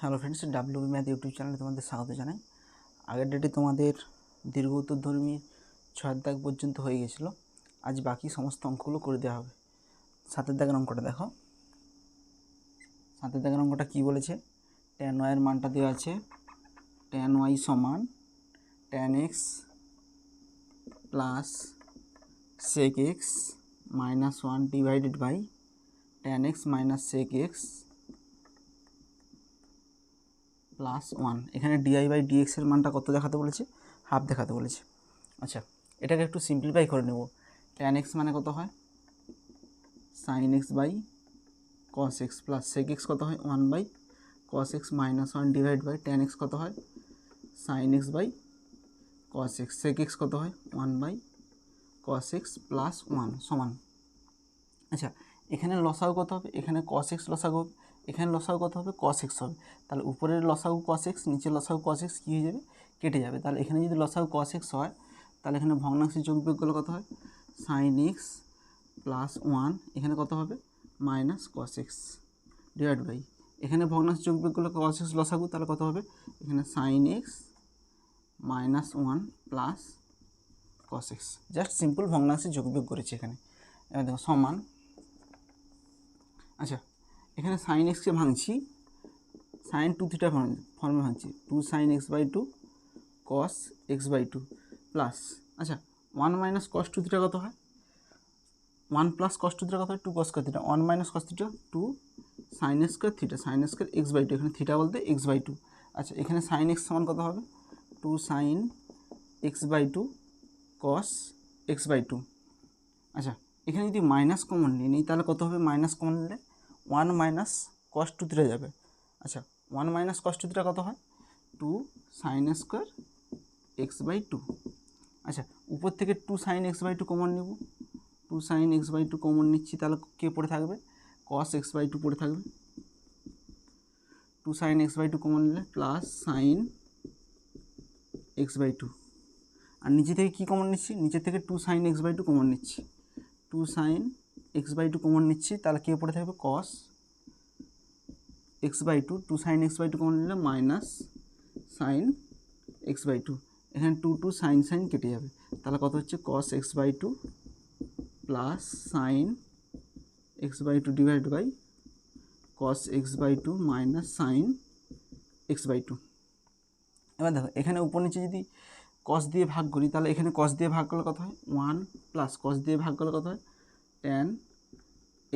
Hello friends, WB math YouTube চ্যানেলে তোমাদের স্বাগত জানাই। আগের ডেটে তোমাদের দীর্ঘ উত্তরধর্মী 6 দাগ পর্যন্ত হয়ে গেছিলো। আজ বাকি সমস্ত অঙ্কগুলো করে দেওয়া হবে। 7 দাগের অঙ্কটা দেখো। 7 দাগের অঙ্কটা কী বলেছে? tan y এর মানটা দেওয়া আছে, tan y সমান tan x plus sec x minus 1 divided by tan x minus sec x plus 1। এখানে ডিআই বাই ডিএক্স এর মানটা কত দেখাতে বলেছে? হাফ দেখাতে বলেছে। আচ্ছা, এটাকে একটু সিম্পলিফাই করে নেব। ট্যান এক্স মানে কত হয়? Sine x by cos x plus sec x কত হয়? 1 by cos x minus 1 divide by tan x কত হয়? Sine x by cos x. Sec x কত হয়? 1 বাই কস এক্স প্লাস 1 সমান। আচ্ছা, এখানে লসাগু কত হবে? এখানে কস এক্স লসাগু হবে, এখানে লসাগু কত হবে? কস এক্স হবে। তাহলে উপরের লসাগু কস এক্স, নিচের লসাগু কস এক্স কী হয়ে যাবে? কেটে যাবে। তাহলে এখানে যদি লসাগু কস এক্স হয়, তাহলে এখানে ভগ্নাংশের যোগ বিয়োগগুলো কত হয়? সাইন এক্স প্লাস 1, এখানে কত হবে? Minus cos x divide by, এখানে ভগ্নাংশ যোগ বিয়োগগুলো কস এক্স লসাগু, তাহলে কত হবে? এখানে sine x minus 1 plus cos x. Just simple ভগ্নাংশের যোগ বিয়োগ করেছি এখানে। এবার দেখো সমান। আচ্ছা, এখানে সাইন এক্সকে ভাঙছি, সাইন 2 থিটা ফর্মে ভাঙছি, 2 sine x by 2 cos x by 2 plus, আচ্ছা 1 মাইনাস কস 2 থিটা কত হয়? 1 প্লাস কস 2 থিটা কত হয়? 2 cos square theta. 1 minus cos theta 2 sine square theta, sine square x by 2, এখানে থিটা বলতে এক্স বাই 2। আচ্ছা, এখানে সাইন এক্স সমান কত হবে? 2 sine x by 2 cos x by 2। আচ্ছা, এখানে যদি মাইনাস কমন নিই তাহলে কত হবে? মাইনাস কমন নিলে 1 মাইনাস কস 2 থিটা যাবে। আচ্ছা, 1 মাইনাস কস 2 থিটা কত হয়? 2 সাইন স্কয়ার এক্স বাই 2। আচ্ছা, উপর থেকে 2 সাইন এক্স বাই 2 কমন নেব, 2 সাইন এক্স বাই 2 কমন নিচ্ছি, তাহলে কে পড়ে থাকবে? কস এক্স বাই 2 পড়ে থাকবে। 2 সাইন এক্স বাই 2 কমন নিলে প্লাস সাইন এক্স বাই 2। আর নিচে থেকে কী কমন নিচ্ছি? নিচে থেকে 2 সাইন এক্স বাই 2 কমন নিচ্ছি, 2 সাইন এক্স বাই 2 কমন নিচ্ছি, তাহলে কে পড়ে থাকবে? Cos x by 2। 2 sine x by 2 common নিলে মাইনাস সাইন এক্স বাই 2। এখানে 2 সাইন কেটে যাবে, তাহলে কত হচ্ছে? Cos x by 2 plus sine x by 2 divide by cos x by 2 minus sine x by 2। এবার দেখো, এখানে উপর নিচে যদি কস দিয়ে ভাগ করি, তাহলে এখানে কস দিয়ে ভাগ করলে কত হয়? 1 প্লাস কস দিয়ে ভাগ করলে কত হয়? Tan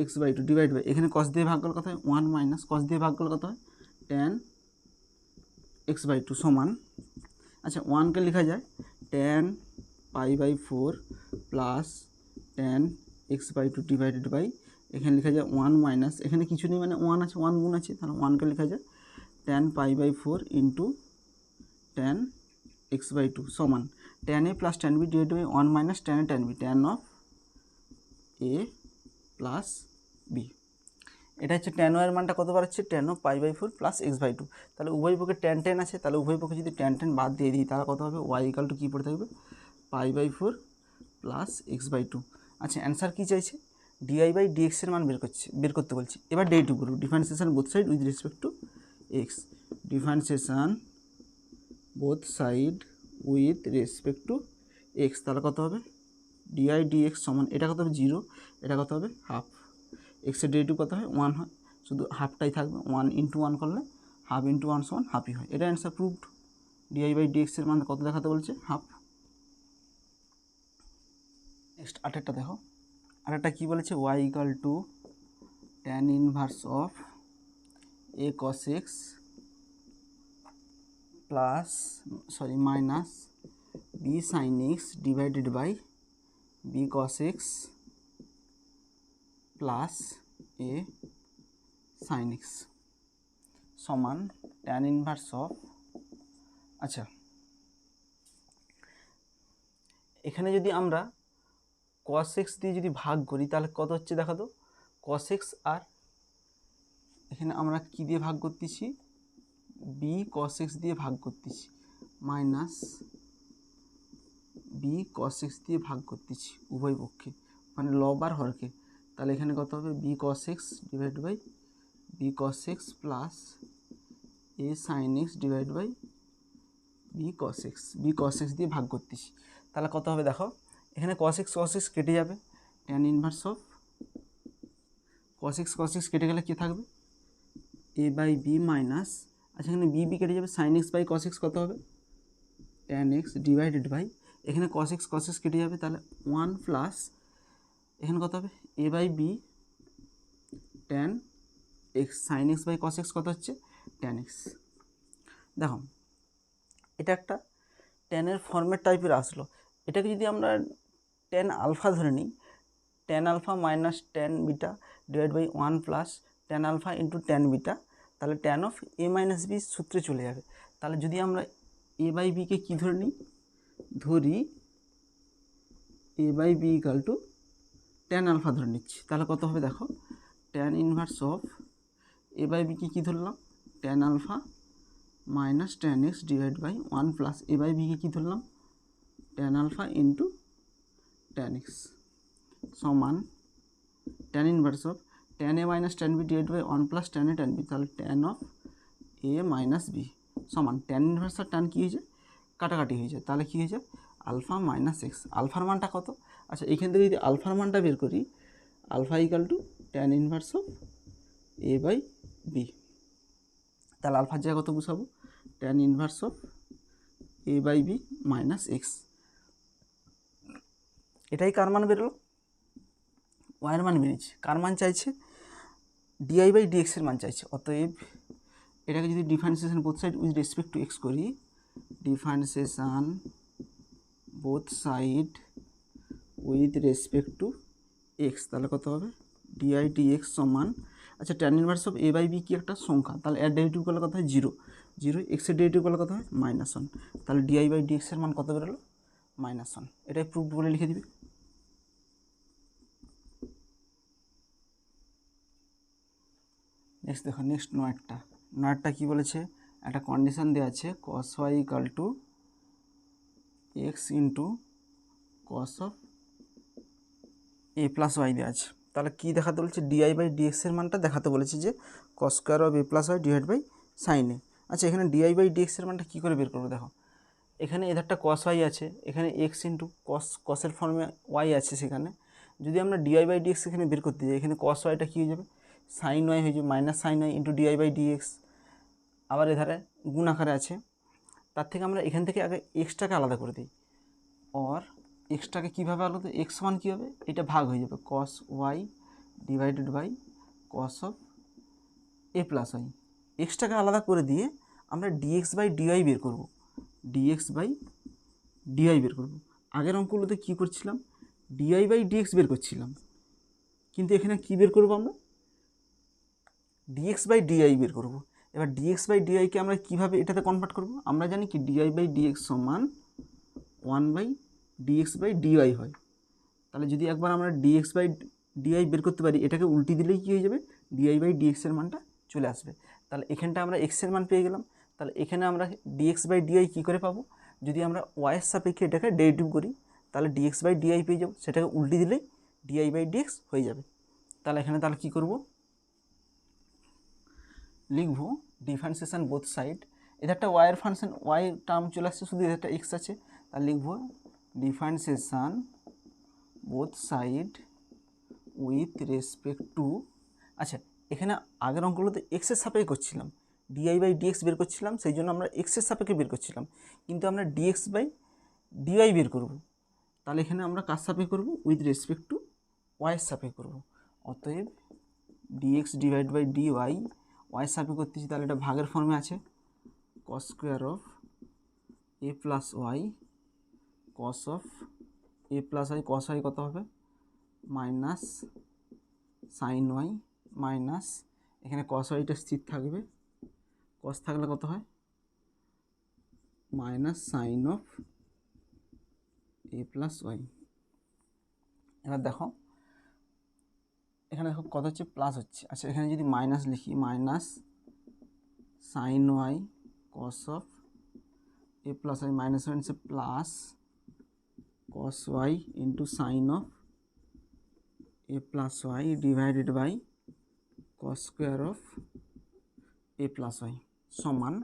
x by 2 divide by, এখানে কস দিয়ে ভাগ করলে কত হয়? 1 মাইনাস কস দিয়ে ভাগ করলে কত হয়? ট্যান এক্স বাই 2 সমান। আচ্ছা, 1কে লেখা যায় tan pi by 4 plus tan x by 2 divided by, এখানে লেখা যায় 1 মাইনাস, এখানে কিছু নেই মানে 1 আছে, 1 গুণ আছে, তাহলে 1কে লেখা যায় tan pi by 4 into tan x by 2 সমান tan a plus tan b divide by 1 minus tan a tan b, tan of A plus b. এটা হচ্ছে ট্যান ওয়ার মানটা কত বার হচ্ছে? Tan of pi by 4 plus x by 2। তাহলে উভয় পক্ষে ট্যান আছে, তাহলে উভয় পক্ষে যদি ট্যান বাদ দিয়ে দিই, তাহলে কত হবে? ওয়াই ইকাল টু কী পড়ে থাকবে? Pi by 4 plus x by 2। আচ্ছা, অ্যান্সার কী চাইছে? ডিআই বাই ডিএক্সের মান বের করতে বলছি। এবার ডেরিভেটিভ করব, differentiation both side with respect to x. Differentiation both side with respect to x, তাহলে কত হবে? ডিআই ডিএক্স সমান, এটা কত হবে? 0, এটা কত হবে? হাফ। এক্সের ডেরিভেটিভ কত হয়? 1 হয়, শুধু হাফটাই থাকবে, 1 ইন্টু 1 করলে হাফ ইন্টু 1 সমান হাফই হয়। এটা অ্যান্সার প্রুভড। ডিআই বাই ডিএক্সের মান কত দেখাতে বলছে? হাফ। নেক্সট আরেকটা দেখো, আরেকটা কী বলেছে? Y equal to tan inverse of a cos x plus minus b sine x divided by b cos x plus a sine x সমান ট্যান ইনভার্স অফ। আচ্ছা, এখানে যদি আমরা কস এক্স দিয়ে যদি ভাগ করি, তাহলে কত হচ্ছে দেখো তো? কস এক্স, আর এখানে আমরা কি দিয়ে ভাগ করতেছি? বি কস এক্স দিয়ে ভাগ করতেছি, মাইনাস বি কস এক্স দিয়ে ভাগ করতেছি উভয় পক্ষে, মানে লব আর হরকে। তাহলে এখানে কত হবে? B cos x divide by b cos x plus a a sine x divide by b cos x, b cos x দিয়ে ভাগ করতেছি। তাহলে কত হবে দেখো, এখানে কস এক্স কেটে যাবে, tan inverse of cos x কেটে গেলে কী থাকবে, এ বাই বি মাইনাস, আচ্ছা এখানে বি কেটে যাবে, sine x by cos x কত হবে, ট্যান এক্স ডিভাইডেড বাই, এখানে কস এক্স কেটে যাবে, তাহলে 1 প্লাস এখানে কত হবে, a by b tan x, sine x by cos x কত হচ্ছে, ট্যান এক্স। দেখো এটা একটা ট্যানের ফর্মের টাইপের আসলো, এটাকে যদি আমরা ট্যান আলফা ধরে নিই, tan alpha minus tan beta divide by 1 plus tan alpha into tan beta, তাহলে tan of A minus b সূত্রে চলে যাবে। তাহলে যদি আমরা এ বাই বিকে কী ধরে নিই, ধরি a by b equal to tan alpha ধরে নিচ্ছি, তাহলে কত হবে দেখো, tan inverse of a by বিকে কী ধরলাম, tan alpha minus tan x divide by 1 plus a by বিকে কী ধরলাম, tan alpha into tan x সমান tan inverse of tan a minus tan b divide by 1 plus tan a tan b, তাহলে tan of A minus b সমান tan inverse আর tan কী হয়েছে, কাটাকাটি হয়ে যায়, তাহলে কী হয়েছে, আলফা মাইনাস এক্স। আলফার মানটা কত, আচ্ছা এখান থেকে যদি আলফার মানটা বের করি, alpha equal to tan inverse of a by b, তাহলে আলফার জায়গায় কত বসাবো, tan inverse of a by b minus x. এটাই কার মান বেরোলো, ওয়াইয়ের মান বেরিয়েছে। কার মান চাইছে, ডিআই বাই ডিএক্সের মান চাইছে। অতএব এটাকে যদি differentiation both side with respect to x করি, differentiation both side with respect to x, তাহলে কত হবে, ডিআই ডিএক্স সমান, আচ্ছা tan inverse of a by b কি একটা সংখ্যা, তাহলে এর ডেরিভেটিভ করলে কত হয়, জিরো, এক্সের ডেরিভেটিভ করলে কত হয়, -1, তাহলে ডিআই বাই ডিএক্সের মান কত বেরোলো, -1। এটাই প্রুফ বলে লিখে দিবি। নেক্সট দেখো, নেক্সট নয়েরটা কী বলেছে, একটা কন্ডিশন দেওয়া আছে cos y equal to x into cos of A plus y দেওয়া আছে। তাহলে কী দেখাতে বলেছে, ডিআই বাই ডিএক্সের মানটা দেখাতে বলেছে যে cos square of A plus y divide by sine a. আচ্ছা এখানে ডিআই বাই ডিএক্সের মানটা কী করে বের করবো, দেখো এখানে এধারটা কস ওয়াই আছে, এখানে এক্স ইন্টু কসের ফর্মে ওয়াই আছে, সেখানে যদি আমরা ডিআই বাই ডিএক্স এখানে বের করতে যাই, এখানে কস ওয়াইটা কী হয়ে যাবে, সাইন ওয়াই হয়ে যাবে, minus sine y into d y by d x, আবার এধারে গুণ আকারে আছে। তার থেকে আমরা এখান থেকে আগে এক্সটাকে আলাদা করে দিই, আর এক্সটাকে কীভাবে আলাদা, এক্স মান কী হবে, এটা ভাগ হয়ে যাবে cos y divided by cos of A plus y. এক্সটাকে আলাদা করে দিয়ে আমরা ডিএক্স বাই ডিওয়াই বের করব, ডিএক্স বাই ডিআই বের করব। আগের অঙ্কগুলোতে কী করছিলাম, ডিআই বাই ডিএক্স বের করছিলাম, কিন্তু এখানে কী বের করব আমরা, ডিএক্স বাই ডিআই বের করব। এবার ডিএক্স বাই ডিআইকে আমরা কীভাবে এটাতে কনভার্ট করব, আমরা জানি কি ডিআই বাই ডিএক্স সমান 1 বাই ডিএক্স বাই ডিওয়াই হয়। তাহলে যদি একবার আমরা ডিএক্স বাই ডিআই বের করতে পারি, এটাকে উল্টি দিলেই কী হয়ে যাবে, ডিআই বাই ডিএক্সের মানটা চলে আসবে। তাহলে এখানটা আমরা এক্সের মান পেয়ে গেলাম। তাহলে এখানে আমরা ডিএক্স বাই ডিআই কী করে পাবো, যদি আমরা ওয়াইয়ের সাপেক্ষে এটাকে ডেরিভেটিভ করি, তাহলে ডিএক্স বাই ডিআই পেয়ে যাবো, সেটাকে উল্টি দিলেই ডিআই বাই ডিএক্স হয়ে যাবে। তাহলে এখানে তাহলে কী করব, লিখব ডিফারেন্সিয়েশন বোথ সাইড, এধারটা ওয়াইয়ের ফাংশন ওয়াই টার্ম চলে আসছে, শুধু এধারটা এক্স আছে, তাহলে লিখব differentiation both side with respect two, আচ্ছা এখানে আগের অঙ্কগুলোতে এক্সের সাপেক্ষে করছিলাম, ডিআই বাই ডিএক্স বের করছিলাম, সেই জন্য আমরা এক্সের সাপেক্ষে বের করছিলাম, কিন্তু আমরা ডিএক্স বাই ডিওয়াই বের করব। তাহলে এখানে আমরা কার সাপেক্ষে করব, উইথ রেসপেক্ট টু ওয়াইয়ের সাপেক্ষে করব। অতএব ডিএক্স ডিভাইড বাই ডিওয়াই ওয়াইয়ের সাপেক্ষে করতেছি, তাহলে এটা ভাগের ফর্মে আছে, cos square of A plus y cos of A plus y, cos y কত হবে, মাইনাস সাইন ওয়াই মাইনাস, এখানে কস ওয়াইটা স্থির থাকবে, কস থাকলে কত হয়, minus sine of A plus y. এবার দেখো এখানে দেখো কত হচ্ছে, প্লাস হচ্ছে, আচ্ছা এখানে যদি মাইনাস লিখি, minus sine y cos of A plus y minus y হচ্ছে plus cos y into sine of A plus y divided by cos square of A plus y সমান,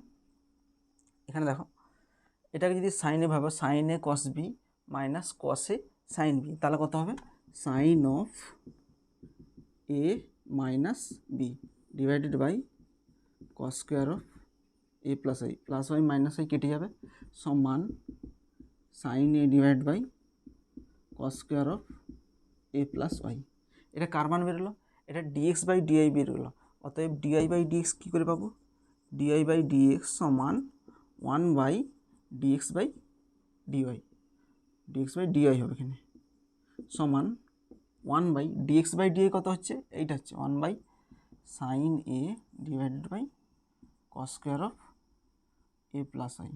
এখানে দেখো এটাকে যদি সাইনে ভাবো, সাইন এ কস বি মাইনাস কস এ sine B, তাহলে কত হবে sine of A minus b divided by cos square of A plus y minus y কেটে যাবে, সমান sign a divide by cos square of A plus y. এটা কার মান বেরোলো, এটা ডিএক্স বাই ডিআই বেরোলো। অতএব ডিআই বাই ডিএক্স কী করে পাবো, ডিআই বাই ডিএক্স সমান 1 by d x by d y, d x by d y হবে এখানে, সমান 1 বাই ডিএক্স বাই ডিআই কত হচ্ছে, এইটা হচ্ছে 1 by sine a divided by cos square of A plus y.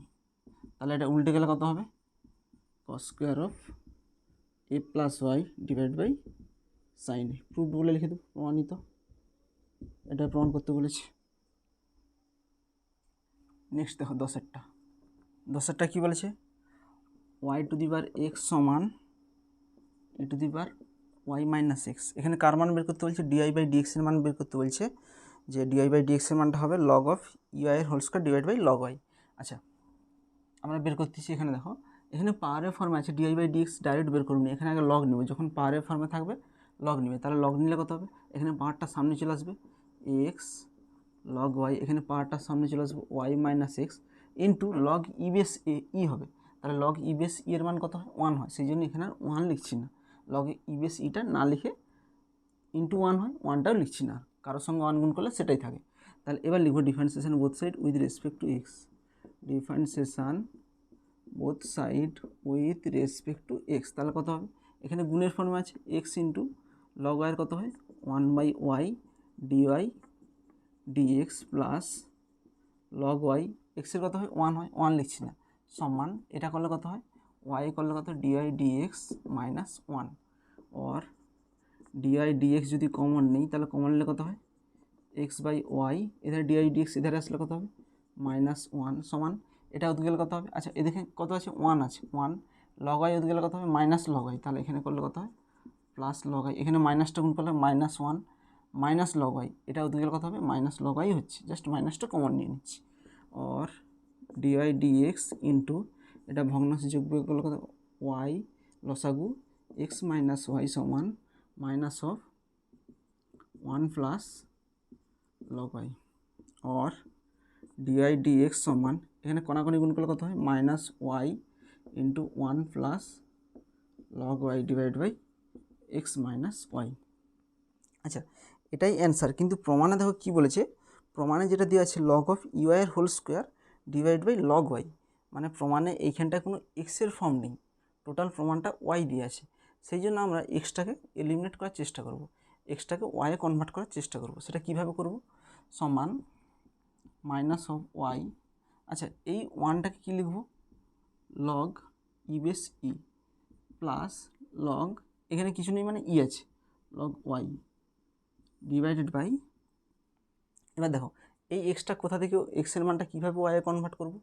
তাহলে এটা উল্টে গেলে কত হবে, cos square of A plus y divide by sine a. Proof বলে লিখে দেবো, প্রমাণিত, এটা প্রমাণ করতে বলেছি। নেক্সট দেখো 10এরটা কী বলেছে, y to the power x সমান a to the power y minus x. এখানে কার মান বের করতে বলছে, ডিআই বাই ডিএক্সের মান বের করতে বলছে, যে ডিআই বাই ডিএক্সের মানটা হবে লগ অফ ইউআই এর whole square divide by log y. আচ্ছা আমরা বের করতেছি, এখানে দেখো এখানে পাওয়ারের ফর্মে আছে, ডিআই বাই ডিএক্স ডাইরেক্ট বের করুন, এখানে আগে লগ নেবে, যখন পাওয়ারের ফর্মে থাকবে লগ নেবে, তাহলে লগ নিলে কত হবে, এখানে পাওয়ারটা সামনে চলে আসবে এক্স লগ ওয়াই, এখানে পাওয়ারটা সামনে চলে আসবে y minus x into log e base e হবে, তাহলে লগ ই বেস ই এর মান কত হয় 1 হয়, সেই জন্য এখানে আর 1 লিখছি না, লগ ই বেস ইটা না লিখে ইন্টু 1 হয়, 1টাও লিখছি না, কারোর সঙ্গে 1 গুণ করলে সেটাই থাকে। তাহলে এবার লিখবো differentiation both side with respect to x, differentiation both side with respect to x, তাহলে কত হবে, এখানে গুণের ফর্মে আছে এক্স ইন্টু লগ ওয়াইয়ের কত হয় 1 by y d y dx plus log y, এক্সের কত হয় 1 হয়, 1 লিখছি না, সমান এটা করলে কত হয় ওয়াই করলে কত d y dx minus 1, or d y d x যদি কমন নেই তাহলে কমন নিলে কত হয় এক্স বাই ওয়াই, এধারে ডিওয়াই ডিএক্স এধারে আসলে কত হবে মাইনাস 1, সমান এটা উঠে গেলে কত হবে, আচ্ছা এদিকে কত আছে 1 আছে, 1 লগ ওয়াই উঠে গেলে কত হবে মাইনাস লগ ওয়াই, তাহলে এখানে করলে কত হয় প্লাস লগ ওয়াই, এখানে মাইনাসটা গুণ করলে মাইনাস 1 মাইনাস লগ ওয়াই, এটা উঠে গেলে কত হবে মাইনাস লগ ওয়াই হচ্ছে, জাস্ট মাইনাসটা কমন নিয়ে নিচ্ছি, অর ডিওয়াই ডিএক্স ইন্টু এটা ভগ্নাংশে যোগ বিয়োগ করলে কত ওয়াই লসাগু এক্স মাইনাস ওয়াই সমান minus of 1 plus log y, or d y d x সমান এখানে কোনাকুনি গুণ করলে কত হয় minus y into 1 plus log y divide by x minus y. আচ্ছা এটাই অ্যান্সার, কিন্তু প্রমাণে দেখো কী বলেছে, প্রমাণে যেটা দেওয়া আছে লগ অফ ইউআই এর whole square divide by log y, মানে প্রমাণে এইখানটায় কোনো এক্সের ফর্ম নেই, টোটাল প্রমাণটা ওয়াই দিয়ে আছে, সেই জন্য আমরা এক্সটাকে এলিমিনেট করার চেষ্টা করব, এক্সটাকে ওয়াইয়ে কনভার্ট করার চেষ্টা করব। সেটা কীভাবে করব, সমান মাইনাস অফ ওয়াই, আচ্ছা এই ওয়ানটাকে কী লিখব লগ ই বেস ই প্লাস লগ, এখানে কিছু নেই মানে ই আছে, লগ ওয়াই ডিভাইডেড বাই, এবার দেখো এই এক্সটা কোথা থেকে এক্সের মানটা কীভাবে ওয়াইয়ে কনভার্ট করব,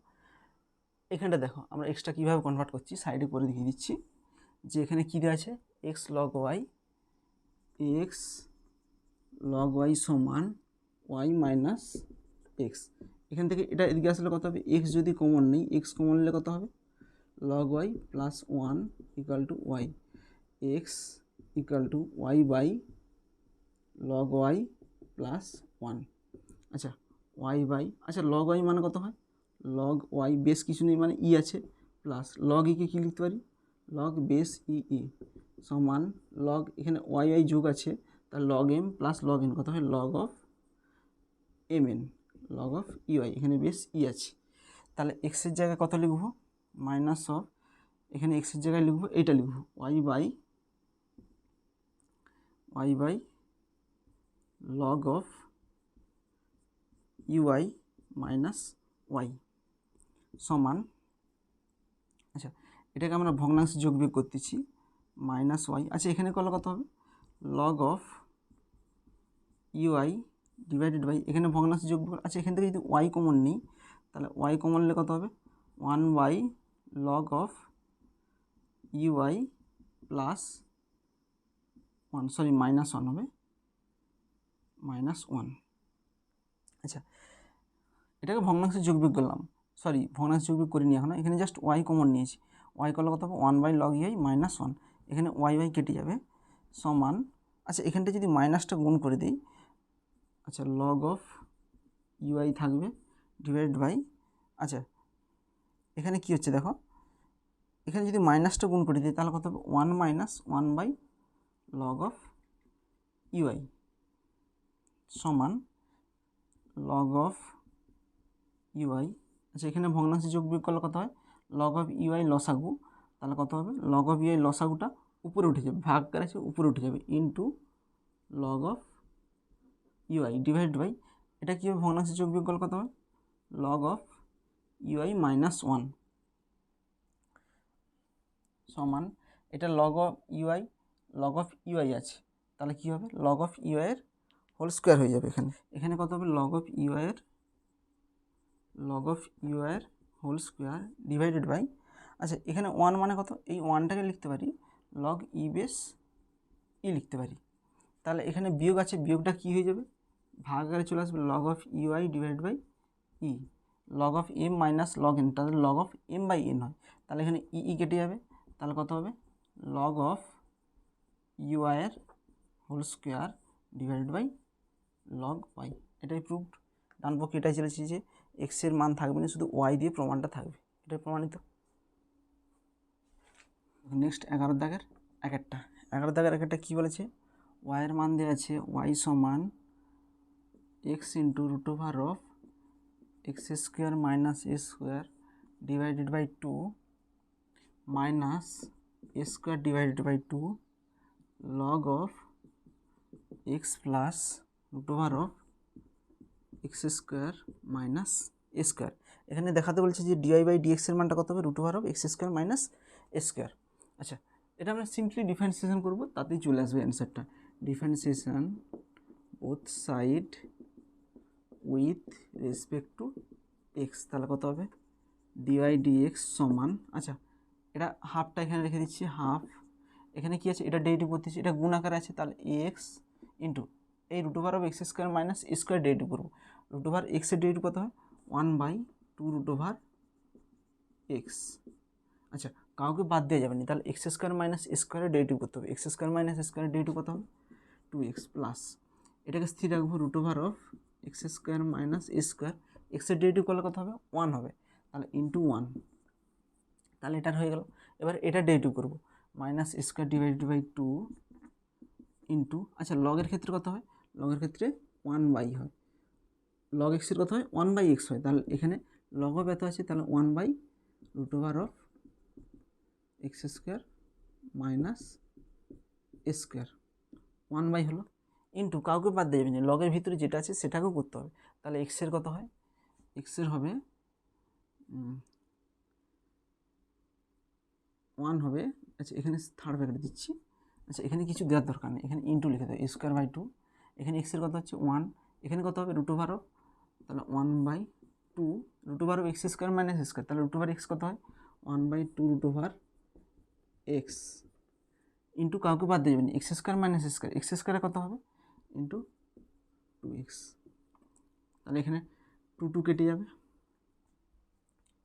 এখানটা দেখো আমরা এক্সটা কীভাবে কনভার্ট করছি সাইডে করে দেখিয়ে দিচ্ছি, যে এখানে কী দেওয়া আছে x log y, x log y সমান ওয়াই মাইনাস এক্স, এখান থেকে এটা এদিকে আসলে কত হবে এক্স যদি কমন নেই, এক্স কমন নিলে কত হবে log y plus 1 equal to y, x equal to y by log y plus 1, আচ্ছা ওয়াই বাই, আচ্ছা লগ ওয়াই মানে কত হয় লগ ওয়াই বেস কিছু নেই মানে ই আছে প্লাস লগ ইকে কী লিখতে পারি লগ বেস ই ই সমান লগ, এখানে ওয়াই ওয়াই যোগ আছে তার log m plus log n কত হয় log of m n, log of e y, এখানে বেস ই আছে, তাহলে এক্সের জায়গায় কত লিখব মাইনাস অফ, এখানে এক্সের জায়গায় লিখব এইটা লিখব y by log of e y minus y সমান, আচ্ছা এটাকে আমরা ভগ্নাংশে যোগ বিয়োগ করতেছি মাইনাস ওয়াই, আচ্ছা এখানে করলে কত হবে log of e y divided by, এখানে ভগ্নাংশে যোগ বিয়োগ, আচ্ছা এখান থেকে যদি ওয়াই কমন নিই তাহলে ওয়াই কমন নিলে কত হবে 1 by log of e y plus 1, sorry minus 1 হবে মাইনাস 1, আচ্ছা এটাকে ভগ্নাংশে যোগবিয়োগ করলাম, সরি ভগ্নাংশে যোগবিয়োগ করিনি এখনো, এখানে জাস্ট ওয়াই কমন নিয়েছি। ওয়াই করলে কত হবে 1/log -1, এখানে ওয়াই ওয়াই কেটে যাবে সমান, আচ্ছা এখানটা যদি মাইনাসটা গুণ করে দিই, আচ্ছা লগ অফ ইউআই থাকবে ডিভাইডেড বাই, আচ্ছা এখানে কি হচ্ছে দেখো, এখানে যদি মাইনাসটা গুণ করে দিই তাহলে কত হবে 1 - 1/log অফ ইউআই সমান লগ অফ ইউআই, আচ্ছা এখানে ভগ্নাংশে যোগ বিয়োগ করলে কত হয় লগ অফ ইউআই লসাগু, তাহলে কত হবে লগ অফ ইউআই লসাগুটা উপরে উঠে যাবে, ভাগ করে আছে উপরে উঠে যাবে into log of UI divide by, এটা কী হবে ভগ্নাংশে যোগ বিয়োগ করলে কত হবে লগ অফ ইউআই -1 সমান, এটা লগ অফ ইউআই আছে, তাহলে কী হবে লগ অফ ইউআইয়ের হোল স্কোয়ার হয়ে যাবে, এখানে কত হবে লগ অফ ইউআইয়ের হোল স্কোয়ার ডিভাইডেড বাই, আচ্ছা এখানে 1 মানে কত, এই 1টাকে লিখতে পারি লগ ই বেস ই লিখতে পারি, তাহলে এখানে বিয়োগ আছে, বিয়োগটা কী হয়ে যাবে ভাগ আকারে চলে আসবে log of UI divide by e, log of m minus log n, তাহলে log of m by n হয়, তাহলে এখানে ই কেটে যাবে, তাহলে কত হবে লগ অফ ইউআইয়ের whole square divide by log y, এটাই প্রুভড। ডান পক্ষে এটাই চলেছে যে এক্সের মান থাকবে না, শুধু ওয়াই দিয়ে প্রমাণটা থাকবে, এটাই প্রমাণিত। নেক্সট 11 দাগের একটা কী বলেছে, ওয়াইয়ের মান দেওয়া আছে ওয়াই সমান x into root over of x square minus a square divided by 2 minus a square divided by 2 log of x plus root over of x square minus a square, এখানে দেখাতে বলছে যে ডিআই বাই ডিএক্সের মানটা কত হবে root over of x square minus a square. আচ্ছা এটা আমরা সিম্পলি ডিফারেন্সিয়েশন করবো, তাতেই চলে আসবে অ্যান্সারটা, differentiation both side with respect to x, তাহলে কত হবে ডিআই ডিএক্স সমান, আচ্ছা এটা হাফটা এখানে রেখে দিচ্ছি, হাফ এখানে কি আছে এটা ডেরিভেটিভ করতেছি, এটা গুণ আকারে আছে, তাহলে এক্স ইন্টু এই root over of x square minus square derivative করবো, রুট ওভার এক্সের ডেরিভেটিভ কত হয় 1/2 রুট ওভার এক্স, আচ্ছা কাউকে বাদ দেওয়া যাবে না, তাহলে এক্স স্কোয়ার মাইনাস স্কোয়ারের ডেরিভেটিভ করতে হবে, এক্স স্কোয়ার মাইনাস স্কোয়ারের ডেরিভেটিভ কত হবে 2x প্লাস, এটাকে স্থির রাখবো root over of x square minus square, এক্সের ডেরিভেটিভ করলে কত হবে 1 হবে, তাহলে ইন্টু 1, তাহলে এটার হয়ে গেল। এবার এটা ডেরিভেটিভ করবো minus square divided by 2 into, আচ্ছা লগের ক্ষেত্রে কত হয়, লগের ক্ষেত্রে 1/, হয় লগ এক্সের কত হয় 1/x হয়, তাহলে এখানে লগ অফ এত আছে, তাহলে 1/, root over of x square minus square 1/, হলো ইন্টু কাউকে বাদ দিয়ে যাবে না, লগের ভিতরে যেটা আছে সেটাকেও করতে হবে, তাহলে এক্সের কত হয়, এক্সের হবে 1 হবে, আচ্ছা এখানে থার্ড ব্র্যাকেট দিচ্ছি, আচ্ছা এখানে কিছু দেওয়ার দরকার নেই, এখানে ইন্টু লিখে দেবো স্কোয়ার বাই 2, এখানে এক্সের কত হচ্ছে 1, এখানে কত হবে রুট ওভার অফ, তাহলে 1/2 root over of x square minus square, তাহলে রুট ওভার এক্স কত হয় 1/2 রুট ওভার এক্স ইন্টু কাউকে বাদ দিয়ে যাবেন x square minus square, x স্কোয়ারে কত হবে ইন্টু 2x, তাহলে এখানে 2 কেটে যাবে,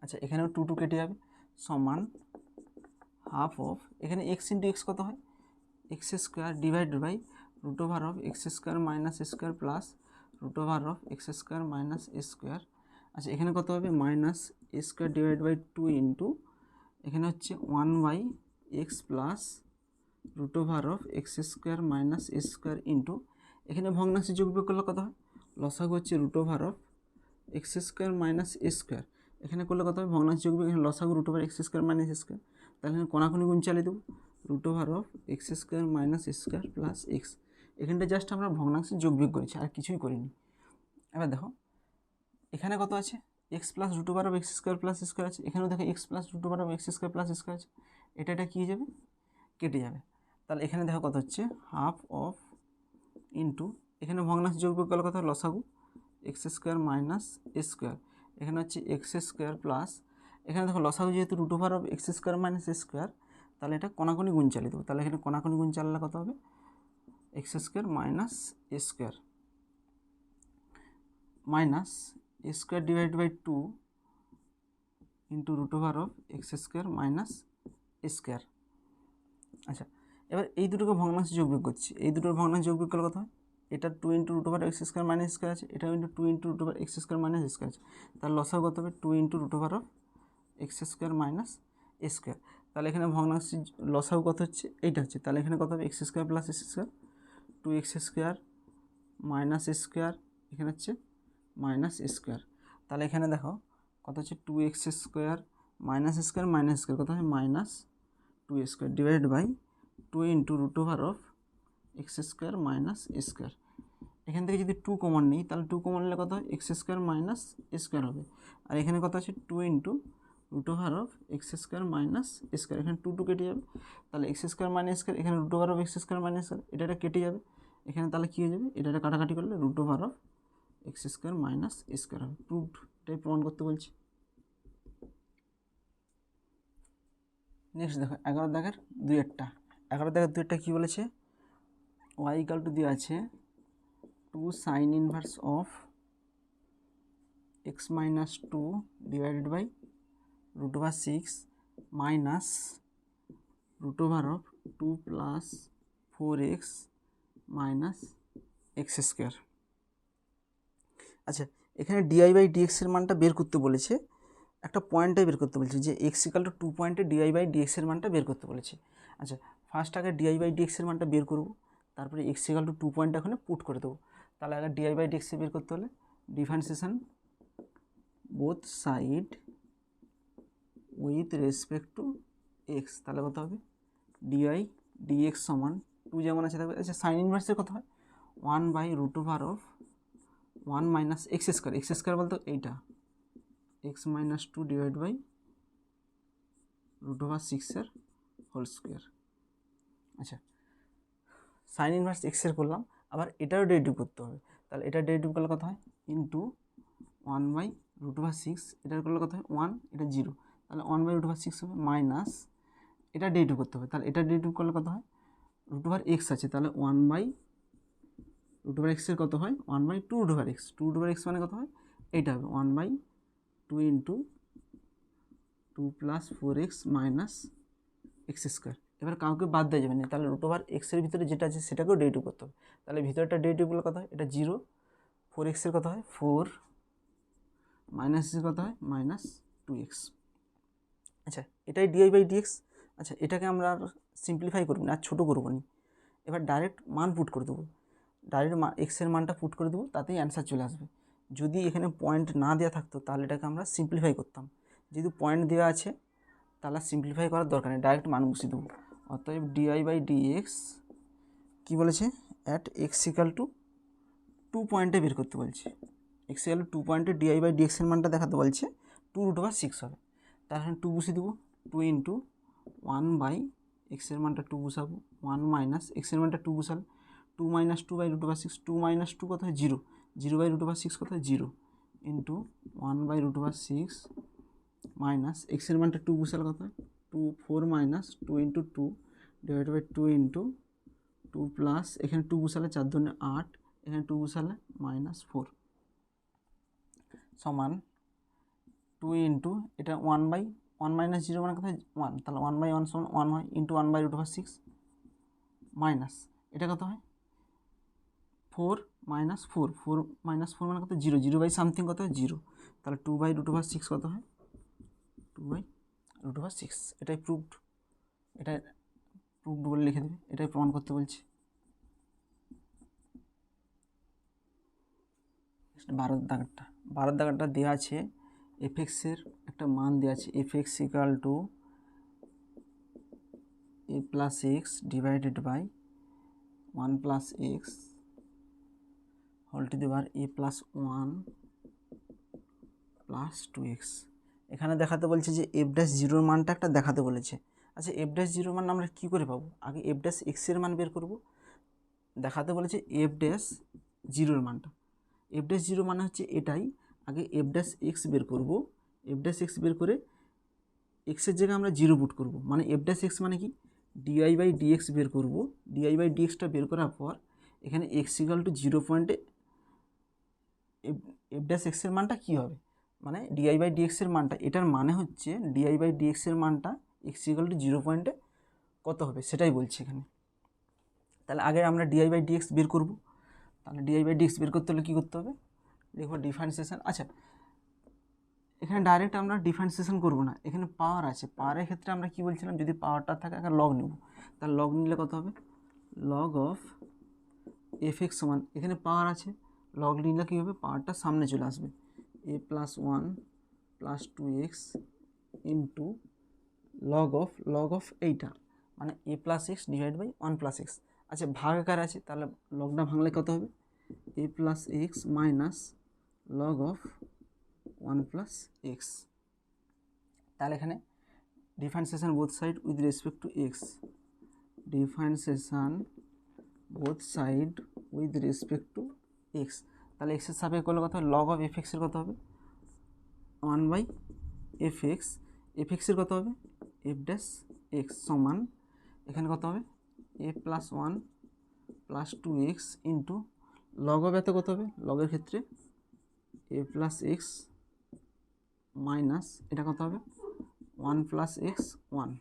আচ্ছা এখানেও 2 কেটে যাবে সমান হাফ অফ, এখানে এক্স ইন্টু এক্স কত হয় x square divided by root over of x square minus square plus root over of x square minus square, আচ্ছা এখানে কত হবে minus square divide by 2 into এখানে হচ্ছে 1/x plus root over of x square minus square into এখানে ভগ্নাংশে যোগ বিয়োগ করলে কত হয় লসাগু হচ্ছে root over of x square minus square, এখানে করলে কত হবে ভগ্নাংশে যোগ বিয়োগ, এখানে লসাগু root over x square minus square, তাহলে এখানে কোনাকুনি গুণ চালিয়ে দেবো root over of x square minus square plus x, এখানটা জাস্ট আমরা ভগ্নাংশে যোগ বিয়োগ করেছি আর কিছুই করিনি। এবার দেখো এখানে কত আছে x plus root over of x square plus square আছে, এখানেও দেখো x plus root over of x square plus square আছে, এটা কী হয়ে যাবে কেটে যাবে, তাহলে এখানে দেখো কত হচ্ছে হাফ অফ ইন্টু এখানে ভগ্নাংশে যোগ বিয়োগ করলে কত লসাগু এক্স স্কোয়ার মাইনাস স্কোয়ার, এখানে হচ্ছে এক্স স্কোয়ার প্লাস এখানে দেখো লসাগু যেহেতু root over of x square minus square, তাহলে এটা কোনাকুনি গুণ চালিয়ে দেবো, তাহলে এখানে কোনাকুনি গুণ চালালে কত হবে x square minus square minus a square divide by 2 into root over of x square minus a square. আচ্ছা, এবার এই দুটোকে ভগ্নাংশে যোগ বিয়োগ করছি, এই দুটোর ভগ্নাংশে যোগ বিয়োগ করলে কত হয়, এটা 2 into root over x square minus square আছে, এটা into 2 into root over x square minus square আছে, তার লসাগু কত হবে 2 into root over of x square minus a square. তাহলে এখানে ভগ্নাংশের লসাগু কত হচ্ছে, এইটা হচ্ছে, তাহলে এখানে কত হবে x square plus x square, 2x square minus square, এখানে হচ্ছে মাইনাস স্কোয়ার। তাহলে এখানে দেখো কত হচ্ছে 2x স্কোয়ার মাইনাস স্কোয়ার কত হয় minus 2 square divide by 2 into root over of x square minus square. এখান থেকে যদি 2 কমন নিই তাহলে 2 কমন নিলে কত হয় এক্স স্কোয়ার মাইনাস স্কোয়ার হবে, আর এখানে কত আছে 2 into root over of x square minus square, এখানে 2 কেটে যাবে, তাহলে এক্স স্কোয়ার মাইনাস স্কোয়ার, এখানে root over of x square minus square, এটা কেটে যাবে, এখানে তাহলে কী হয়ে যাবে, এটা কাটাকাটি করলে root over of x square minus square হবে। প্রুভড, এটাই প্রমাণ করতে বলছি। নেক্সট দেখো 11 দাগের 2 কী বলেছে, ওয়াই ইকাল টু দেওয়া আছে 2 sine inverse of x minus 2 divided by root over 6 minus root over of 2 plus 4x minus x square. আচ্ছা, এখানে ডিআই বাই ডিএক্সের মানটা বের করতে বলেছে, একটা পয়েন্টটাই বের করতে বলেছে যে এক্স ইকাল টু 2 পয়েন্টে ডিআই বাই ডিএক্সের মানটা বের করতে বলেছে। আচ্ছা, ফার্স্ট আগে ডিআই বাই ডিএক্সের মানটা বের করব, তারপরে এক্স ইকাল টু 2 পয়েন্টটা এখানে পুট করে দেবো। তাহলে আগে ডিআই বাই ডিএক্সে বের করতে হলে differentiation both side with respect to x, তাহলে কত হবে ডিআই ডিএক্স সমান 2 যেমন আছে থাকবে। আচ্ছা, সাইন ইনভার্সের কত হয় 1 by root over of 1 minus x square বলতো এইটা x minus 2 divide by root over 6 whole square. আচ্ছা, সাইন ইনভার্স এক্সের করলাম, আবার এটারও ডেরিভেটিভ করতে হবে, তাহলে এটা ডেরিভেটিভ করলে কত হয় ইন্টু 1 বাই রুট ওভার 6, এটার করলে কত হয় 1, এটা 0, তাহলে 1 বাই রুট ওভার 6 হবে মাইনাস এটা ডেরিভেটিভ করতে হবে, তাহলে এটা ডেরিভেটিভ করলে কত হয় রুট ওভার এক্স আছে, তাহলে 1 বাই রুট ওভার এক্সের কত হয় 1 by 2 root over x, 2 root over x মানে কত হয় এইটা হবে 1 by 2 into 2 plus 4x minus x square. এবার কাউকে বাদ দেওয়া যাবে না, তাহলে রুট ওভার এক্সের ভিতরে যেটা আছে সেটাকেও ডেরিভেটিভ করতে হবে, তাহলে ভিতরটা ডেরিভেটিভগুলো কত হয় এটা 0, 4xের কত হয় 4, মাইনাস এর কত হয় মাইনাস 2x। আচ্ছা, এটাই ডিআই বাই ডিএক্স। আচ্ছা, এটাকে আমরা আর সিম্পলিফাই করব না, আর ছোটো করবো না, এবার ডাইরেক্ট মান পুট করে দেবো, ডাইরেক্ট এক্সের মানটা পুট করে দেবো, তাতেই অ্যান্সার চলে আসবে। যদি এখানে পয়েন্ট না দেওয়া থাকতো তাহলে এটাকে আমরা সিম্পলিফাই করতাম, যেহেতু পয়েন্ট দেওয়া আছে তাহলে সিম্পলিফাই করার দরকার নেই, ডাইরেক্ট মান বসিয়ে দেবো। অতএব ডিআই বাই ডিএক্স কী বলেছে অ্যাট এক্স ইকাল টু 2 পয়েন্টে বের করতে বলছে, এক্স ইকাল টু 2 পয়েন্টে ডিআই বাই ডিএক্সের মানটা দেখাতে বলছে 2 রুট ওভার 6 হবে, তার এখানে 2 বসিয়ে দেবো, 2 ইন্টু 1 বাই এক্সের মানটা 2 বসাবো, 1 মাইনাস এক্সের মানটা 2 বসালে 2 minus 2 by root over 6, 2 minus 2 কত হয় 0, 0 বাই রুট ওভার 6 কত হয় 0, into 1 by root over 6 minus এক্সের মানটা 2 বসালে কত হয় 2, 4 minus 2 into 2 divide by 2 into 2 plus এখানে 2 বসালে 4 দুগুণে 8, এখানে 2 বসালে মাইনাস 4 সমান 2 ইন্টু এটা 1 বাই 1 মাইনাস 0 মানে কত হয় 1, তাহলে 1 বাই 1 সমান 1 হয়, into 1 by root over 6 minus এটা কত হয় 4 মাইনাস 4, 4 মাইনাস 4 মানে কত 0, 0 বাই সামথিং কত হয় 0, তাহলে 2 বাই রুট ওভার 6 কত হয় 2 বাই রুট ওভার 6। এটাই প্রুভড, এটাই প্রুভড বলে লিখে দেবে, এটাই প্রমাণ করতে বলছি। 12 দাগেরটা দেওয়া আছে এফএক্সের একটা মান দেওয়া আছে, f x equal to a plus x divided by 1 plus x whole to the power a plus 1 plus 2x। এখানে দেখাতে বলছে যে এফ ড্যাশ জিরোর মানটা একটা দেখাতে বলেছে। আচ্ছা, এফ ড্যাশ জিরোর মান আমরা কী করে পাবো, আগে এফ ড্যাশ এক্সের মান বের করব, দেখাতে বলেছে এফ ড্যাশ জিরোর মানটা, এফ ড্যাশ জিরো মানে হচ্ছে এটাই, আগে এফ ড্যাশ এক্স বের করব, এফ ড্যাশ এক্স বের করে এক্সের জায়গায় আমরা 0 পুট করব, মানে এফ ড্যাশ এক্স মানে কি ডিআই বাই ডিএক্স বের করব, ডিআই বাই ডিএক্সটা বের করার পর এখানে এক্স ইকাল টু 0 পয়েন্টে এফ ড্যাশ এক্সের মানটা কী হবে, মানে ডিআই বাই ডিএক্সের মানটা, এটার মানে হচ্ছে ডিআই বাই ডিএক্সের মানটা এক্স ইকুয়াল টু 0 পয়েন্টে কত হবে সেটাই বলছি এখানে। তাহলে আগে আমরা ডিআই বাই ডিএক্স বের করব। তাহলে ডিআই বাই ডিএক্স বের করতে হলে কী করতে হবে, দেখো ডিফারেন্সিয়েশন। আচ্ছা, এখানে ডাইরেক্ট আমরা ডিফারেন্সিয়েশন করব না, এখানে পাওয়ার আছে, পাওয়ারের ক্ষেত্রে আমরা কী বলছিলাম, যদি পাওয়ারটা থাকে আগে লগ নেব। তাহলে লগ নিলে কত হবে, লগ অফ এফ এক্স সমান, এখানে পাওয়ার আছে, লগ নিলে কী হবে, পাওয়ারটা সামনে চলে আসবে, a plus 1 plus 2x into log of এইটা, মানে a plus x divide by 1 plus x. আচ্ছা, ভাগ আকার আছে, তাহলে লগটা ভাঙলে কত হবে, a plus x minus log of 1 plus x. তাহলে এখানে differentiation both side with respect to x, differentiation both side with respect to x. তাহলে এক্সের সাপেক্ষে করলে কত হবে, লগ অফ এফ এক্সের কত হবে 1 বাই এফ এক্সের কত হবে এফ ড্যাশ এক্স সমান, এখানে কত হবে a plus 1 plus 2x into log of এত কত হবে, লগের ক্ষেত্রে এ প্লাস এক্স মাইনাস এটা কত হবে 1 প্লাস এক্স 1।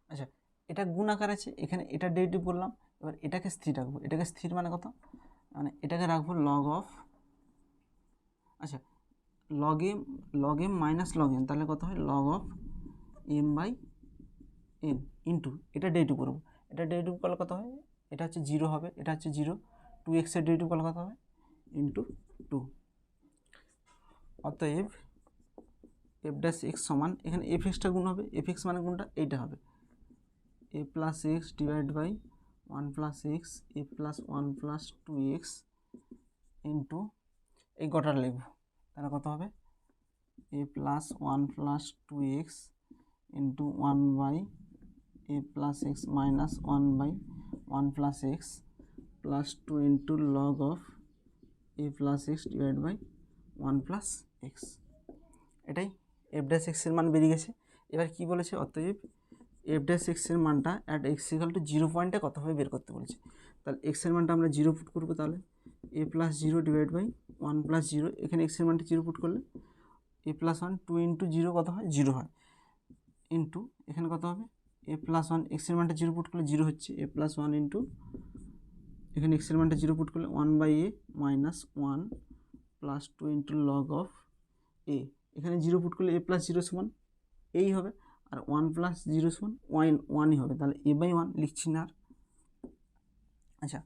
আচ্ছা, এটা গুণ আকার আছে, এখানে এটা ডেরিভেটিভ বললাম, এবার এটাকে স্থির রাখবো, এটাকে স্থির মানে কত, মানে এটাকে রাখবো লগ অফ, আচ্ছা log m minus log n, তাহলে কত হয় log of m by n into এটা ডেরিভেটিভ করবো, এটা ডেরিভেটিভ করলে কত হয়, এটা হচ্ছে 0 হবে, এটা হচ্ছে 0, 2x এর ডেরিভেটিভ করলে কত হবে ইন্টু 2। অতএব এফ ড্যাশ এক্স সমান, এখানে এফ এক্সটা গুণ হবে, এফ এক্স মানে কোনটা, এইটা হবে a plus x divide by 1 plus x a plus 1 plus 2x into এই গোটাটা লিখব, তাহলে কত হবে a plus 1 plus 2x into 1 by a plus x minus 1 by 1 plus x plus 2 into log of A plus x divide by 1 plus x. এটাই f dash এক্সের মান বেরিয়ে গেছে। এবার কি বলেছে, অতএব এফ ড্যাশ এক্সের মানটা অ্যাট এক্স ইকুয়াল টু 0 পয়েন্টে কত হবে বের করতে বলেছে। তাহলে এক্সের মানটা আমরা 0 পুট করবো, তাহলে এ প্লাস 0 ডিভাইড বাই 1 প্লাস 0, এখানে এক্সের মানটা 0 পুট করলে এ প্লাস 1 2 ইন্টু 0 কত হয় 0 হয়, ইন্টু এখানে কত হবে এ প্লাস 1, এক্সের মানটা 0 পুট করলে 0 হচ্ছে, এ প্লাস 1 ইন্টু এখানে এক্সের মানটা 0 পুট করলে 1 by a minus 1 plus 2 into log of a, এখানে 0 পুট করলে এ প্লাস 0 সমান এই হবে, আর 1 প্লাস 0 সমান 1ই হবে, তাহলে এ বাই 1 লিখছি না আর। আচ্ছা,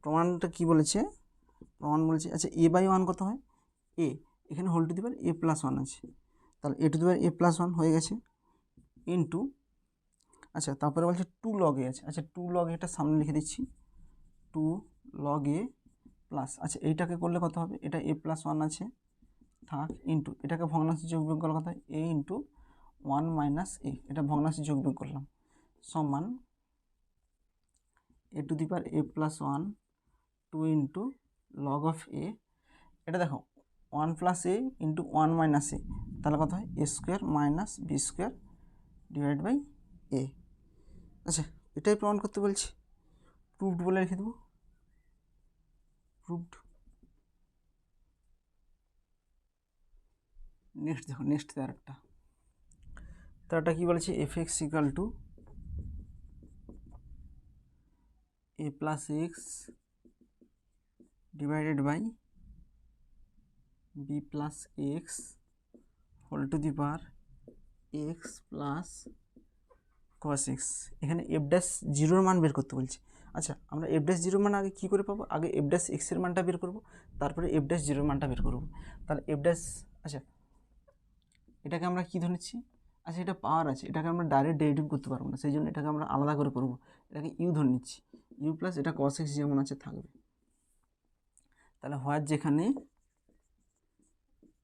প্রমাণটা কি বলেছে, প্রমাণ বলেছে, আচ্ছা এ বাই 1 কত হয় এ, এখানে whole to the power a plus 1 আছে, তাহলে এ to the power a plus 1 হয়ে গেছে ইন্টু, আচ্ছা তারপরে বলছে 2 লগ এ আছে, আচ্ছা 2 লগ এটা সামনে লিখে দিচ্ছি 2 লগ এ প্লাস, আচ্ছা এইটাকে করলে কত হবে, এটা এ প্লাস 1 আছে থাক ইন্টু এটাকে ভগ্নাংশে যোগ বিয়োগ করলে কত হয় এ ইন্টু 1 মাইনাস এ, এটা ভগ্নাংশে যোগ বিয়োগ করলাম সমান a to the power a plus 1 2 into log of a, এটা দেখো 1 plus a into 1 minus a, তাহলে কত হয় a square minus b square divide by a. আচ্ছা, এটাই প্রমাণ করতে বলছি, প্রুভড বলে রেখে দেবো, প্রুভড। নেক্সট দেখো, নেক্সট তারটা কী বলেছে, f x equal to a plus x divided by b plus x whole to the power x plus cos x. এখানে এফ ড্যাশ 0-র মান বের করতে বলছে। আচ্ছা, আমরা এফ ড্যাশ 0-র মান আগে কী করে পাবো, আগে এফ ড্যাশ এক্সের মানটা বের করবো, তারপরে এফ ড্যাশ 0-র মানটা বের করবো। তাহলে এফ ড্যাশ, আচ্ছা এটাকে আমরা কী ধরে নিচ্ছি, আচ্ছা এটা পাওয়ার আছে, এটাকে আমরা ডাইরেক্ট ডেরিভেটিভ করতে পারবো না, সেই জন্য এটাকে আমরা আলাদা করে করবো, এটাকে ইউ ধরে নিচ্ছি, ইউ প্লাস এটা কস এক্স যেমন আছে থাকবে। তাহলে হয় যেখানে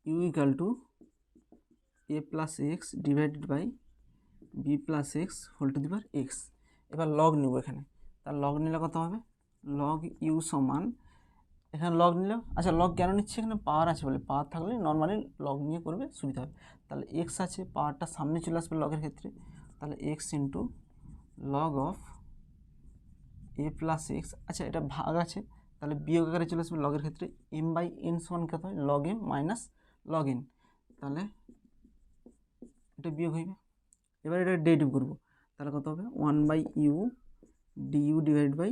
u equal to a plus x divided by b plus x whole to the power x. এবার লগ নেব এখানে, তার লগ নিলে কত হবে লগ ইউ সমান, এখানে লগ নিলেও, আচ্ছা লগ কেন নিচ্ছে, এখানে পাওয়ার আছে বলে, পাওয়ার থাকলে নর্মালি লগ নিয়ে করবে সুবিধা হবে। তাহলে এক্স আছে, পাওয়ারটা সামনে চলে আসবে লগের ক্ষেত্রে, তাহলে x into log of A plus x, আচ্ছা এটা ভাগ আছে, তাহলে বিয়োগ আকারে চলে আসবে লগের ক্ষেত্রে m/n সমান কত হয় log m minus log n, তাহলে এটা বিয়োগ হইবে। এবার এটা ডেরিভেটিভ করব, তাহলে কত হবে 1/u du divide by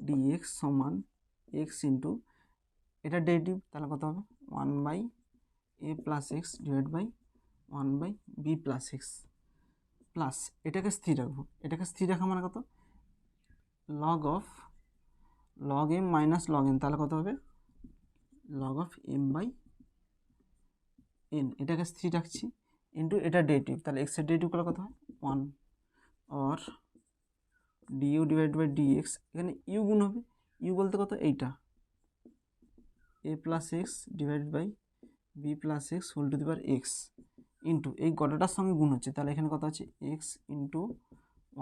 dx সমান x ইন্টু এটা ডেরিভেটিভ, তাহলে কত হবে 1/a plus x divide by 1/b plus x plus এটাকে স্থির রাখবো। এটাকে স্থির রাখা মানে কত log m minus log n, তাহলে কত হবে log of m/n, এটাকে স্থির রাখছি ইন্টু এটা ডেরিভেটিভ, তাহলে x এর ডেরিভেটিভ করলে কত হয় 1 or du divide by dx, এখানে u গুণ হবে, u বলতে কত এইটা a plus x divide by b plus x whole to the power x into এই গোটাটার সঙ্গে গুণ হচ্ছে, তাহলে এখানে কত আছে x into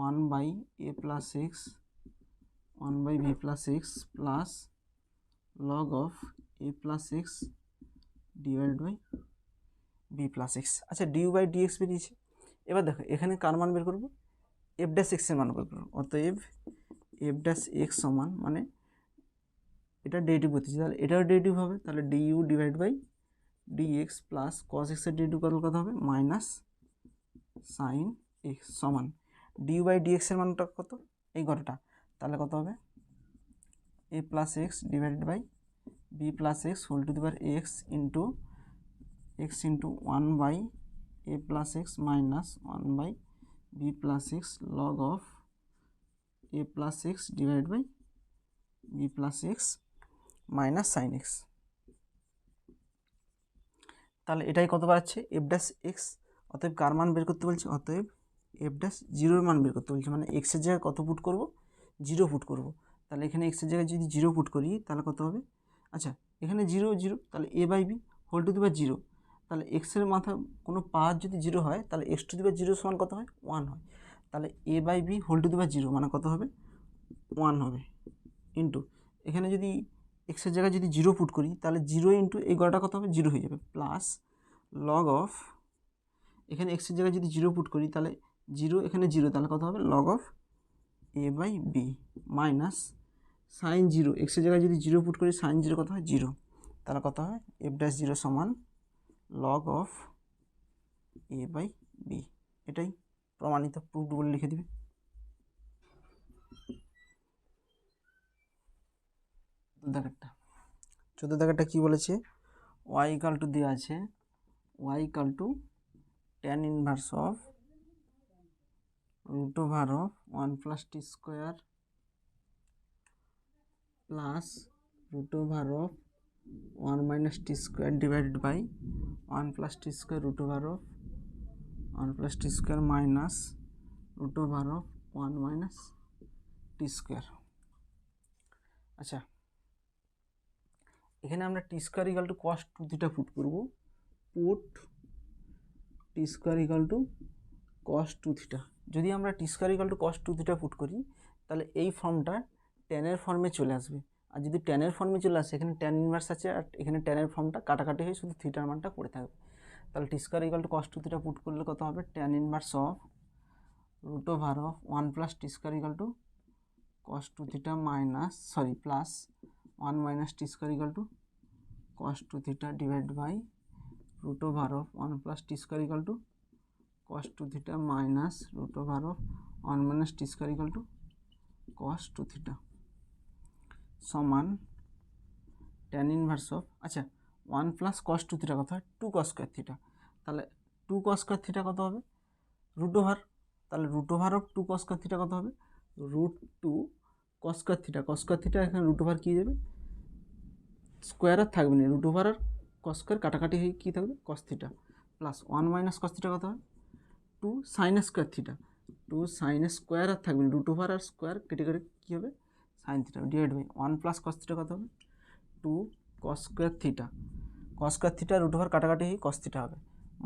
1/a plus x 1/b plus x plus log of a plus x divide by b plus x. আচ্ছা ডিউ বাই ডিএক্স বেরিয়েছে। এবার দেখো এখানে কার মান বের করবো এফ ড্যাশ এক্সের মান বের করবো, অতএব এফ ড্যাশ এক্স সমান মানে এটা ডেরিভেটিভ করতেছি, তাহলে এটাও ডেরিভেটিভ হবে, তাহলে du divide by dx plus cos এক্সের ডেরিভেটিভ করলে কত হবে মাইনাস সাইন এক্স সমান ডিইউ বাই ডিএক্সের মানটা কত এই ঘরটা, তাহলে কত হবে a plus x divided by b plus x whole to the power x into 1/a plus x minus 1/b plus x log of a plus x divide by b plus x minus sine x. তাহলে এটাই কত বাড়াচ্ছে F dash x, অতএব কার মান বের করতে বলছে, অতএব এফ ড্যাশ জিরোর মান বের করতে বলছে, মানে এক্সের জায়গায় কত পুট করব 0 পুট করব, তাহলে এখানে এক্সের জায়গায় যদি 0 পুট করি তাহলে কত হবে, আচ্ছা এখানে 0 0 তাহলে a by b whole to the power 0, তাহলে এক্সের মাথা কোনো পাওয়ার যদি 0 হয় তাহলে এক্স টু দি পাওয়ার 0 সমান কত হয় 1 হয়, তাহলে a by b whole to the power 0 মানে কত হবে 1 হবে ইন্টু এখানে যদি এক্সের জায়গায় যদি 0 পুট করি তাহলে 0 ইন্টু এই গড়াটা কত হবে 0 হয়ে যাবে প্লাস লগ অফ এখানে এক্সের জায়গায় যদি 0 পুট করি তাহলে 0 এখানে 0, তাহলে কত হবে log of a by b minus sine 0, এক্সের জায়গায় যদি 0 পুট করি সাইন 0 কত হয় 0, তাহলে কত হয় এফ ড্যাশ 0 সমান log of a by b, এটাই প্রমাণিত প্রুফড বলে লিখে দিবে। 14 দাগেরটা কি বলেছে y ইকাল টু দেওয়া আছে y equal to tan inverse of root over of 1 plus t square plus root over of 1 minus t square divided by 1 plus t square root over of 1 plus t square minus root over of 1 minus t square. আচ্ছা এখানে আমরা t square equal to cos 2 theta put করব, put t square equal to cos 2 theta. যদি আমরা t square equal to cos 2 theta put করি তাহলে এই ফর্মটা ট্যানের ফর্মে চলে আসবে, আর যদি ট্যানের ফর্মে চলে আসে এখানে ট্যান ইনভার্স আছে আর এখানে ট্যানের ফর্মটা কাটাকাটি হয়ে শুধু থিটার মানটা পড়ে থাকবে, তাহলে t square equal to cos 2 theta put করলে কত হবে tan inverse of root over of 1 plus t square equal to cos 2 theta minus plus 1 minus t square equal to cos 2 theta divided by root over of 1 plus t square equal to cos 2 theta minus root over of 1 minus t square equal to cos 2 theta সমান tan inverse of আচ্ছা 1 plus cos 2 theta কত হয় 2 cos square theta, তাহলে 2 cos square theta কত হবে root over, তাহলে root over of 2 cos square theta কত হবে রুট 2 cos square theta এখানে রুট ওভার কী যাবে স্কোয়ার আর থাকবে না, রুট ওভার আর কস স্কোয়ার কাটাকাটি হয়ে কী থাকবে cos theta plus 1 minus cos theta কত হয় 2 sine square theta, 2 sine square আর থাকবে না, রুট ওভার আর স্কোয়ার কেটে কেটে কী হবে sine theta divide by 1 plus cos theta কত হবে 2 cos square theta root over কাটাকাটি হয়ে কস থিটা হবে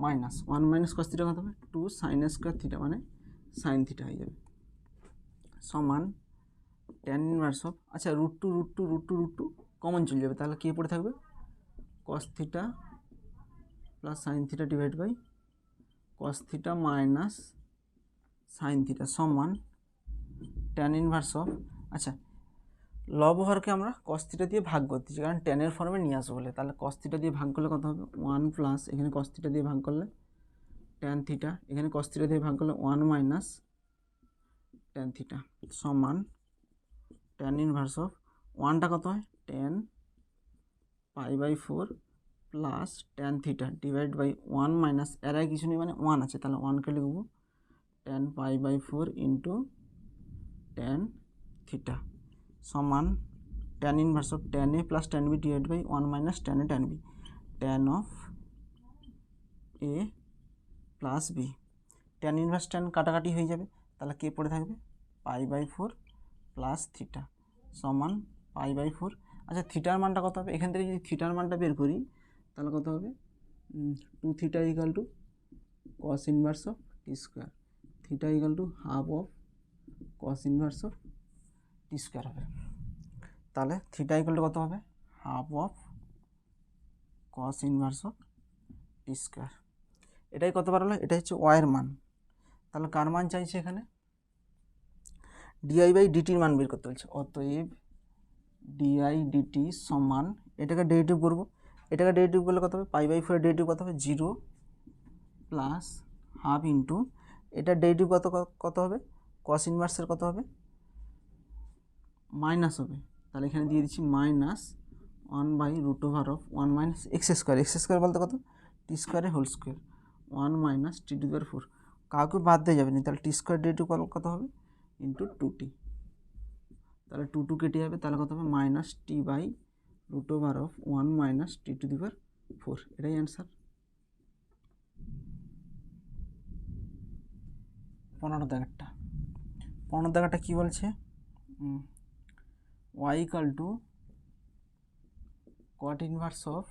মাইনাস 1 মাইনাস কস থিটা কত হবে 2 সাইন স্কোয়ার থিটা মানে সাইন থিটা হয়ে যাবে সমান ট্যান ইনভার্স অফ আচ্ছা রুট টু কমন চলে যাবে, তাহলে কী পড়ে থাকবে cos theta plus sine theta divide by cos theta minus sine theta সমান ট্যান ইনভার্স অফ আচ্ছা লব হরকে আমরা কস থিটা দিয়ে ভাগ করতেছি, কারণ টেনের ফর্মে নিয়ে আসবো বলে। তাহলে কস থিটা দিয়ে ভাগ করলে কত হবে? 1 প্লাস এখানে কস থিটা দিয়ে ভাগ করলে ট্যান থিটা, এখানে কস থিটা দিয়ে ভাগ করলে 1 মাইনাস ট্যান থিটা সমান ট্যান ইনভার্স অফ 1টা কত হয়? Tan π/4 plus tan theta divide by 1 minus এর আগে কিছু নেই মানে 1 আছে, তাহলে 1কে লিখব ট্যান π/4 ইন্টু ট্যান থিটা সমান tan inverse of tan a plus tan b divide by 1 minus tan a tan b, tan of A plus b. Tan inverse tan কাটাকাটি হয়ে যাবে, তাহলে কে পড়ে থাকবে? π/4 প্লাস থিটা সমান π/4। আচ্ছা থিটার মানটা কত হবে? এখান থেকে যদি থিটার মানটা বের করি তাহলে কত হবে? 2 থিটা equal to cos inverse of t square, থিটা equal to half of cos inverse of t square হবে। তাহলে থিটা ইকাল টু কত হবে? Half of cos inverse of t square. এটাই কতবার হলো? এটা হচ্ছে ওয়াইয়ের মান। তাহলে কার মান চাইছে এখানে? ডিআই বাই ডিটির মান বের করতে বলছে। অতএব ডিআই ডিটি সমান, এটাকে ডেরিভেটিভ করবো, এটাকে ডেরিভেটিভ করলে কত হবে? π/4 এর ডেরিভেটিভ কত হবে? 0 প্লাস হাফ ইন্টু এটা ডেরিভেটিভ কত হবে? কস ইনভার্সের কত হবে? মাইনাস হবে, তাহলে এখানে দিয়ে দিচ্ছি মাইনাস 1/√ওভার of 1 minus x square. X square বলতে কত? টি স্কোয়ারের হোল স্কোয়ার 1 মাইনাস t⁴। কাউকে বাদ দিয়ে যাবে না, তাহলে টি স্কোয়ার ডেরিভেটিভ কত হবে? ইন্টু 2t, তাহলে 2 কেটে যাবে, তাহলে কত হবে? মাইনাস t/√ওভার অফ 1 মাইনাস t⁴। এটাই অ্যান্সার। 15 দাগেরটা কী বলছে? y equal to cot inverse of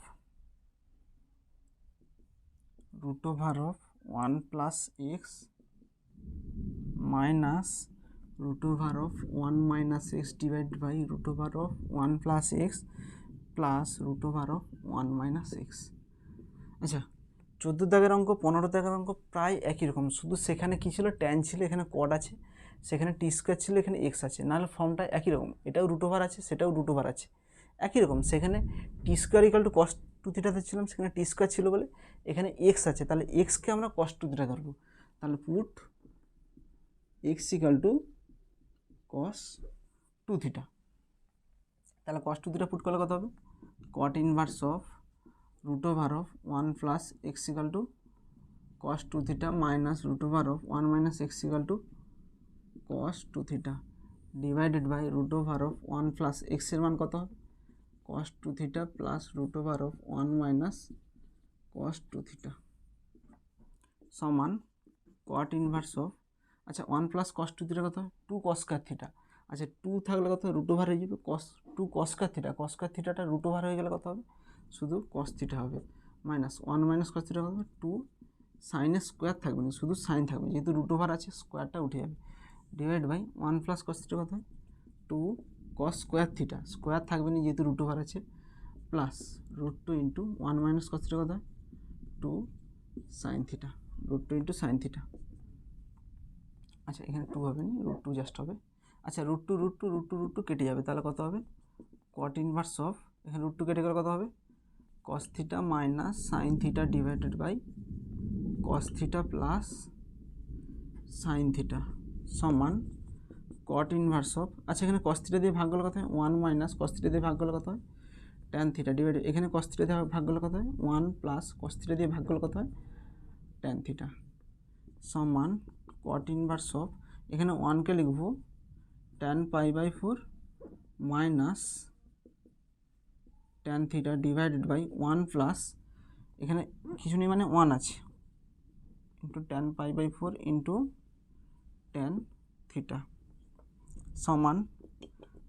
√ওভার অফ 1 প্লাস এক্স মাইনাস √ওভার of 1 minus x divide by √ওভার অফ 1 প্লাস এক্স প্লাস √ওভার অফ 1 মাইনাস এক্স। আচ্ছা 14 দাগের অঙ্ক 15 দাগের অঙ্ক প্রায় একই রকম, শুধু সেখানে কী ছিল? ট্যান ছিল, এখানে কট আছে, সেখানে টি স্কোয়ার ছিল, এখানে এক্স আছে, নাহলে ফর্মটা একই রকম। এটাও √ওভার আছে, সেটাও √ওভার আছে, একই রকম। সেখানে টি স্কোয়ার ইকাল টু কস 2 থিটাতে ছিলাম, সেখানে টি স্কোয়ার ছিল বলে এখানে এক্স আছে, তাহলে এক্সকে আমরা কস 2 থিটা ধরবো। তাহলে put x equal to cos 2 theta. তাহলে কস 2 থিটা পুট করলে কত হবে? কট ইনভার্স অফ √ওভার of 1 plus x equal to cos 2 theta minus √ওভার of 1 minus x equal to cos 2 theta divided by √ওভার অফ 1 প্লাস এক্সের মান কত হবে? কস 2 থিটা প্লাস √ওভার অফ 1 মাইনাস কস 2 থিটা সমান কট ইনভার্স অফ, আচ্ছা 1 প্লাস কস 2 থিটা কত হয়? 2 কস স্কয়ার থিটা। আচ্ছা 2 থাকলে কত? √ওভার হয়ে যাবে, cos 2 cos square theta, cos square থিটাটা √ওভার হয়ে গেলে কত হবে? শুধু কস থিটা হবে, মাইনাস 1 মাইনাস কস থিটা কত হবে? 2 সাইনের স্কোয়ার থাকবে না, শুধু সাইন থাকবে, যেহেতু √ওভার আছে স্কোয়ারটা উঠে যাবে, divide by 1 plus cos theta কত হয়? 2 কস স্কোয়ার থিটা, স্কোয়ার থাকবে না যেহেতু √ওভার আছে, plus √2 into 1 minus cos theta কত হয়? 2 sine theta, √2 into sine theta. আচ্ছা এখানে 2 হবে না, √2 জাস্ট হবে। আচ্ছা √2 কেটে যাবে, তাহলে কত হবে? কট ইনভার্স অফ, এখানে √2 কেটে গেলে কত হবে? Cos theta minus sine theta divided by cos theta plus sine theta সমান কট ইনভার্স অফ, আচ্ছা এখানে কস থিটা দিয়ে ভাগ করলে কত হয়? 1 মাইনাস কস থিটা দিয়ে ভাগ করলে কত হয়? ট্যান থিটা ডিভাইড, এখানে কস থিটা দিয়ে ভাগ করলে কত হয়? 1 প্লাস কস থিটা দিয়ে ভাগ করলে কত হয়? ট্যান থিটা সমান কট ইনভার্স অফ, এখানে 1কে লিখব tan π/4 minus tan theta divided by 1 plus, এখানে কিছু নেই মানে 1 আছে, into tan π/4 into tan theta সমান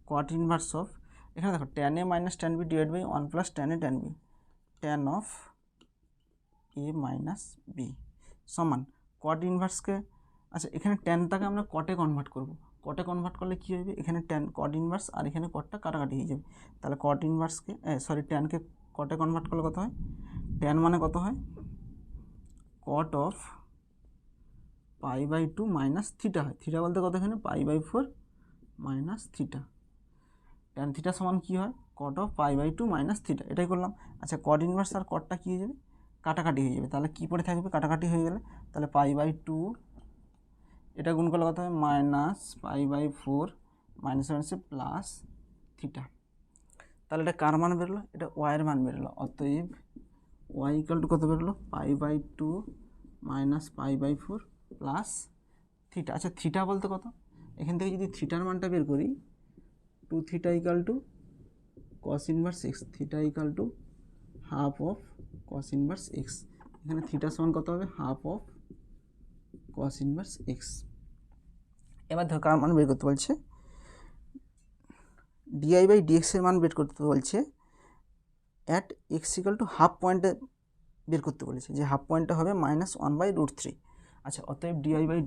কট ইনভার্স অফ, এখানে দেখো tan a minus tan b divide by 1 plus tan a tan b, tan of A minus b সমান cot ইনভার্সকে, আচ্ছা এখানে ট্যানটাকে আমরা কটে কনভার্ট করব, কটে কনভার্ট করলে কী হবে? এখানে ট্যান কট ইনভার্স আর এখানে কটটা কাটাকাটি হয়ে যাবে, তাহলে কট ইনভার্সকে ট্যানকে কটে কনভার্ট করলে কত হয়? ট্যান মানে কত হয়? কট অফ π/2 মাইনাস থিটা হয়, থিটা বলতে কত? এখানে π/4 মাইনাস থিটা ট্যান থিটা সমান কী হয়, cot of pi by two minus theta, এটাই করলাম। আচ্ছা কট ইনভার্স আর কটটা কী হয়ে যাবে, কাটাকাটি হয়ে যাবে, তাহলে কী পড়ে থাকবে, কাটাকাটি হয়ে গেলে তাহলে পাই বাই টু, এটা গুণ করলে কত হবে minus pi by four minus মাইনাসে প্লাস থিটা। তাহলে এটা কার মান বেরোলো, এটা ওয়াইয়ের মান বেরোলো। অতএব ওয়াই ইকাল টু কত বেরোলো, pi by two minus pi by four plus theta. আচ্ছা থিটা বলতে কত, এখান থেকে যদি থিটার মানটা বের করি, two theta equal to cos inverse x, theta equal to half of cos inverse x. এখানে থিটা সমান কত হবে, half of cos inverse x. এবার ধর কার মান বের করতে বলছে, ডিআই বাই ডিএক্সের মান বের করতে বলছে at x equal to half পয়েন্টে বের করতে বলেছে, যে হাফ পয়েন্টটা হবে minus one by root three. আচ্ছা অতএব ডিআই বাই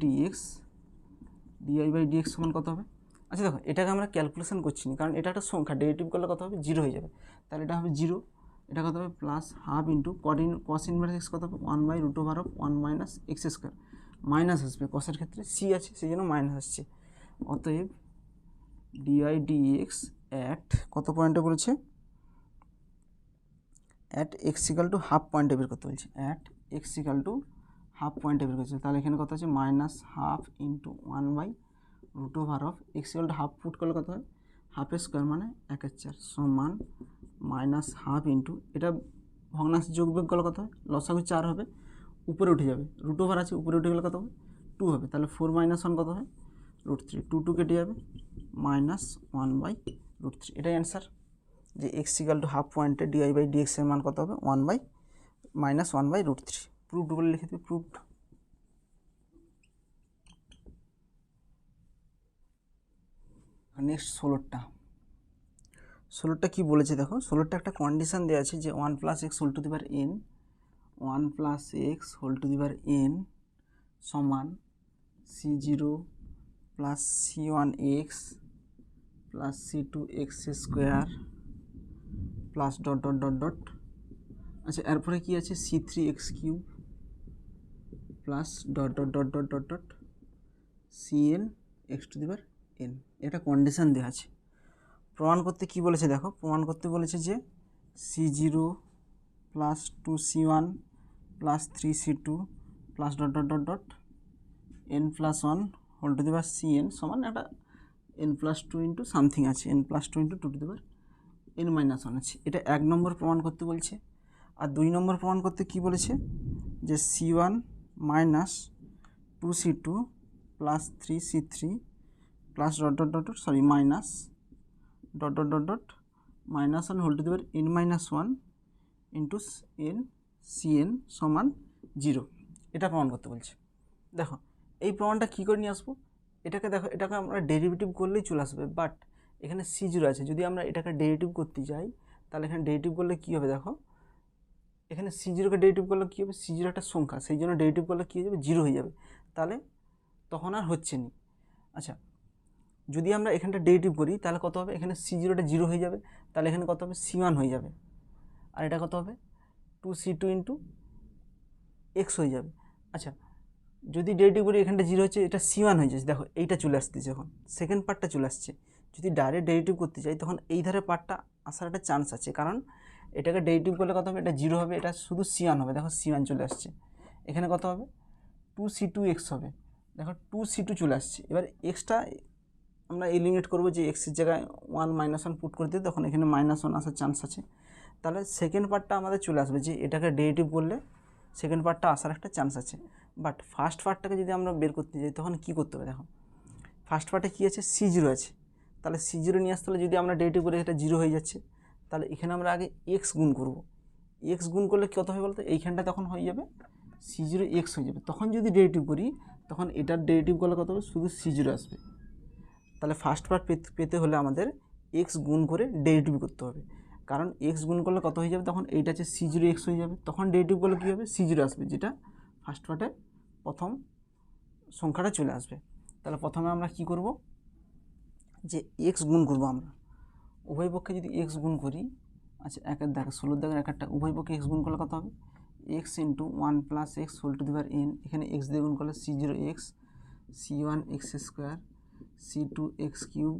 ডিএক্স সমান কত হবে। আচ্ছা দেখো এটাকে আমরা ক্যালকুলেশন করছি না, কারণ এটা একটা সংখ্যা, ডেরিভেটিভ করলে কত হবে, জিরো হয়ে যাবে, তাহলে এটা হবে জিরো, এটা কত হবে plus half into cos inverse x কত হবে one by root over of one minus x square, minus আসবে, কসের ক্ষেত্রে সি আছে সেই জন্য মাইনাস আসছে। অতএব ডিআই ডিএক্স অ্যাট কত পয়েন্টে বলেছে, at x equal to half পয়েন্টে বের করতে বলছে, at x equal to half পয়েন্টে বের করছে, তাহলে এখানে কত আছে minus half into one by root over of x equal to half put করলে কত হয়, হাফের স্কোয়ার মানে একের চার সমান মাইনাস হাফ ইন্টু, এটা ভগ্নাংশ যোগ বিয়োগ করলে কত হয়, লসাগু 4 হবে, উপরে উঠে যাবে, রুট ওভার আছে উপরে উঠে গেলে কত হবে 2 হবে, তাহলে 4 মাইনাস 1 কত হয় রুট থ্রি, 2 কেটে যাবে মাইনাস 1 বাই রুট থ্রি। এটাই অ্যান্সার, যে এক্স ইকাল টু হাফ পয়েন্টে ডিআই বাই ডিএক্সের মান কত হবে minus one by root three. Proved বলে লিখে দেবে, প্রুভড। নেক্সট 16টা কী বলেছে দেখো, 16টা একটা কন্ডিশান দেওয়া আছে যে 1 plus x whole to the power n, 1 plus x whole to the power n সমান c zero plus c one x plus c two x square plus dot dot dot dot. আচ্ছা এরপরে কী আছে, c three x cube plus dot dot dot dot dot dot c n x to the power n. এটা condition দেওয়া আছে। প্রমাণ করতে কি বলেছে দেখো, প্রমাণ করতে বলেছে যে c zero plus two c one plus three c two plus dot dot dot dot n plus one whole to the power c n সমান একটা n plus two into something আছে, n plus two into two to the power n minus one আছে। এটা 1 নম্বর প্রমাণ করতে বলছে। আর 2 নম্বর প্রমাণ করতে কি বলেছে, যে c one minus two c two plus three c three plus dot dot dot dot sorry minus dot dot dot dot minus one whole to the power n minus one into n c n সমান 0। এটা প্রমাণ করতে বলছে। দেখো এই প্রমাণটা কী করে নিয়ে আসবো, এটাকে দেখো, এটাকে আমরা ডেরিভেটিভ করলেই চলে আসবে, বাট এখানে সি জিরো আছে, যদি আমরা এটাকে ডেরিভেটিভ করতে যাই তাহলে এখানে ডেরিভেটিভ করলে কী হবে দেখো, এখানে সি জিরোকে ডেরিভেটিভ করলে কী হবে, সি জিরো একটা সংখ্যা, সেই জন্য ডেরিভেটিভ করলে কী হয়ে যাবে, 0 হয়ে যাবে, তাহলে তখন আর হচ্ছে না। আচ্ছা যদি আমরা এখানটা ডেরিভেটিভ করি তাহলে কত হবে, এখানে সি জিরোটা 0 হয়ে যাবে, তাহলে এখানে কত হবে সি ওয়ান হয়ে যাবে, আর এটা কত হবে two c two into x হয়ে যাবে। আচ্ছা যদি ডেরিভেটিভ করি এখানটা 0 হচ্ছে, এটা সি ওয়ান হয়ে যাচ্ছে, দেখো এইটা চলে আসতেছে, এখন সেকেন্ড পার্টটা চলে আসছে। যদি ডাইরেক্ট ডেরিভেটিভ করতে চাই তখন এই ধারে পার্টটা আসার একটা চান্স আছে, কারণ এটাকে ডেরিভেটিভ করলে কত হবে, এটা 0 হবে, এটা শুধু সি ওয়ান হবে, দেখো সি ওয়ান চলে আসছে, এখানে কত হবে টু সি টু এক্স হবে, দেখো টু সি টু চলে আসছে। এবার এক্সটা আমরা এলিমিনেট করবো, যে এক্সের জায়গায় 1 মাইনাস 1 পুট করে দিই, তখন এখানে মাইনাস 1 আসার চান্স আছে, তাহলে সেকেন্ড পার্টটা আমাদের চলে আসবে, যে এটাকে ডেরিভেটিভ করলে সেকেন্ড পার্টটা আসার একটা চান্স আছে। বাট ফার্স্ট পার্টটাকে যদি আমরা বের করতে যাই তখন কী করতে হবে, দেখো ফার্স্ট পার্টে কী আছে, সি জিরো আছে, তাহলে সি জিরো নিয়ে আসতে হলে যদি আমরা ডেরিভেটিভ করি এটা 0 হয়ে যাচ্ছে, তাহলে এখানে আমরা আগে এক্স গুণ করব, এক্স গুণ করলে কত হবে বলতো, এইখানটা তখন হয়ে যাবে সি জিরো এক্স হয়ে যাবে, তখন যদি ডেরিভেটিভ করি তখন এটার ডেরিভেটিভ করলে কত হবে, শুধু সি জিরো আসবে। তাহলে ফার্স্ট পার্ট পেতে হলে আমাদের এক্স গুণ করে ডেরিভেটিভ করতে হবে, কারণ এক্স গুণ করলে কত হয়ে যাবে, তখন এইটা হচ্ছে সি জিরো এক্স হয়ে যাবে, তখন ডেরিভেটিভ করলে কী হবে, সি জিরো আসবে, যেটা ফার্স্ট পার্টে প্রথম সংখ্যাটা চলে আসবে। তাহলে প্রথমে আমরা কি করব, যে এক্স গুণ করব, আমরা উভয় পক্ষে যদি এক্স গুণ করি, আচ্ছা একের দাগে 16 দাগের একটা উভয় পক্ষে এক্স গুণ করলে কত হবে, x into 1 plus x whole to the power n, এখানে এক্স দিয়ে গুণ করলে c zero x c one x square c two x cube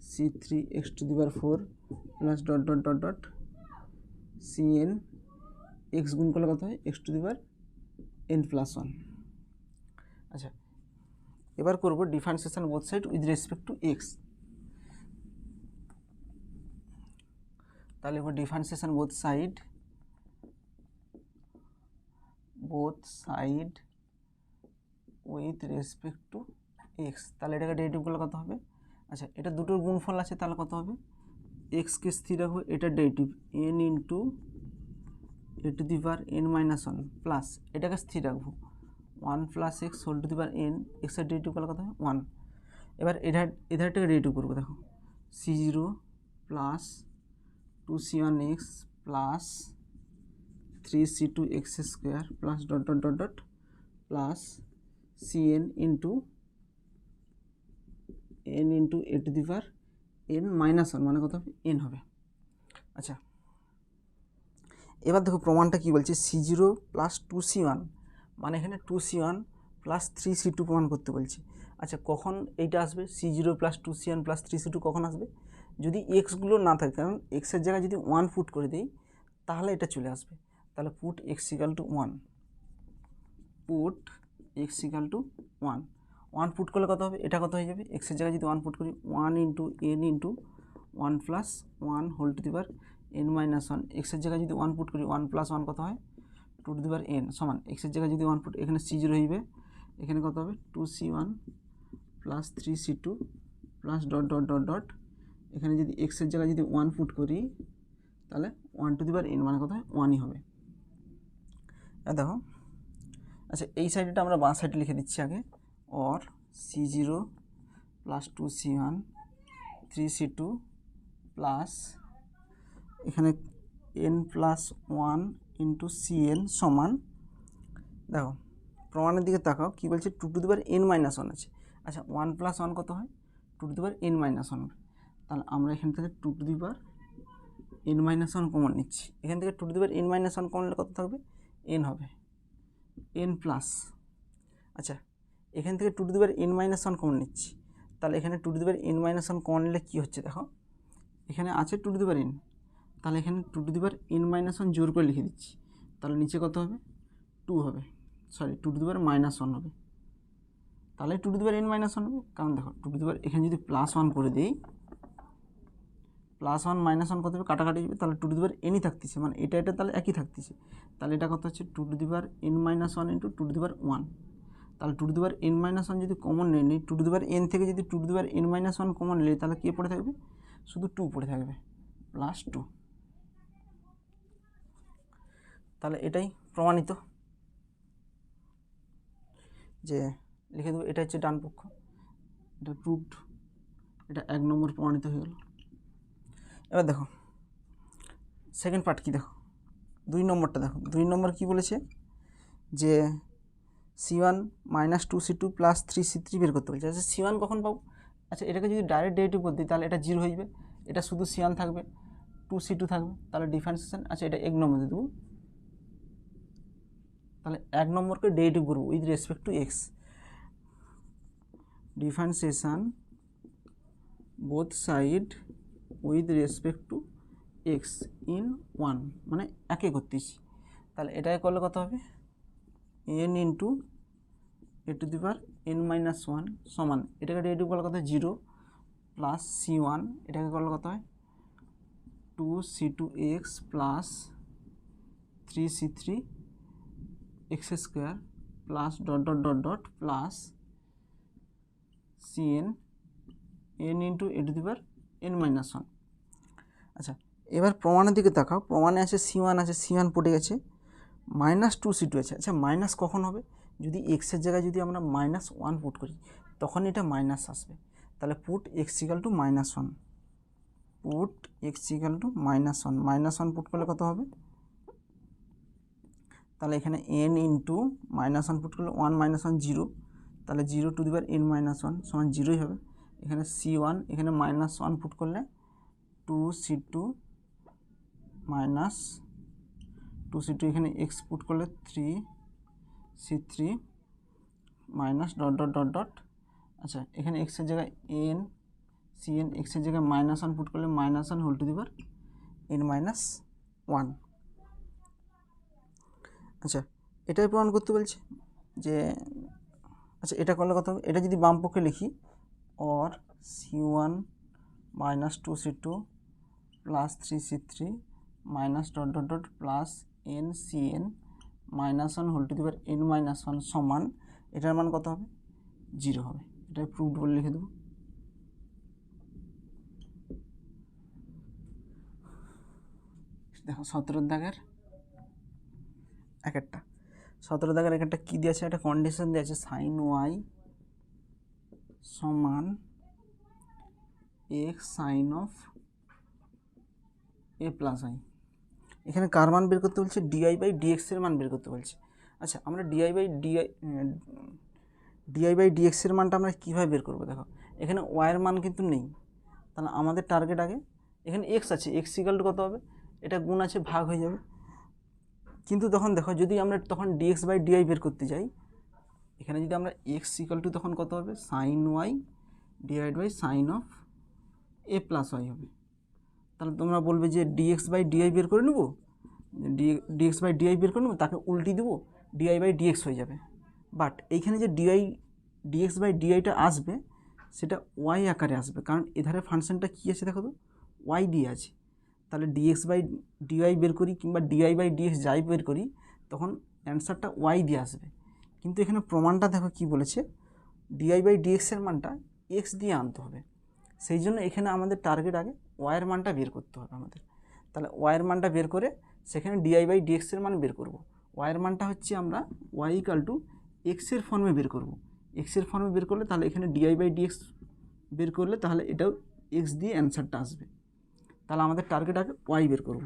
c3x⁴ plus dot dot dot dot cn x গুণ করলে কত হয় x⁴n+1। আচ্ছা, এবার করব differentiation both side with respect to x. তাহলে এবার differentiation both side with respect to x. তাহলে এটাকে ডেরিভেটিভ করলে কত হবে? আচ্ছা, এটা দুটোর গুণফল আছে, তাহলে কত হবে? এক্সকে স্থির রাখবো, এটার derivative n into a⁴n−1 plus এটাকে স্থির রাখবো 1 + x n, এক্সের ডেরিভেটিভ করলে কত হবে? 1। এবার এধারটাকে ডেরিভেটিভ করবো, দেখো c0 plus 2c1x plus 3c2x² plus dot dot dot dot plus cn into n into a⁴n−1 মানে কত হবে? n হবে। আচ্ছা, এবার দেখো প্রমাণটা কি বলছে, c0 প্লাস 2c1 মানে এখানে 2c1 প্লাস 3c2 প্রমাণ করতে বলছে। আচ্ছা, কখন এইটা আসবে? c0 plus 2c1 plus 3c2 কখন আসবে? যদি এক্সগুলো না থাকে, কারণ এক্সের জায়গায় যদি 1 পুট করে দিই তাহলে এটা চলে আসবে। তাহলে put x = 1, put x = 1, 1 put করলে কত হবে? এটা কত হয়ে যাবে? এক্সের জায়গায় যদি 1 পুট করি 1 ইন্টু n ইন্টু 1 + 1 n−1, এক্সের জায়গায় যদি 1 পুট করি 1 + 1 কত হয়? 2n সমান এক্সের জায়গায় যদি 1 পুট, এখানে c0 হইবে, এখানে কত হবে? 2c1 plus 3c2 plus dot dot dot dot, এখানে যদি এক্সের জায়গায় যদি 1 পুট করি তাহলে 1n মানে কত হয়? 1ই হবে। দেখো, আচ্ছা এই সাইডটা আমরা বাঁ সাইডে লিখে দিচ্ছি আগে, or c0 plus 2c1 3c2 plus এখানে n+1 ইন্টু cn সমান, দেখো প্রমাণের দিকে তাকাও, কী বলছে? 2n−1 আছে। আচ্ছা, 1 + 1 কত হয়? 2n−1 হবে। তাহলে আমরা এখান থেকে 2n−1 কমন নিচ্ছি, এখান থেকে 2n−1 কমন নিলে কত থাকবে? n হবে, n প্লাস। আচ্ছা, এখান থেকে 2n−1 কমন নিচ্ছি, তাহলে এখানে 2n−1 কমন নিলে কী হচ্ছে? দেখো এখানে আছে 2n, তাহলে এখানে 2n−1 জোর করে লিখে দিচ্ছি, তাহলে নিচে কত হবে? 2 হবে, সরি 2n−1 হবে। তাহলে 2n−1 হবে, কারণ দেখো এখানে যদি +1 করে দিই, +1 -1 কত হবে? কাটাকাটি যাবে, তাহলে 2n থাকতেছে, মানে এটা তাহলে একই থাকতেছে। তাহলে এটা কত হচ্ছে? 2n−1 ইন্টু 2n, তাহলে 2n−1 যদি কমন নিই 2n থেকে যদি 2n−1 কমন নিই তাহলে কে পড়ে থাকবে? শুধু 2 পড়ে থাকবে, +2। তাহলে এটাই প্রমাণিত, যে লিখে দেবো এটা হচ্ছে ডান পক্ষ, এটা প্রুভড, এটা 1 নম্বর প্রমাণিত হয়ে গেল। এবার দেখো সেকেন্ড পার্ট কি, দেখো 2 নম্বরটা দেখো। 2 নম্বর কি বলেছে? যে c1 - 2c2 প্লাস 3c3 বের করতে বলছে। আচ্ছা, c1 কখন পাবো? আচ্ছা, এটাকে যদি ডাইরেক্ট ডেরিভেটিভ করে দিই তাহলে এটা 0 হয়ে যাবে, এটা শুধু c1 থাকবে, 2c2 থাকবে, তাহলে ডিফারেন্সিয়েশন। আচ্ছা, এটা 1 নম্বর দিয়ে দেবো, তাহলে 1 নম্বরকে ডেরিভেটিভ করবো with respect to x. Differentiation both side with respect to x in 1, মানে একে করতেছি। তাহলে এটাকে করলে কত হবে? n ইন্টু a⁴n−1 সমান এটাকে ডেরিভেটিভ করলে কত হয়? 0 প্লাস c1, এটাকে করলে কত হয়? 2c2x plus 3c3x² plus dot dot dot dot plus cn n into a⁴n−1। আচ্ছা, এবার প্রমাণের দিকে তাকাও, প্রমাণে আছে c1 আছে, c1 পড়ে গেছে, -2c2 আছে। আচ্ছা, মাইনাস কখন হবে? যদি এক্সের জায়গায় যদি আমরা -1 পুট করি তখন এটা মাইনাস আসবে। তাহলে put x = -1, put x = -1 put করলে কত হবে? তাহলে এখানে n ইন্টু -1 পুট করলে 1 - 1 0, তাহলে 0n−1 সমান 0ই হবে। এখানে c1, এখানে -1 পুট করলে 2c2 -2c2, এখানে x পুট করলে 3c3 minus dot dot dot dot. আচ্ছা, এখানে x এর জায়গায় n, cn এক্সের জায়গায় -1 পুট করলে -1 whole to the power n-1। আচ্ছা, এটাই প্রমাণ করতে বলছে যে, আচ্ছা এটা করলে কত হবে, এটা যদি বাম পক্ষে লিখি or c1 -2c2 plus 3c3 minus dot dot dot plus n-cn -1 whole to the power n-1 সমান, এটার মান কত হবে, 0 হবে। এটাই প্রুভড বলে লিখে দেবো। দেখো 17 দাগের একটা 17 দাগের একটা কী দিয়েছে, একটা কন্ডিশন দিয়েছে সাইন ওয়াই সমান x sine of A plus y. এখানে কার মান বের করতে বলছে, ডিআই বাই ডিএক্সের মান বের করতে বলছে। আচ্ছা, আমরা ডিআই বাই ডিএক্সের মানটা আমরা কীভাবে বের করবো, দেখো এখানে ওয়াইয়ের মান কিন্তু নেই, তাহলে আমাদের টার্গেট আগে, এখানে এক্স আছে, এক্স ইকাল টু কত হবে, এটা গুণ আছে, ভাগ হয়ে যাবে। কিন্তু তখন দেখো যদি আমরা তখন ডিএক্স বাই ডিআই বের করতে যাই, এখানে যদি আমরা এক্স ইকাল টু তখন কত হবে, sine y divide by sine of A plus y হবে। তাহলে তোমরা বলবে যে ডিএক্স বাই ডিআই বের করে নেবো, ডিএক্স বাই ডিআই বের করে নেবো, তাকে উল্টি দেবো, ডিআই বাই ডিএক্স হয়ে যাবে। বাট এইখানে যে ডিএক্স বাই ডিআইটা আসবে সেটা ওয়াই আকারে আসবে, কারণ এধারে ফাংশনটা কী আছে দেখো তো, ওয়াই দিয়ে আছে। তাহলে ডিএক্স বাই ডিআই বের করি কিংবা ডিআই বাই ডিএক্স যাই বের করি, তখন অ্যান্সারটা ওয়াই দিয়ে আসবে। কিন্তু এখানে প্রমাণটা দেখো কি বলেছে, ডিআই বাই ডিএক্সের মানটা এক্স দিয়ে আনতে হবে। সেই জন্য এখানে আমাদের টার্গেট আগে ওয়াইয়ের মানটা বের করতে হবে আমাদের। তাহলে ওয়াইয়ের মানটা বের করে সেখানে ডিআই বাই ডিএক্সের মান বের করব। ওয়াইয়ের মানটা হচ্ছে আমরা ওয়াই ইকাল টু এক্সের ফর্মে বের করব। এক্সের ফর্মে বের করলে তাহলে এখানে ডিআই বাই ডিএক্স বের করলে তাহলে এটাও এক্স দিয়ে অ্যান্সারটা আসবে। তাহলে আমাদের টার্গেট আগে ওয়াই বের করব।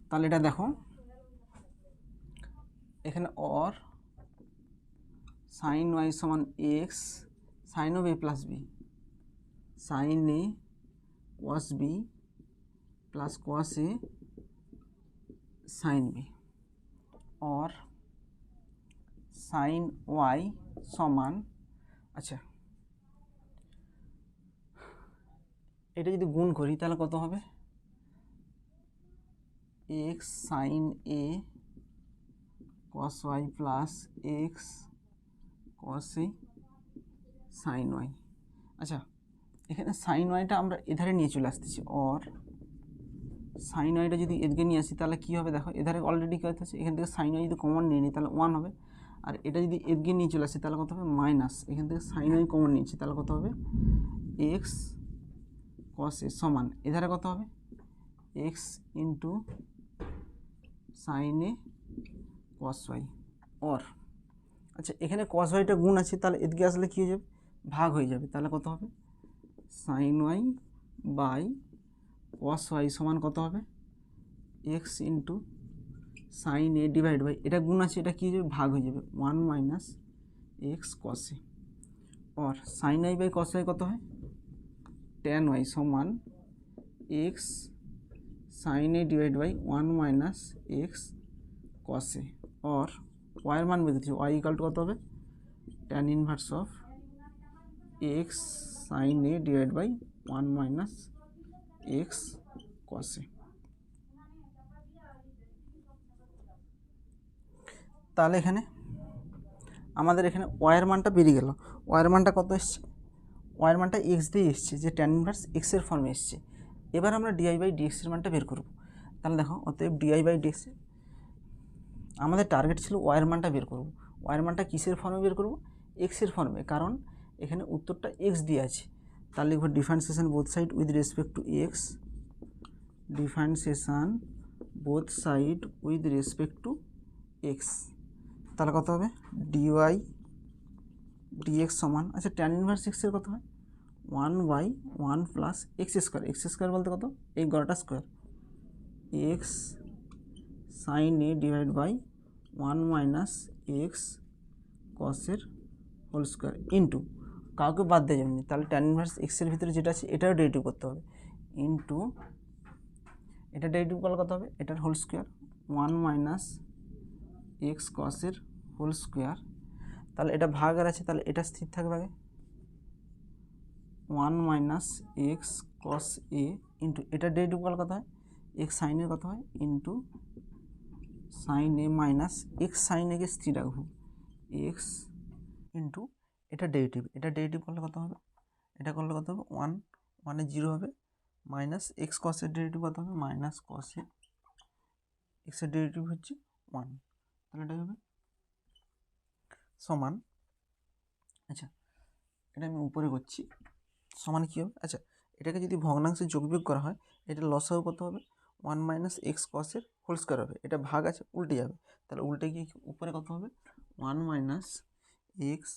তাহলে এটা দেখো এখানে অর সাইন ওয়াই সমান x sine of A plus B, sine A cos B plus cos A sine B, or sine Y সমান, আচ্ছা এটা যদি গুণ করি তাহলে কত হবে, এক্স সাইন এ cos Y plus X cos এ সাইন ওয়াই। আচ্ছা, এখানে সাইন ওয়াইটা আমরা এধারে নিয়ে চলে আসতেছি, অর সাইন ওয়াইটা যদি এদিকে নিয়ে আসি তাহলে কী হবে, দেখো এধারে অলরেডি কী হচ্ছে, এখান থেকে সাইন ওয়াই যদি কমন নিয়ে নিই তাহলে 1 হবে। আর এটা যদি এদিকে নিয়ে চলে আসি তাহলে কত হবে, মাইনাস, এখান থেকে সাইন ওয়াই কমন নিয়েছি তাহলে কত হবে, এক্স কস এ সমান, এধারে কত হবে, x into sine A cos y, or, আচ্ছা এখানে কস ওয়াইটা গুণ আছে তাহলে এদিকে আসলে কী হয়ে যাবে, ভাগ হয়ে যাবে। তাহলে কত হবে, sine y by cos y সমান কত হবে, x into sine a divide by, এটা গুণ আছে, এটা কী হয়ে যাবে, ভাগ হয়ে যাবে, 1 minus x cos a, or sine y by cos y কত হয়, ট্যান ওয়াই সমান x sine a divide by 1 minus x cos a, or ওয়াইয়ের মান বের করছি, ওয়াই ইকাল টু কত হবে, tan inverse of x sine a divide by 1 minus x cos a. তাহলে এখানে আমাদের এখানে ওয়াইয়ের মানটা বেরিয়ে গেল। ওয়াইয়ের মানটা কত এসছে, ওয়াইয়ের মানটা এক্স দিয়ে এসছে, যে ট্যান ইনভার্স এক্সের ফর্মে এসছে। এবার আমরা ডিআই বাই ডিএক্সের মানটা বের করব। তাহলে দেখো অতএব ডিআই বাই ডিএক্স, আমাদের টার্গেট ছিল ওয়াইয়ের মানটা বের করব। ওয়াইয়ের মানটা কিসের ফর্মে বের করব, এক্সের ফর্মে, কারণ এখানে উত্তরটা এক্স দিয়ে আছে। তাহলে লিখব differentiation both side with respect to x, differentiation both side with respect to x. তাহলে কত হবে, ডিওয়াই ডিএক্স সমান, আচ্ছা ট্যান ইনভার্স এক্সের কত হয়, 1/1 plus x square, x square বলতে কত, এই গড়াটা square, x sine a divide by 1 minus x কসের হোল স্কোয়ার ইন্টু, কাউকে বাদ দেওয়া যাবে না, তাহলে ট্যান ইনভার্স এক্সের ভিতরে যেটা আছে এটাও ডেরিভেটিভ করতে হবে, ইন্টু এটা ডেরিভেটিভ করলে কত হবে, এটার হোল স্কোয়ার 1 মাইনাস এক্স কসের হোল স্কোয়ার। তাহলে এটা ভাগ আর আছে, তাহলে এটা স্থির থাকবে আগে, ওয়ান মাইনাস এক্স কস এ ইন্টু এটা ডেরিভেটিভ করলে কত হয় এক্স সাইনের কত হয় ইন্টু সাইন এ মাইনাস এক্স সাইন একে স্থির রাখবো এক্স ইন্টু এটা ডেরিভেটিভ করলে কত হবে এটা করলে কত হবে ওয়ান ওয়ানে জিরো হবে মাইনাস এক্স কসের ডেরিভেটিভ কত হবে মাইনাস কসে এক্সের ডেরিভেটিভ হচ্ছে ওয়ান, তাহলে এটা হবে সমান, আচ্ছা এটা আমি উপরে করছি, সমান কী হবে, আচ্ছা এটাকে যদি ভগ্নাংশে যোগবিয়োগ করা হয় এটা লসাগু কত হবে ওয়ান মাইনাস এক্স কসের হোল স্কোয়ার হবে, এটা ভাগ আছে উল্টে যাবে, তাহলে উল্টে গিয়ে উপরে কত হবে one minus x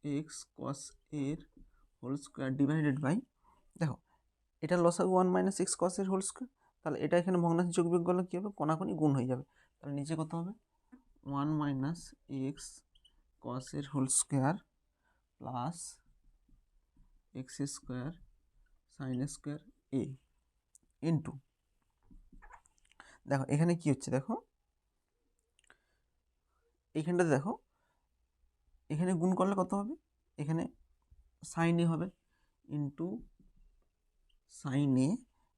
x cos এর হোল স্কোয়ার ডিভাইডেড বাই, দেখো এটা লসাগু ওয়ান মাইনাস এক্স কসের হোল স্কোয়ার, তাহলে এটা এখানে ভগ্নাংশে যোগবিয়োগ করলে কী হবে কোনাকুনি গুণ হয়ে যাবে, তাহলে নিচে কত হবে ওয়ান মাইনাস এক্স কসের whole square plus x square sine square a into, দেখো এখানে কি হচ্ছে দেখো এইখানটাতে দেখো এখানে গুণ করলে কত হবে এখানে সাইন এ হবে ইন্টু সাইন এ,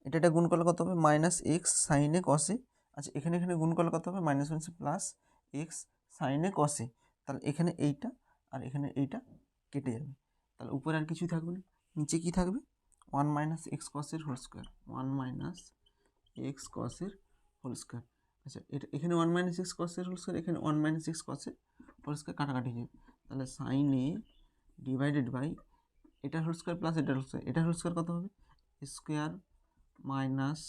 এটা গুণ করলে কত হবে মাইনাস এক্স সাইন এ কসে, আচ্ছা এখানে গুণ করলে কত হবে minus minus plus x sine a কসে, তাহলে এখানে এইটা আর এখানে এইটা কেটে যাবে, তাহলে উপরে আর কিছুই থাকবে না, নিচে কি থাকবে ওয়ান মাইনাস এক্স কসের whole square one minus x কসের হোল স্কোয়ার, আচ্ছা এটা এখানে ওয়ান মাইনাস এক্স কসের হোল স্কোয়ার এখানে ওয়ান মাইনাস এক্স কসের হোল স্কোয়ার কাটাকাটি যাবে, তাহলে সাইন এ ডিভাইডেড বাই এটার হোল স্কোয়ার প্লাস এটার হোল স্কোয়ার, এটার হোল স্কোয়ার কত হবে square minus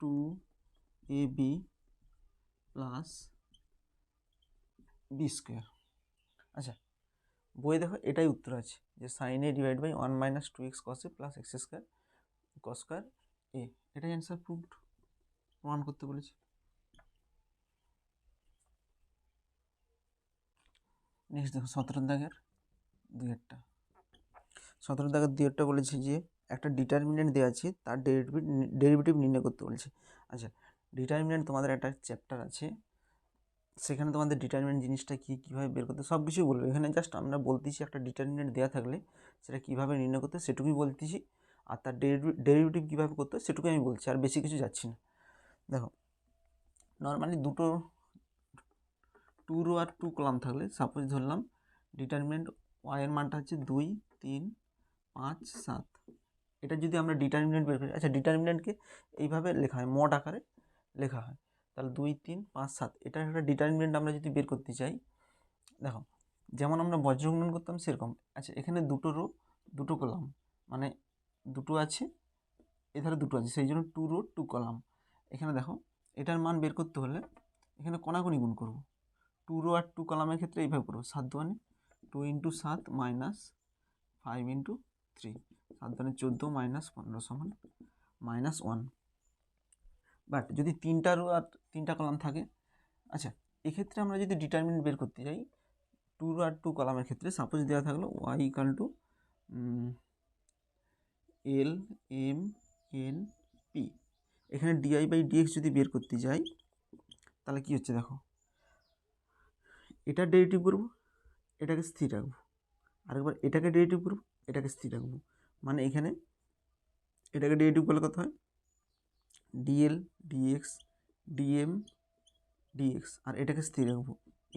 two a b plus b square, আচ্ছা বই দেখো এটাই উত্তর আছে যে sine a divide by one minus two x cos a plus x square cos square a, এটাই অ্যান্সার প্রুভড, প্রমাণ করতে বলেছি। নেক্সট দেখো 17 দাগের দুইয়েরটা, 17 দাগের দুইয়েরটা বলেছে যে একটা ডিটারমিনেন্ট দেওয়া আছে তার ডেরিভেটিভ নির্ণয় করতে বলেছে, আচ্ছা ডিটারমিনেন্ট তোমাদের একটা চ্যাপ্টার আছে সেখানে তোমাদের ডিটারমিনেন্ট জিনিসটা কীভাবে বের করতে সব কিছুই বলবে, এখানে জাস্ট আমরা বলতেছি একটা ডিটারমিনেন্ট দেওয়া থাকলে সেটা কীভাবে নির্ণয় করতে সেটুকুই বলতেছি, আর তার ডেরিভেটিভ কীভাবে করতে সেটুকুই আমি বলছি, আর বেশি কিছু যাচ্ছি না। দেখো নর্মালি দুটো to rho R two column থাকলে সাপোজ ধরলাম ডিটারমিনেন্ট ওয়াইয়ের মানটা হচ্ছে 2 3 5 7, এটা যদি আমরা ডিটারমিনেন্ট বের করি, আচ্ছা ডিটারমিনেন্টকে এইভাবে লেখা হয় মড আকারে লেখা হয়, তাহলে 2 3 5 7 এটার একটা ডিটারমিনেন্ট আমরা যদি বের করতে চাই, দেখো যেমন আমরা বজ্র গুণন করতাম সেরকম, আচ্ছা এখানে দুটো রো দুটো কলাম মানে দুটো আছে এধারে দুটো আছে সেই জন্য টু রো টু কলাম, এখানে দেখো এটার মান বের করতে হলে এখানে কোনাকুনি গুণ করব, টু রো আর টু কলামের ক্ষেত্রে এইভাবে করবো 7 দুয়ানে 2 ইন্টু 7 মাইনাস 5 ইন্টু 3 7 দুয়ানে 14 মাইনাস 15 সমান মাইনাস 1, বাট যদি তিনটা রো আর তিনটা কলাম থাকে, আচ্ছা এক্ষেত্রে আমরা যদি ডিটারমিনেন্ট বের করতে যাই টু রো আর টু কলামের ক্ষেত্রে সাপোজ দেওয়া থাকলো y equal to l m n p, এখানে ডিআই বাই ডিএক্স যদি বের করতে যাই তাহলে কি হচ্ছে দেখো এটা ডেরিভেটিভ করবো এটাকে স্থির রাখবো, আরেকবার এটাকে ডেরিভেটিভ করবো এটাকে স্থির রাখবো, মানে এখানে এটাকে ডেরিভেটিভ করলে কত হয় ডিএল ডিএক্স ডিএম ডিএক্স, আর এটাকে স্থির রাখবো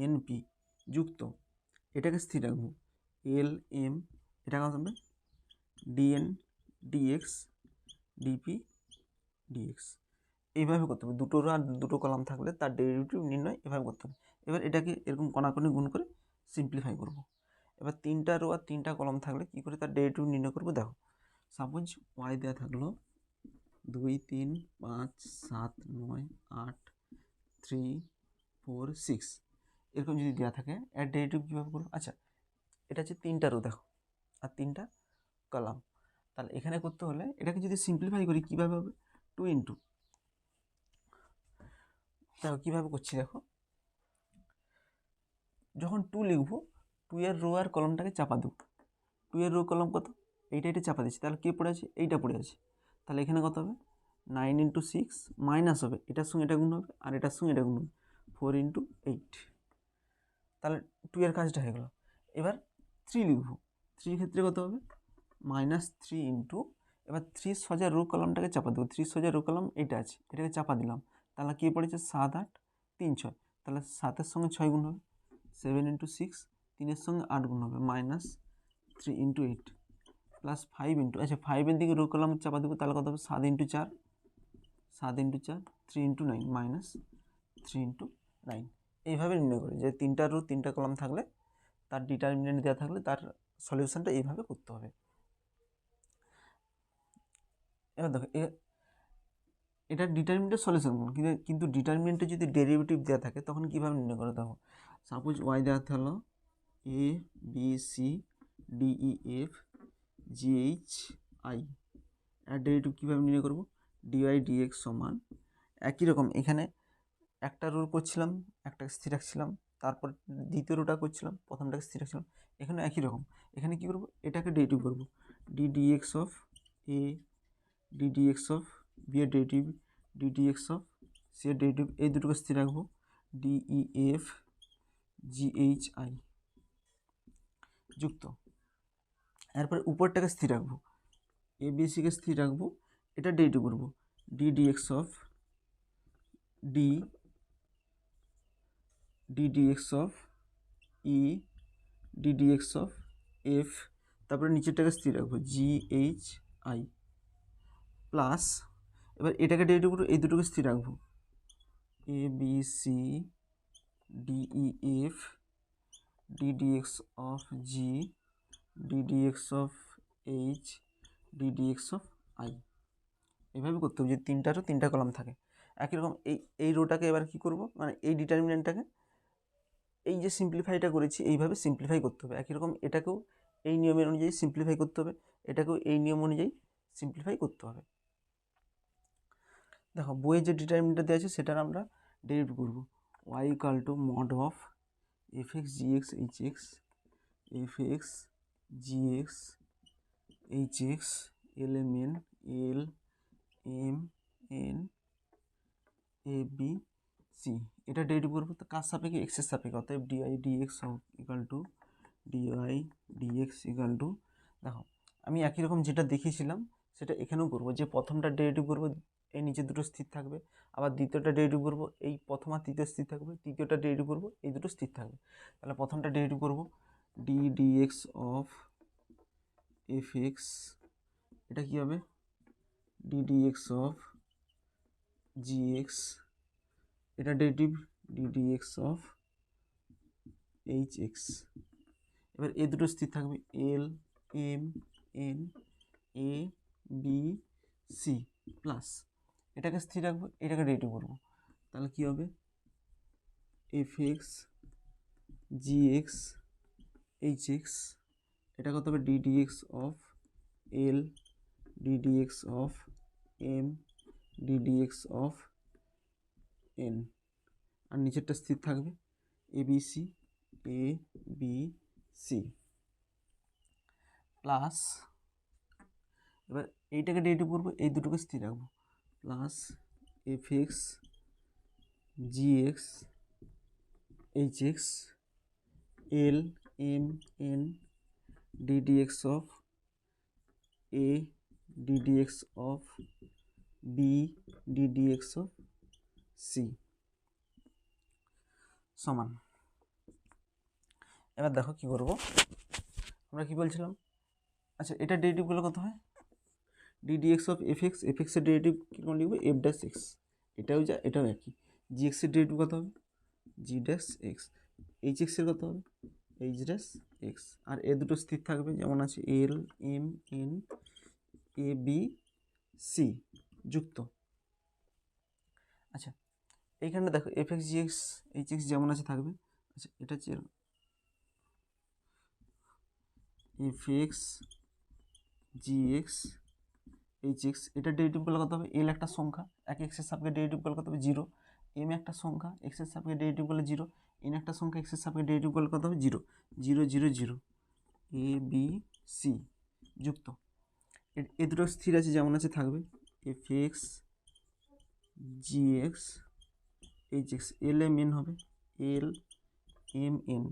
এনপি যুক্ত এটাকে স্থির রাখবো এল এম, এটা কত হবে ডিএন ডিএক্স ডিপি ডিএক্স, এইভাবে করতে হবে, দুটো রো আর দুটো কলাম থাকলে তার ডেরিভেটিভ নির্ণয় এভাবে করতে হবে, এবার এটাকে এরকম কণাকণি গুণ করে সিম্পলিফাই করব, এবার তিনটা রো আর তিনটা কলাম থাকলে কী করে তার ডেরিভেটিভ নির্ণয় করবো, দেখো সাপোজ ওয়াই দেওয়া থাকলো 2 3 5 7 9 8 3 4 6 এরকম যদি দেওয়া থাকে এর ডেরিভেটিভ কীভাবে করবো, আচ্ছা এটা হচ্ছে তিনটা রো দেখো আর তিনটা কলাম, তাহলে এখানে করতে হলে এটাকে যদি সিম্পলিফাই করি কীভাবে হবে 2 ইন্টু, দেখো কীভাবে করছি দেখো যখন 2 লিখবো 2 এর রো আর কলমটাকে চাপা দেবো, 2 এর রো কলম কত এইটা চাপা দিচ্ছি, তাহলে কে পড়ে আছে এইটা পড়ে আছে, তাহলে এখানে কত হবে 9 ইন্টু 6 মাইনাস হবে এটার সঙ্গে এটা গুণ হবে আর এটার সঙ্গে এটা গুণ হবে 4 ইন্টু 8, তাহলে 2 এর কাজটা হয়ে গেল, এবার 3 লিখবো 3 ক্ষেত্রে কত হবে -3 ইন্টু, এবার 3 সোজা রো কলমটাকে চাপা দেবো, 3 সোজা রো কলম এটা আছে, এটাকে চাপা দিলাম, তাহলে কী পড়েছে 7 8 3 6, তাহলে 7-এর সঙ্গে 6 গুণ হবে 7 ইন্টু 6, 3-এর সঙ্গে 8 গুণ হবে -3 ইন্টু 8 প্লাস 5 ইন্টু, আচ্ছা 5-এর দিকে রো কলম চাপা দেবো, তাহলে কত হবে 7 ইন্টু 4, 7 ইন্টু 4 3 ইন্টু 9 -3 ইন্টু 9। এইভাবে নির্ণয় করি যে 3টা রো 3টা কলাম থাকলে তার ডিটারমিনেন্ট দেওয়া থাকলে তার সলিউশনটা এইভাবে করতে হবে। এবার দেখো এটা ডিটারমিনেন্টের সলিউশন, কিন্তু ডিটারমিনেন্টে যদি ডেরিভেটিভ দেওয়া থাকে তখন কীভাবে নির্ণয় করে দেখো, সাপোজ ওয়াই দেওয়া হলো a b c d e f g h i, এর ডেরিভেটিভ কীভাবে নির্ণয় করবো, ডিওয়াই ডিএক্স সমান একই রকম, এখানে একটা রো করছিলাম, একটাকে স্থির রাখছিলাম, তারপর দ্বিতীয় রোটা করছিলাম, প্রথমটাকে স্থির রাখছিলাম, এখানে একই রকম, এখানে কী করবো, এটাকে ডেরিভেটিভ করবো, d dx of a d dx of b এর derivative, d dx of c এর ডেরিভেটিভ, এই দুটোকে স্থির রাখবো, d e f g h i যুক্ত, এরপরে উপরটাকে স্থির রাখবো, এ বি সিকে স্থির রাখবো, এটা ডেরিভেটিভ করবো, d dx of d dx of e d dx of f, তারপরে নিচেরটাকে স্থির রাখবো জি এইচ আই প্লাস, এবার এটাকে ডেরিভেটিভ করবো, এই দুটোকে স্থির রাখবো, a b c d e f d dx of g d dx of h d dx of i. এইভাবে করতে হবে, যদি 3টারও 3টা কলাম থাকে। একই রকম এই রোটাকে এবার কি করব, মানে এই ডিটারমিনেন্টটাকে এই যে সিম্পলিফাইটা করেছি এইভাবে সিম্পলিফাই করতে হবে। একই রকম এটাকেও এই নিয়মের অনুযায়ী সিম্পলিফাই করতে হবে, এটাকেও এই নিয়ম অনুযায়ী সিম্পলিফাই করতে হবে। দেখো বইয়ে যে ডিটারমিনেন্টটা দেওয়া আছে সেটার আমরা ডেরিভেটিভ করব, y equal to mod of f x g x h x f x g x h x l m n l m n a b c, এটা ডেরিভেটিভ করবো তো কার সাপেক্ষে, এক্সের সাপেক্ষে, অতএব dy dx equal to dy dx equal to, দেখো আমি একই রকম যেটা দেখিয়েছিলাম সেটা এখানেও করবো, যে প্রথমটা ডেরিভেটিভ করবো এই নিচে দুটো স্থির থাকবে, আবার দ্বিতীয়টা ডেরিভেটিভ করবো এই প্রথম আর তৃতীয় স্থির থাকবে, তৃতীয়টা ডেরিভেটিভ করবো এই দুটো স্থির থাকবে। তাহলে প্রথমটা ডেরিভেটিভ করবো d dx of f x, এটা কী হবে d dx of g x, এটা derivative d dx of h x, এবার এ দুটো স্থির থাকবে l m n a b c plus, এটাকে স্থির রাখবো, এটাকে ডেরিভেটিভ করবো, তাহলে কী হবে f x g x h x, এটা কত হবে d dx of l d dx of m d dx of n, আর নিচেরটা স্থির থাকবে এ বি সি প্লাস, এবার এইটাকে ডেরিভেটিভ করবো এই দুটোকে স্থির রাখবো, plus f x g x h x l m n d dx of a d dx of b d dx of c সমান। এবার দেখো কি করব, আমরা কি বলছিলাম, আচ্ছা এটা ডেরিভেটিভগুলো কত হয়, ডি ডিএক্স অফ এফ এক্সের ডেরিভেটিভ কীরকম লিখবো এফ ড্যাশ এক্স, এটাও যা এটাও একই, জি এক্সের ডেরিভেটিভ কত হবে জি ড্যাশ এক্স, এইচ এক্সের কত হবে এইচ ড্যাশ এক্স, আর এ দুটো স্থির থাকবে যেমন আছে l m n a b c যুক্ত। আচ্ছা এইখানটা দেখো f x g x h x যেমন আছে থাকবে, আচ্ছা এটা হচ্ছে f x g x h x, এটা ডেরিভেটিভগুলো কত হবে, এল একটা সংখ্যা এক এক্সের সাপেক্ষে ডেরিভেটিভগুলো কত হবে 0, এম একটা সংখ্যা এক্সের সাপেক্ষে ডেরিভেটিভগুলো 0, এন একটা সংখ্যা এক্সের সাপেক্ষে ডেরিভেটিভগুলো কত হবে 0 0 0 0 এ বি সি যুক্ত, এ দুটো স্থির আছে যেমন আছে থাকবে f x g x h x l m n হবে এল এম এন,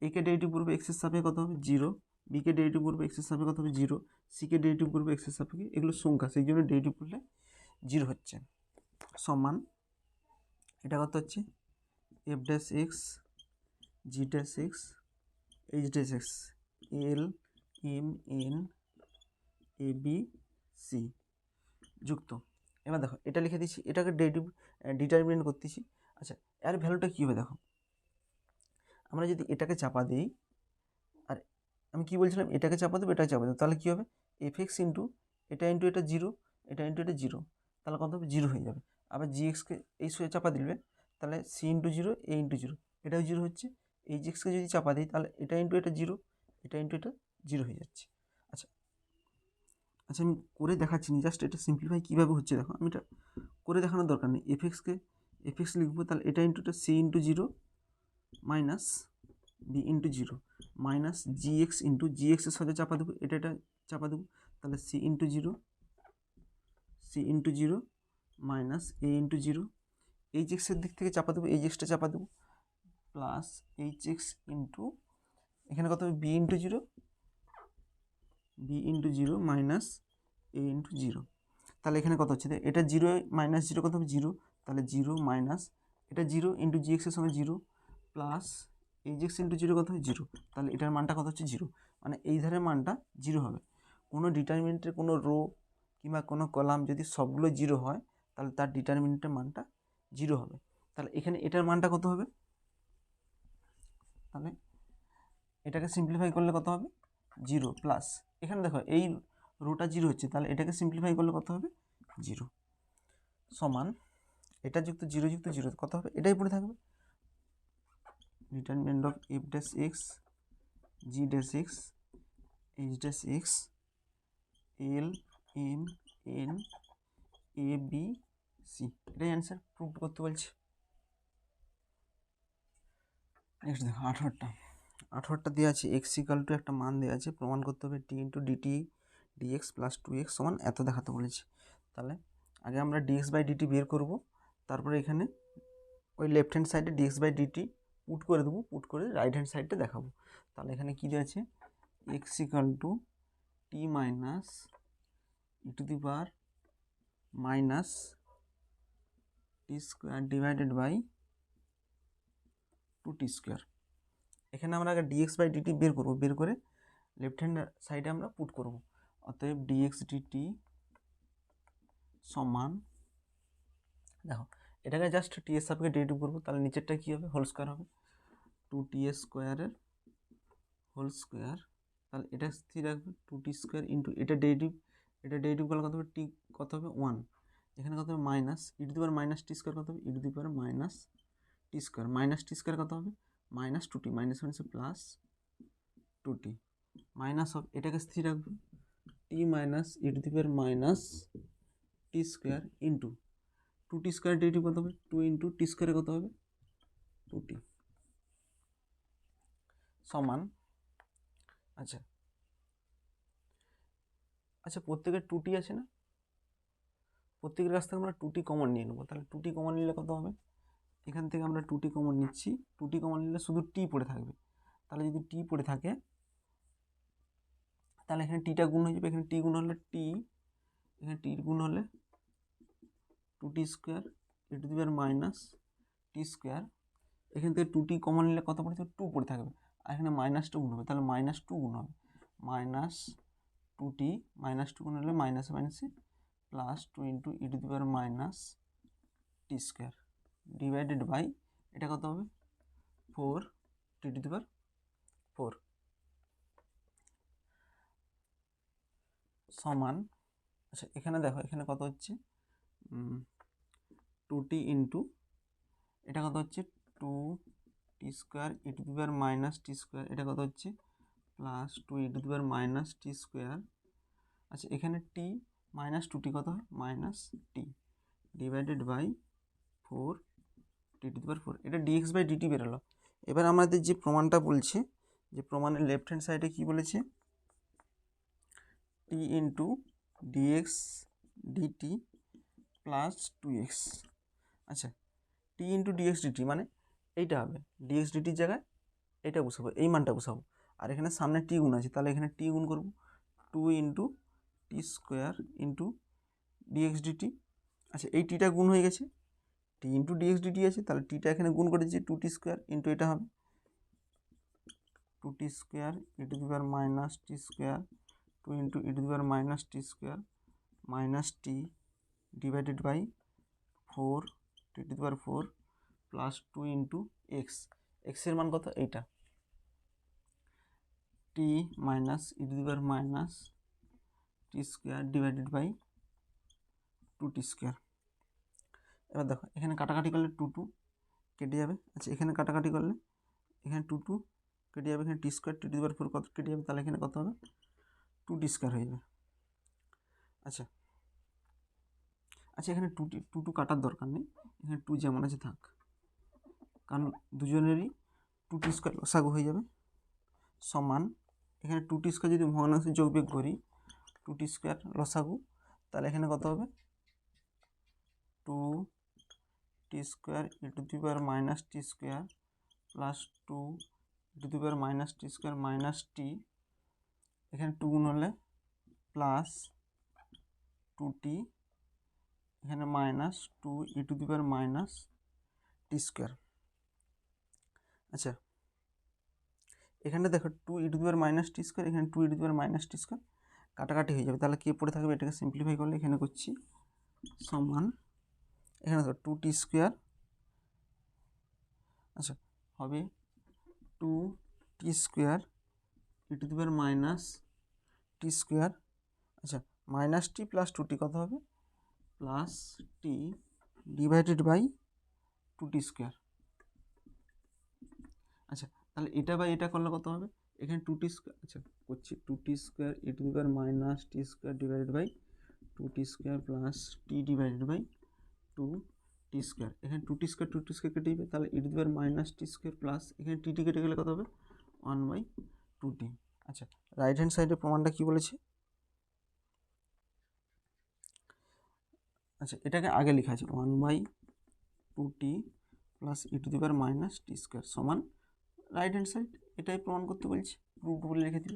একে ডেরিভেটিভ করবে এক্সের সাপেক্ষে কত হবে 0 বিকে ডেরিভেটিভ করবো এক্সের সাপেক্ষে কত হবে 0, সিকে ডেরিভেটিভ করবো এক্সের সাপেক্ষে, এগুলো সংখ্যা সেই জন্য ডেরিভেটিভ করলে 0 হচ্ছে, সমান এটা কত হচ্ছে f dash x g dash x h dash x l m n a b c যুক্ত। এবার দেখো এটা লিখে দিচ্ছি, এটাকে ডিটারমিনেন্ট করতেছি। আচ্ছা এর ভ্যালুটা কী হবে দেখো, আমরা যদি এটাকে চাপা দিই, আর আমি কি বলছিলাম এটাকে চাপা দেবো এটাকে চাপা দেবো, তাহলে কী হবে এফ এক্স ইন্টু এটা 0, এটা ইন্টু এটা 0, তাহলে কত হবে 0 হয়ে যাবে। আবার জি এক্সকে এই সঙ্গে চাপা দিলে তাহলে সি ইন্টু 0 এ ইন্টু 0, এটাও 0 হচ্ছে। এই জি এক্সকে যদি চাপা দিই তাহলে এটা ইন্টু এটা 0, এটা ইন্টু এটা 0 হয়ে যাচ্ছে। আচ্ছা আচ্ছা আমি করে দেখাচ্ছি না, জাস্ট এটা সিম্পলিফাই কীভাবে হচ্ছে দেখো, আমি এটা করে দেখানোর দরকার নেই। এফ এক্স লিখবো, তাহলে এটা ইন্টু এটা c into 0 minus b into 0 minus g x into g এক্সের সাথে চাপা দেবো, এটা চাপা দেবো, তাহলে c into 0 minus a into 0, h এক্সের দিক থেকে চাপা দেবো, এইচ এক্সটা চাপা দেবো, প্লাস এইচ এক্স ইন্টু এখানে কত হবে B into 0 minus a into 0, তাহলে এখানে কত হচ্ছে এটা 0 মাইনাস 0 কত হবে 0, তাহলে 0 মাইনাস এটা 0 ইন্টু জি এক্সের সঙ্গে 0 প্লাস এইচ এক্স ইন্টু 0 কত হবে 0, তাহলে এটার মানটা কত হচ্ছে 0, মানে এই ধারের মানটা 0 হবে। কোনো ডিটারমিনেন্টের কোনো রো কিংবা কোনো কলাম যদি সবগুলো 0 হয় তাহলে তার ডিটারমিনেন্টের মানটা 0 হবে। তাহলে এখানে এটার মানটা কত হবে, তাহলে এটাকে সিম্পলিফাই করলে কত হবে 0 প্লাস এখানে দেখো এই রোটা 0 হচ্ছে, তাহলে এটাকে সিম্পলিফাই করলে কত হবে 0 সমান এটা যুক্ত 0 যুক্ত 0 কত হবে, এটাই পড়ে থাকবে determinant of f dash x g dash x h dash x l m n a b c, এটাই অ্যান্সার, প্রুভ করতে বলছি। নেক্সট দেখো 18টা দেওয়া আছে, এক্স ইকাল টু একটা মান দেওয়া আছে, প্রমাণ করতে হবে t into dt dx plus 2x সমান এত দেখাতে বলেছি। তাহলে আগে আমরা ডিএক্স বাই ডিটি বের করব, তারপরে এখানে ওই লেফট হ্যান্ড সাইডে ডিএক্স বাই ডিটি পুট করে দেবো, পুট করে রাইট হ্যান্ড সাইডটা দেখাবো। তাহলে এখানে কী দেওয়া আছে x equal to t minus e to the power minus t square divided by 2t square. এখানে আমরা আগে ডিএক্স বাই ডিটি বের করবো, বের করে লেফট হ্যান্ড সাইডে আমরা পুট করব। অতএব ডিএক্স ডিটি সমান দেখো এটাকে জাস্ট টি এর সাপেক্ষে ডেরিভেটিভ করবো, তাহলে নিচেরটা কী হবে হোল স্কোয়ার হবে 2t স্কোয়ারের হোল স্কোয়ার, তাহলে এটা স্থির রাখবে 2t স্কোয়ার ইন্টু এটা ডেরিভেটিভ করলে কত হবে টি কত হবে 1, এখানে কত হবে minus e to the power minus t square কত হবে e to the power minus t square কত হবে minus 2t minus minus plus 2t minus of এটাকে স্থির রাখবে t minus e to the power minus t square into 2t square derivative কত হবে 2 into T স্কোয়ারে কত হবে 2t সমান আচ্ছা প্রত্যেকের 2t আছে না, প্রত্যেকের কাছ থেকে আমরা 2t কমন নিয়ে নেবো, তাহলে 2t কমন নিলে কত হবে, এখান থেকে আমরা 2t কমন নিচ্ছি, 2t কমন নিলে শুধু t পড়ে থাকবে, তাহলে যদি t পড়ে থাকে তাহলে এখানে টিটা গুণ হয়ে যাবে, এখানে টি গুণ হলে টি, এখানে টি গুণ হলে 2t square e to the power minus t square, এখান থেকে 2t কমন নিলে কত পড়ে থাকবে 2 পড়ে থাকবে, আর এখানে -2 গুণ হবে, তাহলে -2 গুণ হবে মাইনাস 2t -2 গুণ হলে মাইনাস মাইনাসে plus 2 into e to the power minus t square divided by এটা কত হবে 4 টি টু দি পাওয়ার 4 সমান আচ্ছা এখানে দেখো এখানে কত হচ্ছে 2t ইন্টু এটা কত হচ্ছে 2t square e to the power minus t square, এটা কত হচ্ছে plus 2 e to the power minus t square. আচ্ছা এখানে টি মাইনাস 2t কত হয় minus t divided by 4 t to the power 4, এটা ডিএক্স বাই ডিটি বেরোলো। এবার আমাদের যে প্রমাণটা বলছে, যে প্রমাণের লেফট হ্যান্ড সাইডে কী বলেছে t into dx dt plus 2x। আচ্ছা টি ইন্টু ডিএক্স ডিটি মানে এইটা হবে ডিএক্স ডিটির জায়গায় এটা বসাবো, এই মানটা বসাবো, আর এখানে সামনে টি গুণ আছে, তাহলে এখানে টি গুণ করব 2 into T square into dx DT. আচ্ছা এই টিটা গুণ হয়ে গেছে, টি ইন্টু ডিএক্স ডিটি আছে, তাহলে টিটা এখানে গুণ করে দিচ্ছি 2t স্কোয়ার ইন্টু এটা হবে 2t square e to the power minus t square 2 into e to the power minus t square minus t divided by 4 t to the power 4 plus 2 into x. এক্সের মান কত? এইটা t minus e to the power minus t square divided by 2t square. এবার দেখো এখানে কাটাকাটি করলে 2 কেটে যাবে। আচ্ছা এখানে কাটাকাটি করলে এখানে 2 কেটে যাবে, এখানে টি square T to the power 4 কত কেটে যাবে, তাহলে এখানে কত হবে 2t স্কোয়ার হয়ে যাবে। আচ্ছা আচ্ছা এখানে 2 কাটার দরকার নেই, এখানে 2 যেমন আছে থাক, কারণ দুজনেরই 2t স্কোয়ার লসাগু হয়ে যাবে সমান। এখানে 2t স্কোয়ার যদি ভগ্নাংশে যোগ বিয়োগ করি 2t স্কোয়ার লসাগু, তাহলে এখানে কত হবে 2t square e to the power minus t square plus 2 e to the power minus t square minus t, এখানে 2 গুণ হলে প্লাস 2t, এখানে minus 2 e to the power minus t square. আচ্ছা এখানে দেখো 2 e to the power minus t square, এখানে 2 e to the power minus t square কাটাকাটি হয়ে যাবে, তাহলে কে পড়ে থাকবে? এটাকে সিম্পলিফাই করলে এখানে করছি সমান, এখানে দেখো 2t স্কোয়ার, আচ্ছা হবে 2t square e to the power minus t square, আচ্ছা মাইনাস টি প্লাস 2t কত হবে plus t divided by 2t square. আচ্ছা তাহলে এটা বাই এটা করলে কত হবে? এখানে 2t স্কোয়ার, আচ্ছা করছি 2t square e to the power minus t square divided by 2t square plus t divided by 2t square. এখানে 2t স্কোয়ার 2t স্কোয়ার কেটে যাবে, তাহলে e to the power minus t square plus এখানে t কেটে গেলে কত হবে 1/2t। আচ্ছা রাইট হ্যান্ড সাইডের প্রমাণটা কি বলেছে? আচ্ছা এটাকে আগে লেখা আছে 1/2t plus E to the power minus t square সমান রাইট হ্যান্ড সাইড, এটাই প্রমাণ করতে বলছি, রুট বলে লিখে দিল।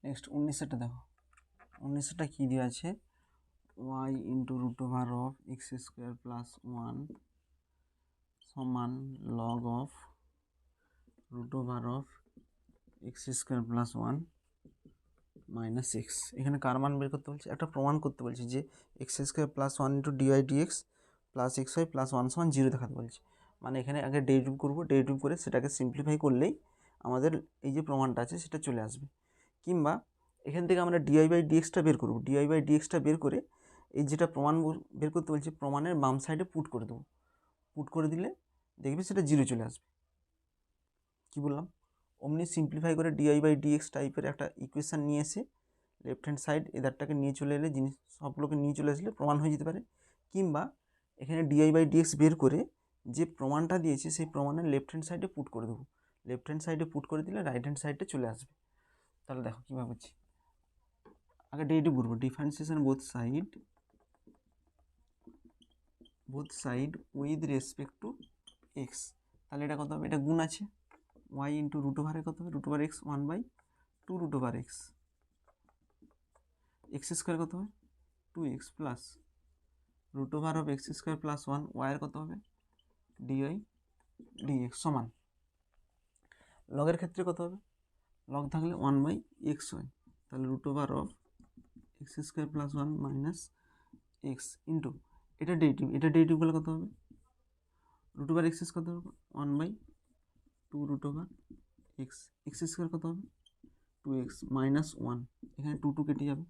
নেক্সট 19টা দেখো, 19টা কী দেওয়া আছে y into root over of x square plus 1 সমান log of root over of x square plus 1 minus x. এখানে কার মান বের করতে বলছে? একটা প্রমাণ করতে বলছে যে x square plus 1 into dy dx plus x y plus 1 সমান 0 দেখাতে বলছে। মানে এখানে আগে ডেরিভেটিভ করবো, ডেরিভেটিভ করে সেটাকে সিম্পলিফাই করলেই আমাদের এই যে প্রমাণটা আছে সেটা চলে আসবে। কিংবা এখান থেকে আমরা ডিআই বাই ডিএক্সটা বের করবো, ডিআই বাই ডিএক্সটা বের করে এই যেটা প্রমাণ বের করতে বলছে প্রমাণের বাম সাইডে পুট করে দেবো, পুট করে দিলে দেখবে সেটা 0 চলে আসবে। কি বললাম? অমনি সিম্পলিফাই করে ডিআই বাই ডিএক্স টাইপের একটা ইকুয়েশান নিয়ে এসে লেফট হ্যান্ড সাইড এদারটাকে নিয়ে চলে এলে জিনিস সবগুলোকে নিয়ে চলে আসলে প্রমাণ হয়ে যেতে পারে। কিংবা এখানে ডিআই বাই ডিএক্স বের করে যে প্রমাণটা দিয়েছে সেই প্রমাণের লেফট হ্যান্ড সাইডে পুট করে দেবো, লেফট হ্যান্ড সাইডে পুট করে দিলে রাইট হ্যান্ড সাইডে চলে আসবে। তাহলে দেখো কীভাবে হচ্ছে, আগে ডেরিভেটিভ করবো, differentiation both side with respect to x. তাহলে এটা কত হবে? এটা গুণ আছে, y ইন্টু রুট ওভারে কত হবে root over x 1/2 root over x, x square কত হবে 2x plus root over of x square plus 1 ওয়াইয়ের কত হবে ডিওয়াই ডিএক্স সমান লগের ক্ষেত্রে কত হবে? লগ থাকলে 1/x হয়, তাহলে root over of x square plus 1 minus x into এটা ডেরিভেটিভ, এটা ডেরিভেটিভ করলে কত হবে রুট ওভার এক্স কত হবে 1/2 root over x, x square কত হবে 2x মাইনাস 1, এখানে 2 কেটে যাবে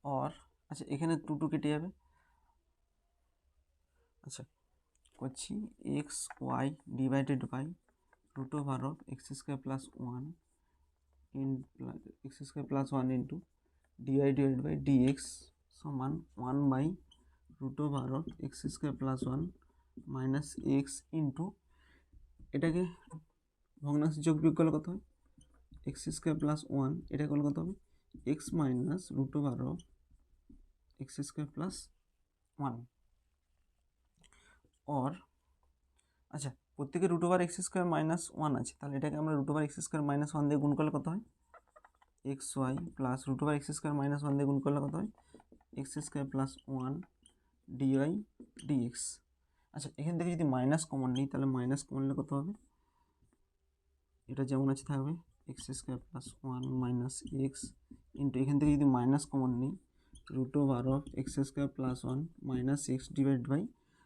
और আচ্ছা এখানে 2 কেটে যাবে। আচ্ছা করছি x y divided by root over of x square plus 1 x square plus 1 into dy divide by dx সমান 1/√ of x square plus 1 minus x into এটাকে ভগ্নাংশে যোগ বিয়োগ করলে কত হয় এক্স স্কোয়ার প্লাস 1, এটা করলে কত হবে x minus √ of x square plus 1। Or আচ্ছা প্রত্যেকে root over x square minus one আছে, তাহলে এটাকে আমরা root over x square minus one দিয়ে গুণ করলে কত হয় x y plus root over x square minus one দিয়ে গুণ করলে কত হয় x square plus one dy dx. আচ্ছা এখান থেকে যদি মাইনাস কমন নিই তাহলে মাইনাস কমন নিলে কত হবে, এটা যেমন আছে থাকবে x square plus one minus x into এখান থেকে যদি মাইনাস কমন নিই root over of x square plus one minus x divide by,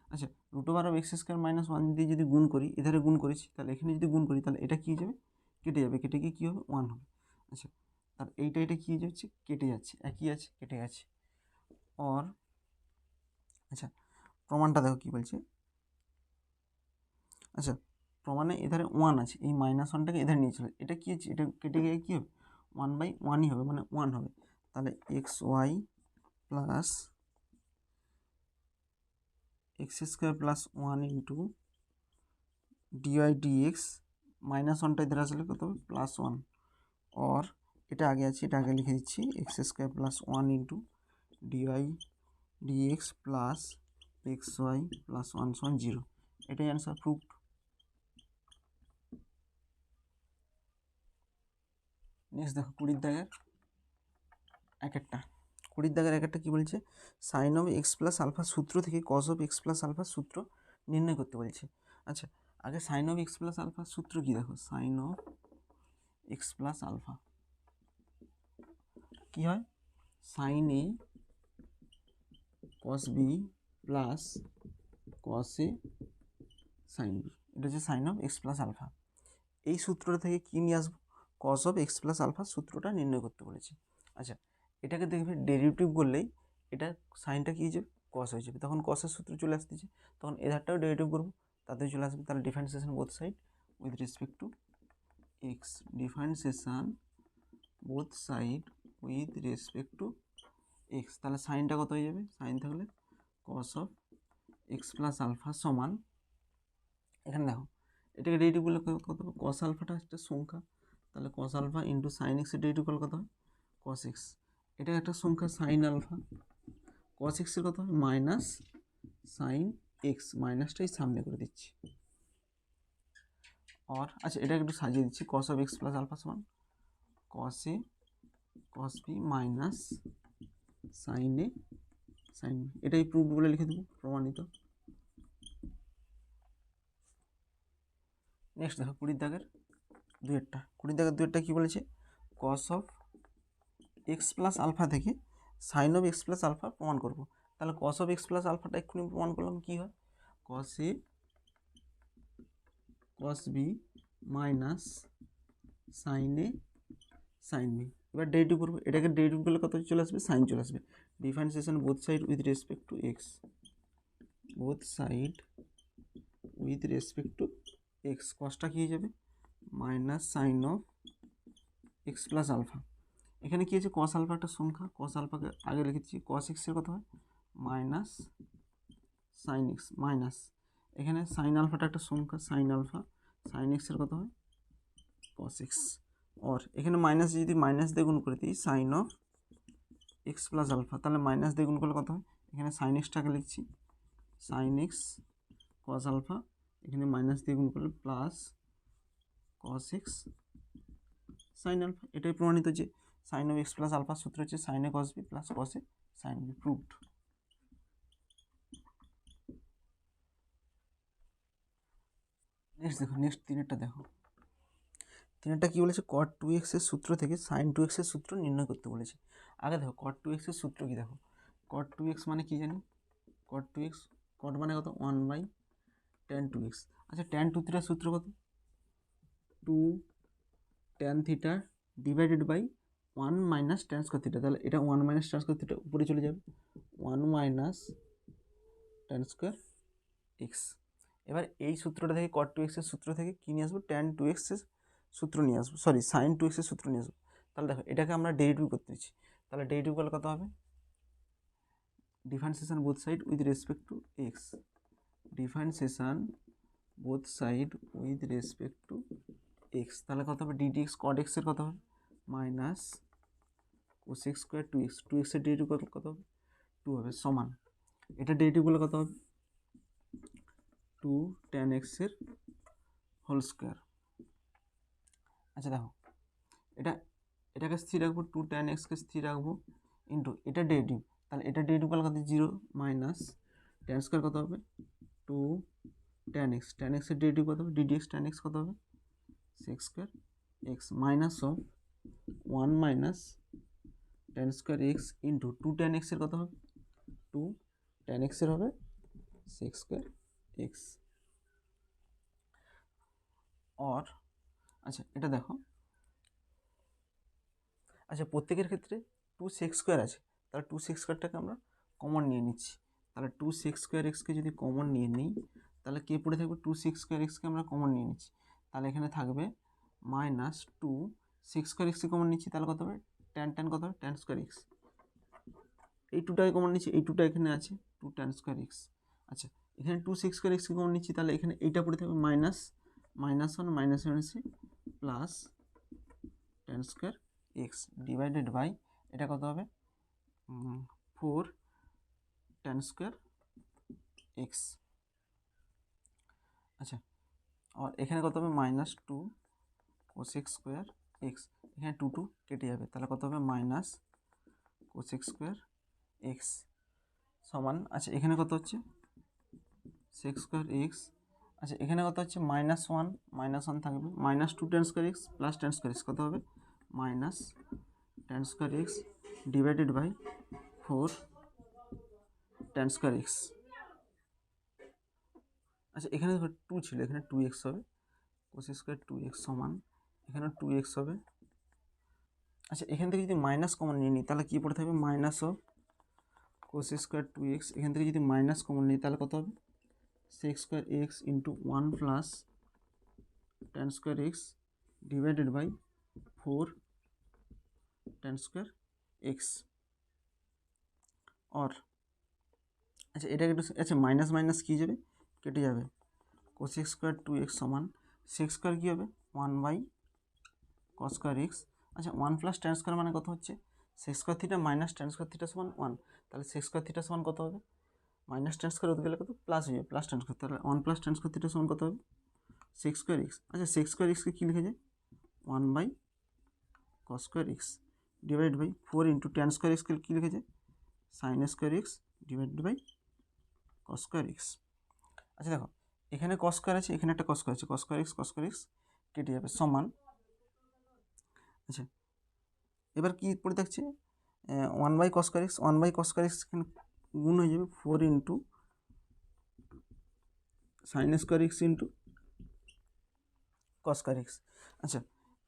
আচ্ছা root over of x square minus one দিয়ে যদি গুণ করি, এধারে গুণ করেছি তাহলে এখানে যদি গুণ করি তাহলে এটা কী হয়ে যাবে কেটে যাবে, কেটে গিয়ে কী হবে ওয়ান হবে। আচ্ছা আর এটা কী হয়ে যাচ্ছে কেটে যাচ্ছে, একই আছে কেটে গেছে। অর আচ্ছা প্রমাণটা দেখো কী বলছে, আচ্ছা প্রমাণে এধারে ওয়ান আছে, এই মাইনাস ওয়ানটাকে এধারে নিয়েছিল, এটা কী হচ্ছে এটা কেটে গিয়ে কী হবে ওয়ান বাই ওয়ানই হবে, মানে ওয়ান হবে। তাহলে x y plus x square plus one into dy dx minus ওয়ানটা এধারে আসলে কত হবে প্লাস ওয়ান। অর এটা আগে আছে, এটা আগে লিখে দিচ্ছি x square plus one into dy dx plus x y plus one সমান জিরো, এটাই অ্যান্সার প্রুভড। নেক্সট দেখো 20 দাগের এক একটা, 20 দাগের এক একটা কী বলছে, sine of x plus alpha সূত্র থেকে কস অফ এক্স প্লাস আলফার সূত্র নির্ণয় করতে বলছে। আচ্ছা আগে সাইন অফ এক্স প্লাস আলফার সূত্র কী দেখো, sine of x plus alpha কী হয়, সাইন এ কস বি প্লাস কস এ সাইন বি, এটা হচ্ছে sine of x plus alpha. এই সূত্রটা থেকে কী নিয়ে আসবো, কস অফ এক্স প্লাস আলফার সূত্রটা নির্ণয় করতে বলেছি। আচ্ছা এটাকে দেখবে ডেরিভেটিভ করলেই এটা সাইনটা কী হয়ে যাবে কস হয়ে যাবে, তখন কসের সূত্র চলে আসতেছে, তখন এধারটাও ডেরিভেটিভ করবো তাতেও চলে আসবে, তাহলে differentiation both side with respect to x, differentiation both side with respect to x, তাহলে সাইনটা কত হয়ে যাবে, সাইন থাকলে cos of x plus alpha সমান, এখানে দেখো এটাকে ডেরিভেটিভ করলে কত হবে, কস আলফাটা একটা সংখ্যা, তাহলে কস আলফা ইন্টু সাইন এক্সের ডেরিভেটিভ করলে কত হয় কস এক্স, এটা একটা সংখ্যা সাইন আলফা, কস এক্সের কত হয় মাইনাস সাইন এক্স, মাইনাসটাই সামনে করে দিচ্ছি। আর আচ্ছা এটাকে একটু সাজিয়ে দিচ্ছি, cos of x plus alpha সমান cos a cos B minus sine a sine b, এটাই প্রুফ বলে লিখে দেবো প্রমাণিত। নেক্সট দেখো 20 দাগের দুয়েরটা, 20 দাগের দুয়েরটা কী বলেছে, cos of x plus alpha থেকে sine of x plus alpha প্রমাণ করব, তাহলে কস অফ এক্স প্লাস আলফাটা এক্ষুনি প্রমাণ করলাম কী হয় cos a cos B minus sine a sine b, এবার ডেরিভেটিভ করবো, এটাকে ডেরিভেটিভ করলে কত চলে আসবে সাইন চলে আসবে, differentiation both side with respect to x, both side with respect to x, কসটা কী হয়ে যাবে minus sine of x plus alpha, এখানে কী আছে কস আলফা একটা সংখ্যা, কস আলফাকে আগে লিখেছি, কস এক্সের কত হয় মাইনাস সাইন এক্স মাইনাস, এখানে সাইন আলফাটা একটা সংখ্যা সাইন আলফা, সাইন এক্সের কত হয় কস এক্স, और এখানে মাইনাস যদি মাইনাস দিয়ে গুণ করে দিই sine of x plus alpha, তাহলে মাইনাস দিয়ে গুণ করলে কত হয়, এখানে সাইন এক্সটাকে লিখছি সাইন এক্স কস আলফা, এখানে মাইনাস দিয়ে গুণ করলে plus cos x sine alpha, এটাই প্রমাণিত যে সাইন অফ এক্স প্লাস আলফার সূত্র হচ্ছে সাইন এ কস বি প্লাস কস এ সাইন বি, প্রুভড। নেক্সট দেখো, নেক্সট তিনেরটা দেখো, তিনেরটা কী বলেছে, কট টু এক্সের সূত্র থেকে সাইন টু এক্সের সূত্র নির্ণয় করতে বলেছে। আগে দেখো কট টু এক্সের সূত্র কী দেখো, কট টু এক্স মানে কী জানি, কট টু এক্স কট মানে কত one by tan two x, আচ্ছা ট্যান টু থিটার সূত্র কত two tan theta divided by one minus tan square theta, তাহলে এটা one minus tan square theta উপরে চলে যাবে one minus tan square x, এবার এই সূত্রটা থেকে কট টু এক্সের সূত্র থেকে কী নিয়ে আসবো ট্যান টু এক্সের সূত্র নিয়ে আসবো, সরি সাইন টু এক্সের সূত্র নিয়ে আসবো, তাহলে দেখো এটাকে আমরা ডেরিভেটিভ করতে দিচ্ছি, তাহলে ডেরিভেটিভ করলে কত হবে differentiation both side with respect to x, differentiation both side with respect to x, তাহলে কত হবে ডিডি এক্স কট এক্সের কত হবে minus cos x square two x, two এক্সের ডেরিভেটিভ কত হবে টু হবে সমান, এটা ডেরিভেটিভ করলে কত হবে টু ট্যান এক্সের হোল স্কোয়ার। আচ্ছা দেখো, এটাকে স্থির রাখবো, টু ট্যান এক্সকে স্থির রাখবো, ইন্টু এটা ডেরিভেটিভ, তাহলে এটা ডেরিভেটিভ কত, 0 মাইনাস ট্যান স্কোয়ার কত হবে, টু ট্যান এক্স, ট্যান এক্সের ডেরিভেটিভ কত হবে, ডিডি এক্স ট্যান এক্স কত হবে, sec square x minus of 1 minus tan square x into two tan এক্সের কত হবে, টু ট্যান এক্সের হবে সেক্স স্কোয়ার এক্স। অর আচ্ছা এটা দেখো, আচ্ছা প্রত্যেকের ক্ষেত্রে টু সেক্স স্কোয়ার আছে, তাহলে টু সেক্স স্কোয়ারটাকে আমরা কমন নিয়ে নিচ্ছি, তাহলে টু সেক্স স্কোয়ার এক্সকে যদি কমন নিয়ে নিই তাহলে কে পড়ে থাকবে, টু সেক্স স্কোয়ার এক্সকে আমরা কমন নিয়ে নিচ্ছি, তাহলে এখানে থাকবে মাইনাস টু সেক্স স্কোয়ার এক্সকে কমন নিচ্ছি, তাহলে কত হবে, ট্যান ট্যান কত হবে, ট্যান স্কোয়ার এক্স, এই টুটাকে কমন নিচ্ছি, এই টুটা এখানে আছে, টু ট্যান স্কোয়ার এক্স। আচ্ছা এখানে টু সেক্স স্কোয়ার এক্সকে কমন নিচ্ছি, তাহলে এখানে এইটা পড়ে থাকবে মাইনাস ওয়ান মাইনাস মাইনাসে plus tan square x divided by এটা কত হবে, 4 ট্যান স্কোয়ার এক্স। আচ্ছা আর এখানে কত হবে, minus two cosec square x, এখানে টু টু কেটে যাবে, তাহলে কত হবে, মাইনাস কোসেক স্কোয়ার এক্স সমান, আচ্ছা এখানে কত হচ্ছে সেক্স স্কোয়ার এক্স, আচ্ছা এখানে কত হচ্ছে মাইনাস ওয়ান থাকবে, minus two tan square x plus tan square x কত হবে, minus tan square x divided by 4 tan square x. আচ্ছা এখানে টু ছিল, এখানে টু এক্স হবে, কোসেক স্কোয়ার টু এক্স সমান এখানে টু এক্স হবে। আচ্ছা এখান থেকে যদি মাইনাস কমন নিয়ে নিই তাহলে কী পড়ে থাকবে, minus of cosec square two x, এখান থেকে যদি মাইনাস কমন নিই তাহলে কত হবে, sec square x into one plus tan square x divided by 4 tan square x. Or আচ্ছা এটাকে একটু, আচ্ছা মাইনাস মাইনাস কী যাবে, কেটে যাবে, কোসেক স্কোয়ার টু এক্স সমান সেক্স স্কোয়ার কী হবে, 1 বাই কস স্কোয়ার এক্স। আচ্ছা 1 প্লাস ট্যান স্কোয়ার মানে কত হচ্ছে, sex square theta minus tan square theta সমান 1, তাহলে সেক্স স্কোয়ার থিটা সমান কত হবে, মাইনাস ট্যান স্কোয়ার হতে গেলে কত প্লাস হয়ে যাবে, প্লাস ট্যান স্কোয়ার, তাহলে 1 প্লাস ট্যান স্কোয়ার থিটা সমান কত হবে, সেক্স স্কোয়ার এক্স। আচ্ছা সেক্স স্কোয়ার এক্সকে কী লিখে যায়, 1 by cos square x divide by 4 into tan square এক্সকে কী লিখে যায়, sine square x divide by cos square x. আচ্ছা দেখো এখানে কস স্কোয়ার আছে, এখানে একটা কস স্কোয়ার আছে, কস স্কোয়ার এক্স কেটে যাবে সমান, আচ্ছা এবার কি পড়ে থাকছে, 1 বাই কস স্কোয়ার এক্স এখানে গুণ হয়ে যাবে 4 into sign square x into কস স্কোয়ার এক্স। আচ্ছা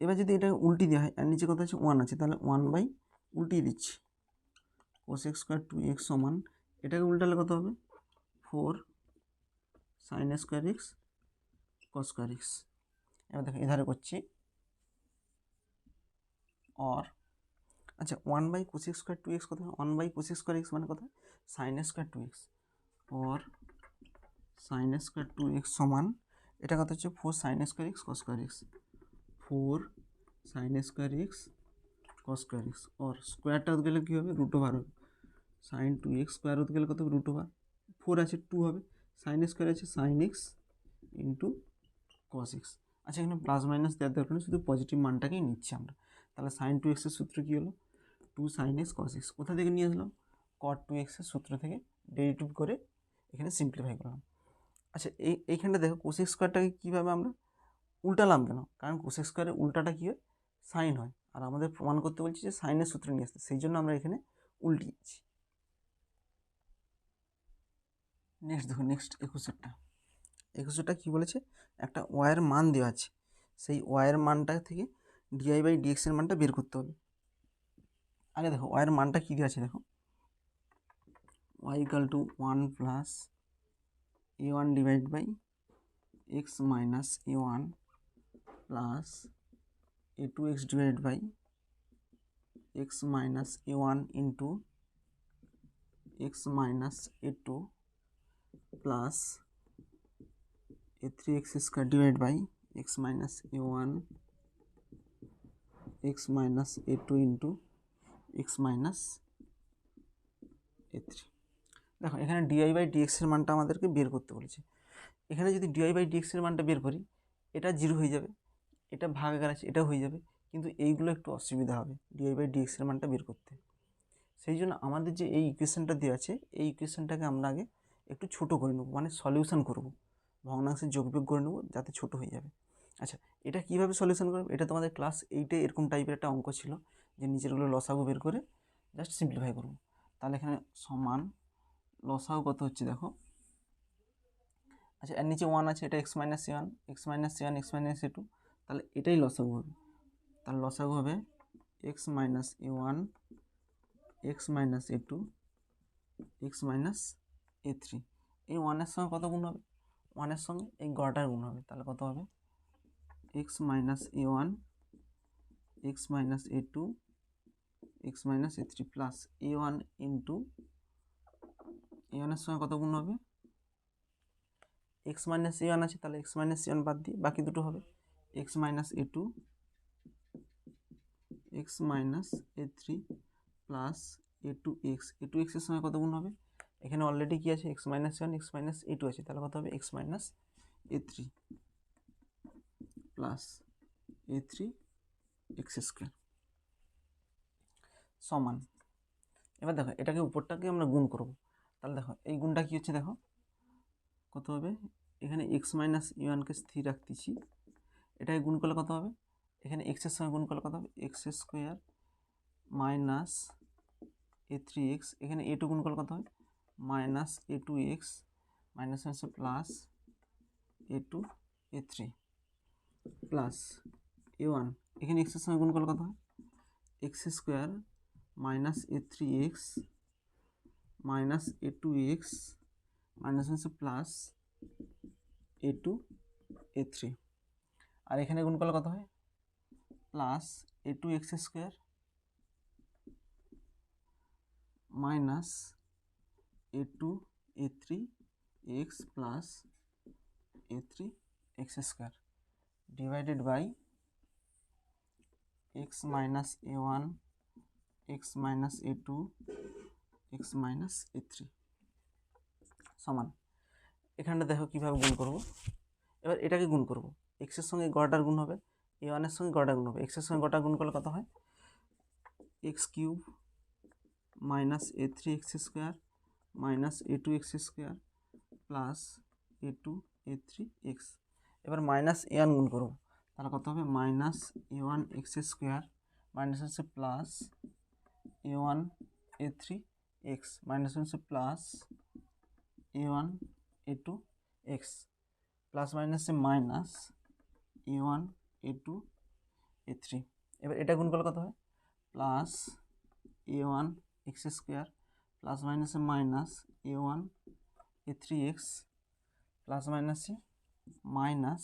এবার যদি এটা উল্টি দেওয়া হয়, আর নিচে কত আছে 1 আছে, তাহলে 1 বাই উল্টিয়ে দিচ্ছি কোসেক স্কোয়ার টু এক্স সমান, এটাকে উল্টালে কত হবে, 4 sine square x cos square x. এবার দেখো এধারে করছি, অর আচ্ছা 1 বাই কোসেক স্কোয়ার টু এক্স কত, 1 বাই কোসেক স্কোয়ার এক্স মানে কত, sine square two x, or sine square two x সমান এটা কত হচ্ছে 4 sine square x cos square x, 4 sine square x cos square x, or স্কোয়ারটা হতে গেলে কী হবে, রুট ওভার হবে, সাইন টু এক্স স্কোয়ার হতে গেলে কত হবে, রুট ওভার 4 আছে 2 হবে, সাইন স্কোয়ার আছে sine x into cos x. আচ্ছা এখানে প্লাস মাইনাস দেওয়ার দরকার নেই, শুধু পজিটিভ মানটাকেই নিচ্ছি আমরা, তাহলে সাইন টু এক্সের সূত্র কী হলো, 2 সাইন এক্স কস এক্স, কোথা থেকে নিয়ে আসলাম, কট টু এক্সের সূত্র থেকে ডেরিভেটিভ করে এখানে সিম্পলিফাই করলাম। আচ্ছা এইখানটা দেখো কোসেক স্কোয়ারটাকে কীভাবে আমরা উল্টালাম কেন, কারণ কোসেক স্কোয়ারের উল্টাটা কী হয়, সাইন হয়, আর আমাদের প্রমাণ করতে বলছি যে সাইনের সূত্র নিয়ে আসতে, সেই জন্য আমরা এখানে উল্টিয়েছি। নেক্সট দেখো, নেক্সট 21টা কী বলেছে, একটা ওয়াইয়ের মান দেওয়া আছে, সেই ওয়াইয়ের মানটা থেকে ডিআই বাই ডিএক্সের মানটা বের করতে হবে। আগে দেখো ওয়াইয়ের মানটা কী দেওয়া আছে, দেখো y equal to 1 plus a1 divide by x minus a1 plus a2 x divide by x minus a1 into x minus a2 plus a3 x square divide by x minus a1 x minus a2 into x minus a3। দেখো এখানে dy by ডিএক্সের মানটা আমাদেরকে বের করতে বলেছে, এখানে যদি ডিওয়াই বাই ডিএক্সের মানটা বের করি, এটা 0 হয়ে যাবে, এটা ভাগাকার আছে, এটাও হয়ে যাবে, কিন্তু এইগুলো একটু অসুবিধা হবে ডিওয়াই বাই ডিএক্সের মানটা বের করতে। সেই জন্য আমাদের যে এই ইকুয়েশনটা দেওয়া আছে, এই ইকুয়েশনটাকে আমরা আগে একটু ছোট করে নেব, মানে সলিউশন করব, ভগ্নাংশের যোগবিয়োগ করে নেব যাতে ছোট হয়ে যাবে। আচ্ছা, এটা কীভাবে সলিউশন করব? এটা তোমাদের ক্লাস 8-এ এরকম টাইপের একটা অঙ্ক ছিল, যে নিচেরগুলো লসাগু বের করে জাস্ট সিম্পলিফাই করব। তাহলে এখানে সমান লসাগু কত হচ্ছে দেখো। আচ্ছা, এর নিচে 1 আছে, এটা x-1, x-1, x-a2, তাহলে এটাই লসাগু হবে। তাহলে লসাগু হবে x-a1, x-a2, x-a3। এই 1-এর সঙ্গে কত গুণ হবে? 1-এর সঙ্গে এই গড়টার গুণ হবে। তাহলে কত হবে? x-a1, x-a2, x-a3 plus a1 into a1-এর সঙ্গে কত গুণ হবে? x-a1 আছে, তাহলে x-a1 বাদ দিয়ে বাকি দুটো হবে x-a2, x-a3 plus a2x। a2x এর সঙ্গে কত গুণ হবে? এখানে অলরেডি কি আছে? x-1, x-a2 আছে, তাহলে কত হবে? x-a3 প্লাস a3x² সমান। এবার দেখো, এটাকে উপরটাকে আমরা গুণ করব। তাহলে দেখো এই গুণটা কি হচ্ছে, দেখো কত হবে? এখানে x-a1কে স্থির রাখতেছি, এটাকে গুণ করলে কত হবে? এখানে x এর সঙ্গে গুণ করলে কত হবে? x² মাইনাস a3x, এখানে a2 গুণ করলে কত হয়? মাইনাস a2x মাইনাস হচ্ছে plus a2 a3 plus a1, এখানে x এর সঙ্গে গুণ করলে কত হয়? x² minus a3x minus a2x minus হচ্ছে প্লাস a2 a3, আর এখানে গুণ করলে কত হয়? Plus a2x² minus a2 a3x plus a3x² divided by x minus a1 x minus a2 x minus a3 সমান। এখানটা দেখো কীভাবে গুণ করব। এবার এটাকে গুণ করব, x এর সঙ্গে গড়টার গুণ হবে, a1 এর সঙ্গে গড়টার গুণ হবে। x এর সঙ্গে গড়টার গুণ করলে কত হয়? x³ minus a3x² minus a2x² plus a2 a3x। এবার মাইনাস a1 গুণ করব, তাহলে কত হবে? মাইনাস a1x² মাইনাস হচ্ছে প্লাস a1 a3x মাইনাস হচ্ছে প্লাস a1 a2x প্লাস মাইনাসে মাইনাস a1 a2 a3। এবার এটা গুণ করলে কত হয়? প্লাস a1 x² প্লাস মাইনাসে মাইনাস a1 a3x প্লাস মাইনাসে মাইনাস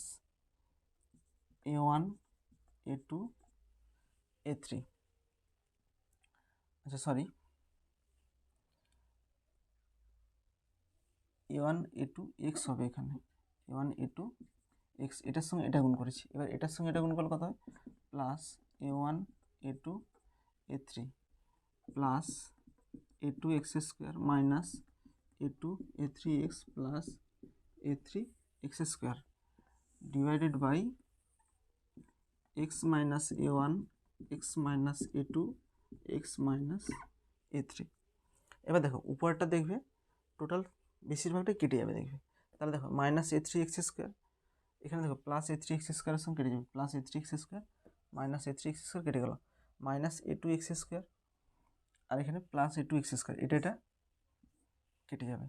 a1 a2 a3। আচ্ছা সরি, a1 a2x হবে এখানে, a1 a2x, এটার সঙ্গে এটা গুণ করেছি। এবার এটার সঙ্গে এটা গুণ করলে কত হয়? Plus a1 a2 a3 plus a2x² minus a2 a3x plus a3x² divided by x minus a1 x minus a2 x minus a3। এবার দেখো উপরটা দেখবে টোটাল বেশিরভাগটাই কেটে যাবে দেখবে। তাহলে দেখো মাইনাস a3x², এখানে দেখো প্লাস a3x² এর সঙ্গে কেটে যাবে, প্লাস a3x² মাইনাস a3x² কেটে গেল, মাইনাস a2x², আর এখানে প্লাস a2x², এটা কেটে যাবে,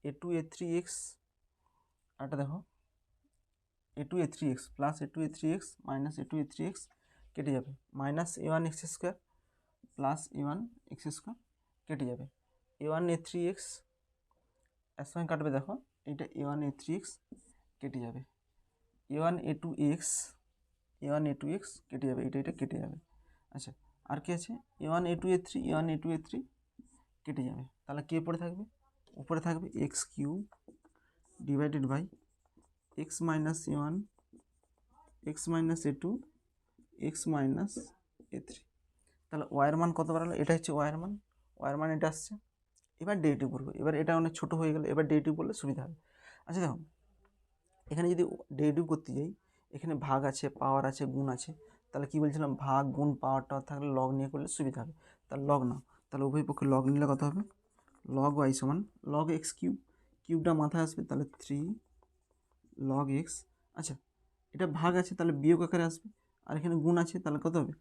a2 a3x, আরটা দেখো a2 a3x plus a2 a3x minus a2 a3x কেটে যাবে, মাইনাস a1x² প্লাস a1x² কেটে যাবে, a1 a3x এর সঙ্গে কাটবে, দেখো এইটা a1 a3x কেটে যাবে, a1 a2x কেটে যাবে, এটা কেটে যাবে। আচ্ছা, আর কি আছে? a1 a2 a3 কেটে যাবে, তাহলে কে পড়ে থাকবে? উপরে থাকবে x³ divided by x minus a1 x minus a2 x minus a3। তাহলে ওয়াইয়ের মান কত বাড়ালো? এটা হচ্ছে ওয়াইয়ের মান এটা আসছে। এবার ডেরিভেটিভ করবো, এবার এটা অনেক ছোটো হয়ে গেল, এবার ডেরিভেটিভ করলে সুবিধা হবে। আচ্ছা দেখো, এখানে যদি ডেরিভেটিভ করতে যাই, এখানে ভাগ আছে, পাওয়ার আছে, গুণ আছে, তাহলে কি বলছিলাম, ভাগ গুণ পাওয়ারটা থাকলে লগ নিয়ে করলে সুবিধা হবে। তাহলে লগ নাও, তাহলে উভয় পক্ষে লগ নিলে কত হবে, লগ ওয়াই সমান লগ এক্স কিউব, কিউবটা মাথায় আসবে, তাহলে 3 লগ এক্স। আচ্ছা, এটা ভাগ আছে তাহলে বিয়োগ আকারে আসবে, আর এখানে গুণ আছে তাহলে কত হবে,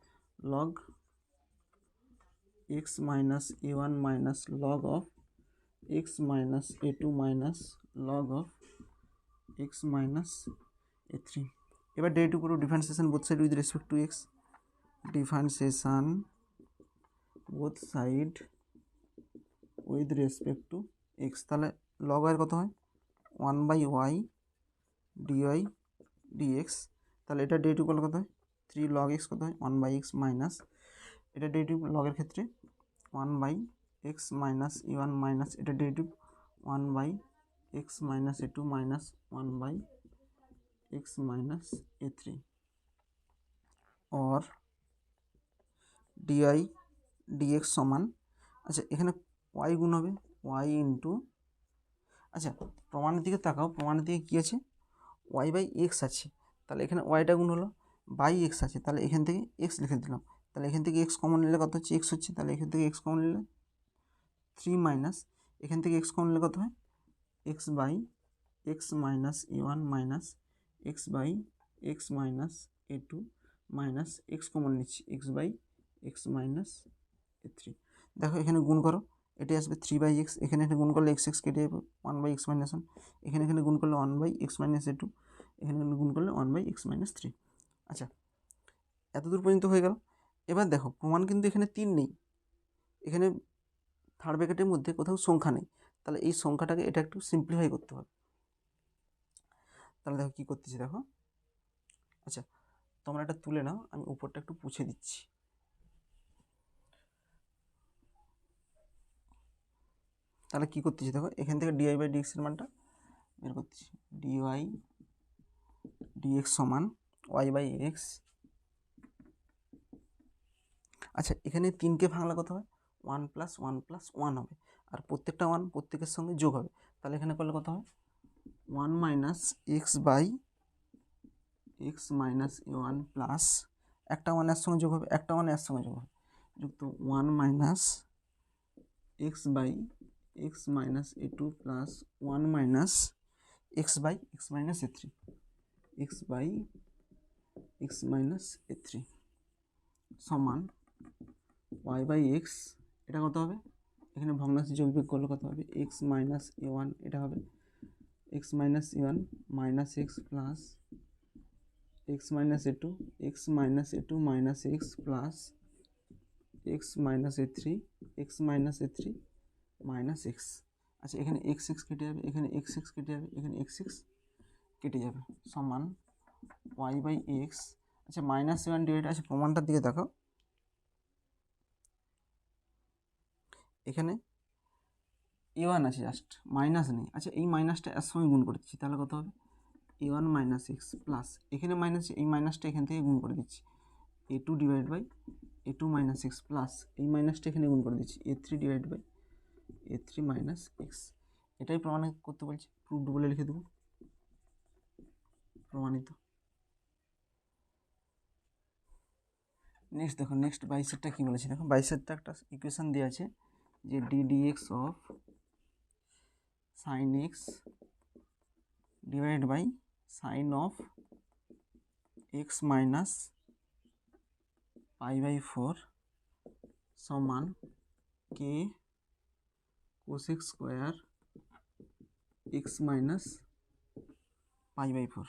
log x minus a one minus log of x minus a two minus log of x minus a three. এবার ডেরিভেটিভ করব differentiation both side with respect to x, differentiation both side with respect to x. তাহলে log y কত হয়, 1/y dy dx। তাহলে এটা derivative করলে কত হয়, 3 log x কত হয়, 1/x মাইনাস, এটা ডেরিভেটিভ লগের ক্ষেত্রে 1/x মাইনাস e1 মাইনাস, এটা derivative 1/x minus e2 minus 1/x minus e3 और dy dx সমান, আচ্ছা এখানে y গুণ হবে y ইন্টু, আচ্ছা প্রমাণের দিকে তাকাও, প্রমাণের দিকে কী আছে, ওয়াই বাই এক্স আছে, তাহলে এখানে ওয়াইটা গুণ হলো, বাই এক্স আছে, তাহলে এখান থেকে এক্স লিখে দিলাম, তাহলে এখান থেকে এক্স কমন নিলে কত হচ্ছে, এক্স হচ্ছে, তাহলে এখান থেকে এক্স কমন নিলে 3 মাইনাস, এখান থেকে এক্স কমন নিলে কত হয়, x by x minus a one minus x by x minus a two minus x common নিচ্ছি, x by x minus a three. দেখো এখানে গুণ করো, এটি আসবে 3/x, এখানে গুণ করলে এক্স এক্স কেটে যাবে 1/x মাইনাস 1, এখানে গুণ করলে 1/x মাইনাস এ টু, এখানে গুণ করলে 1/x মাইনাস 3। আচ্ছা এতদূর পর্যন্ত হয়ে গেল। এবার দেখো প্রমাণ কিন্তু এখানে 3 নেই, এখানে থার্ড ব্র্যাকেটের মধ্যে কোথাও সংখ্যা নেই, তাহলে এই সংখ্যাটাকে এটা একটু সিম্পলিফাই করতে হবে। তাহলে দেখো কী করতেছি, দেখো আচ্ছা তোমরা এটা তুলে নাও, আমি উপরটা একটু পুছে দিচ্ছি। তাহলে কী করতেছি, দেখো এখান থেকে ডিওয়াই বাই ডিএক্সের মানটা বের করতেছি, ডিওয়াই ডিএক্স সমান ওয়াই বাই এক্স। আচ্ছা এখানে 3কে ভাঙলে কত হয়, 1 + 1 + 1 হবে, আর প্রত্যেকটা 1 প্রত্যেকের সঙ্গে যোগ হবে, তাহলে এখানে করলে কত হয়, 1 minus x by x minus a one plus, একটা 1 এর সঙ্গে যোগ হবে, একটা 1 এর সঙ্গে যোগ হবে, যুক্ত 1 minus x by x minus a two plus 1 minus x by x minus a three, x by x minus a three সমান ওয়াই বাই এক্স, এটা কত হবে, এখানে ভগ্নাংশে যোগ বিয়োগ করলে কত হবে, এক্স মাইনাস এ ওয়ান, এটা হবে x minus a one minus x plus x minus a two, x minus a two minus x plus x minus a three, x minus a three minus x. আচ্ছা এখানে x x কেটে যাবে, এখানে x x কেটে যাবে, এখানে x x কেটে যাবে, সমান ওয়াই বাই এক্স। আচ্ছা মাইনাস ওয়ান ডিভাইড, আচ্ছা প্রমাণটার দিকে দেখো, এখানে এ ওয়ান আছে জাস্ট, মাইনাস নেই। আচ্ছা এই মাইনাসটা এর সঙ্গে গুণ করে দিচ্ছি, তাহলে কত হবে, a one minus x plus, এখানে মাইনাস, এই মাইনাসটা এখান থেকে গুণ করে দিচ্ছি, a two divide by a two minus x plus, এই মাইনাসটা এখানে গুণ করে দিচ্ছি, a three divide by a three minus x. এটাই প্রমাণ করতে বলছি, প্রুফড বলে লিখে দেবো, প্রমাণিত। নেক্সট দেখো, নেক্সট বাইসেটটা কী বলেছে, দেখো বাইসেটটা একটা ইকুয়েশান দেওয়া আছে যে d dx of sine x divide by sine of x minus pi by 4 সমান k cosec square x minus pi by 4।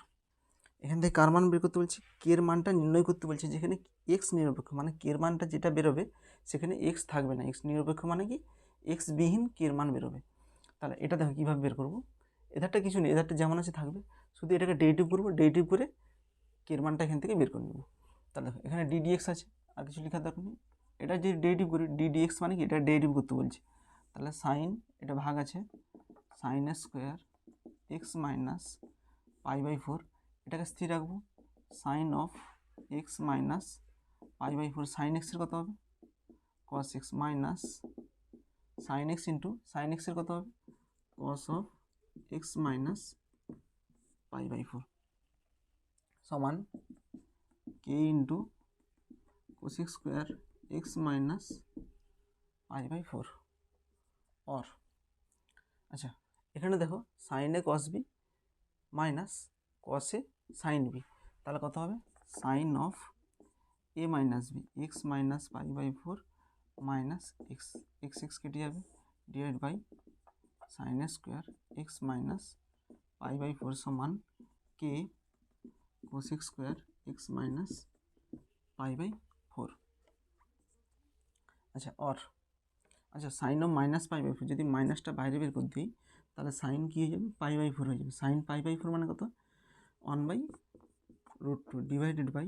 এখান থেকে কার মান বের করতে বলছি, কের মানটা নির্ণয় করতে বলছে, যেখানে এক্স নিরপেক্ষ, মানে কের মানটা যেটা বেরোবে সেখানে এক্স থাকবে না, এক্স নিরপেক্ষ মানে কি এক্স বিহীন কের মান বেরোবে। তাহলে এটা দেখো কীভাবে বের করবো, এধারটা কিছু নেই, এধারটা যেমন আছে থাকবে, শুধু এটাকে ডেরিভেটিভ করবো, ডেরিভেটিভ করে কের মানটা এখান থেকে বের করে নেব। তাহলে দেখো এখানে ডিডিএক্স আছে, আর কিছু লেখার দরকার নেই, এটা যে ডেরিভেটিভ করি ডিডিএক্স মানে কি, এটা ডেরিভেটিভ করতে বলছে, তাহলে সাইন, এটা ভাগ আছে, sine square x minus pi by 4, এটাকে স্থির রাখবো, sine of x minus pi by 4, sine এক্সের কত হবে, cos x minus sine x into sine এক্সের কত হবে, কস অফ এক্স মাইনাস π/4 সমান k into cosec square x minus π/4 or আচ্ছা এখানে দেখো সাইন এ কস বি মাইনাস কস এ সাইন বি, তাহলে কত হবে sine of A minus B x minus π/4 minus x x x কেটে যাবে divide by sine A square x minus π/4 সমান k cosec square x minus π/4। আচ্ছা অর আচ্ছা sign of minus π/4 যদি মাইনাসটা বাইরে বের করে দিই তাহলে সাইন কী হয়ে যাবে π/4 হয়ে যাবে। সাইন π/4 মানে কত 1/√2 divided by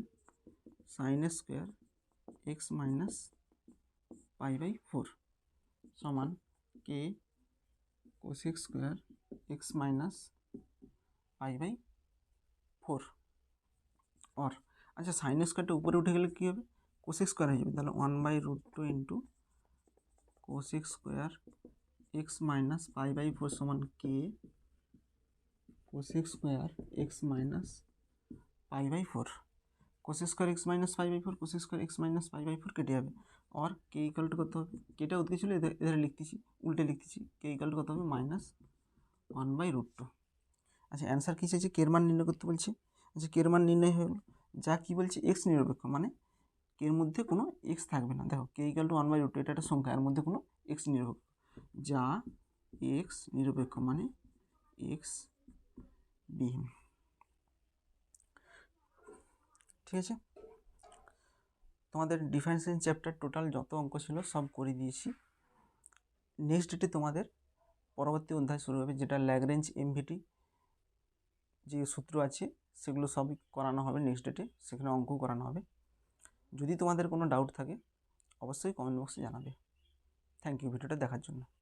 sine square x minus π/4 সমান k cosec square x minus π/4 or আচ্ছা সাইন স্কোয়ারটা উপরে উঠে গেলে কী হবে কোসেক স্কোয়ার হয়ে যাবে, তাহলে 1/√2 into cosec square x minus π/4 সমান k cosec square x minus π/4 cosec square x minus π/4 cosec square x minus π/4 কেটে যাবে আর কে ইকাল টু কত হবে কেটা উঠে ছিল এধারে লিখতেছি উল্টে লিখতেছি কে ইকাল টু কত হবে -1/√2। আচ্ছা অ্যান্সার কী চাইছে কের মান নির্ণয় করতে বলছে। আচ্ছা কের মান নির্ণয় হলো যা কী বলছে এক্স নিরপেক্ষ মানে কের মধ্যে কোনো এক্স থাকবে না, দেখো কে ইকাল টু 1/√2 এটা একটা সংখ্যা এর মধ্যে কোনো এক্স নিরপেক্ষ যা এক্স নিরপেক্ষ মানে এক্স বিহীন। ঠিক আছে তোমাদের ডিফারেন্সিয়েশন চ্যাপ্টার টোটাল যত অঙ্ক ছিল সব করে দিয়েছি। নেক্সট ডেটে তোমাদের পরবর্তী অধ্যায় শুরু হবে যেটা ল্যাগ্রেঞ্জ এমভিটি যে সূত্র আছে সেগুলো সবই করানো হবে নেক্সট ডেটে, সেখানে অঙ্কও করানো হবে। যদি তোমাদের কোনো ডাউট থাকে অবশ্যই কমেন্ট বক্সে জানাবে। থ্যাংক ইউ ভিডিওটা দেখার জন্য।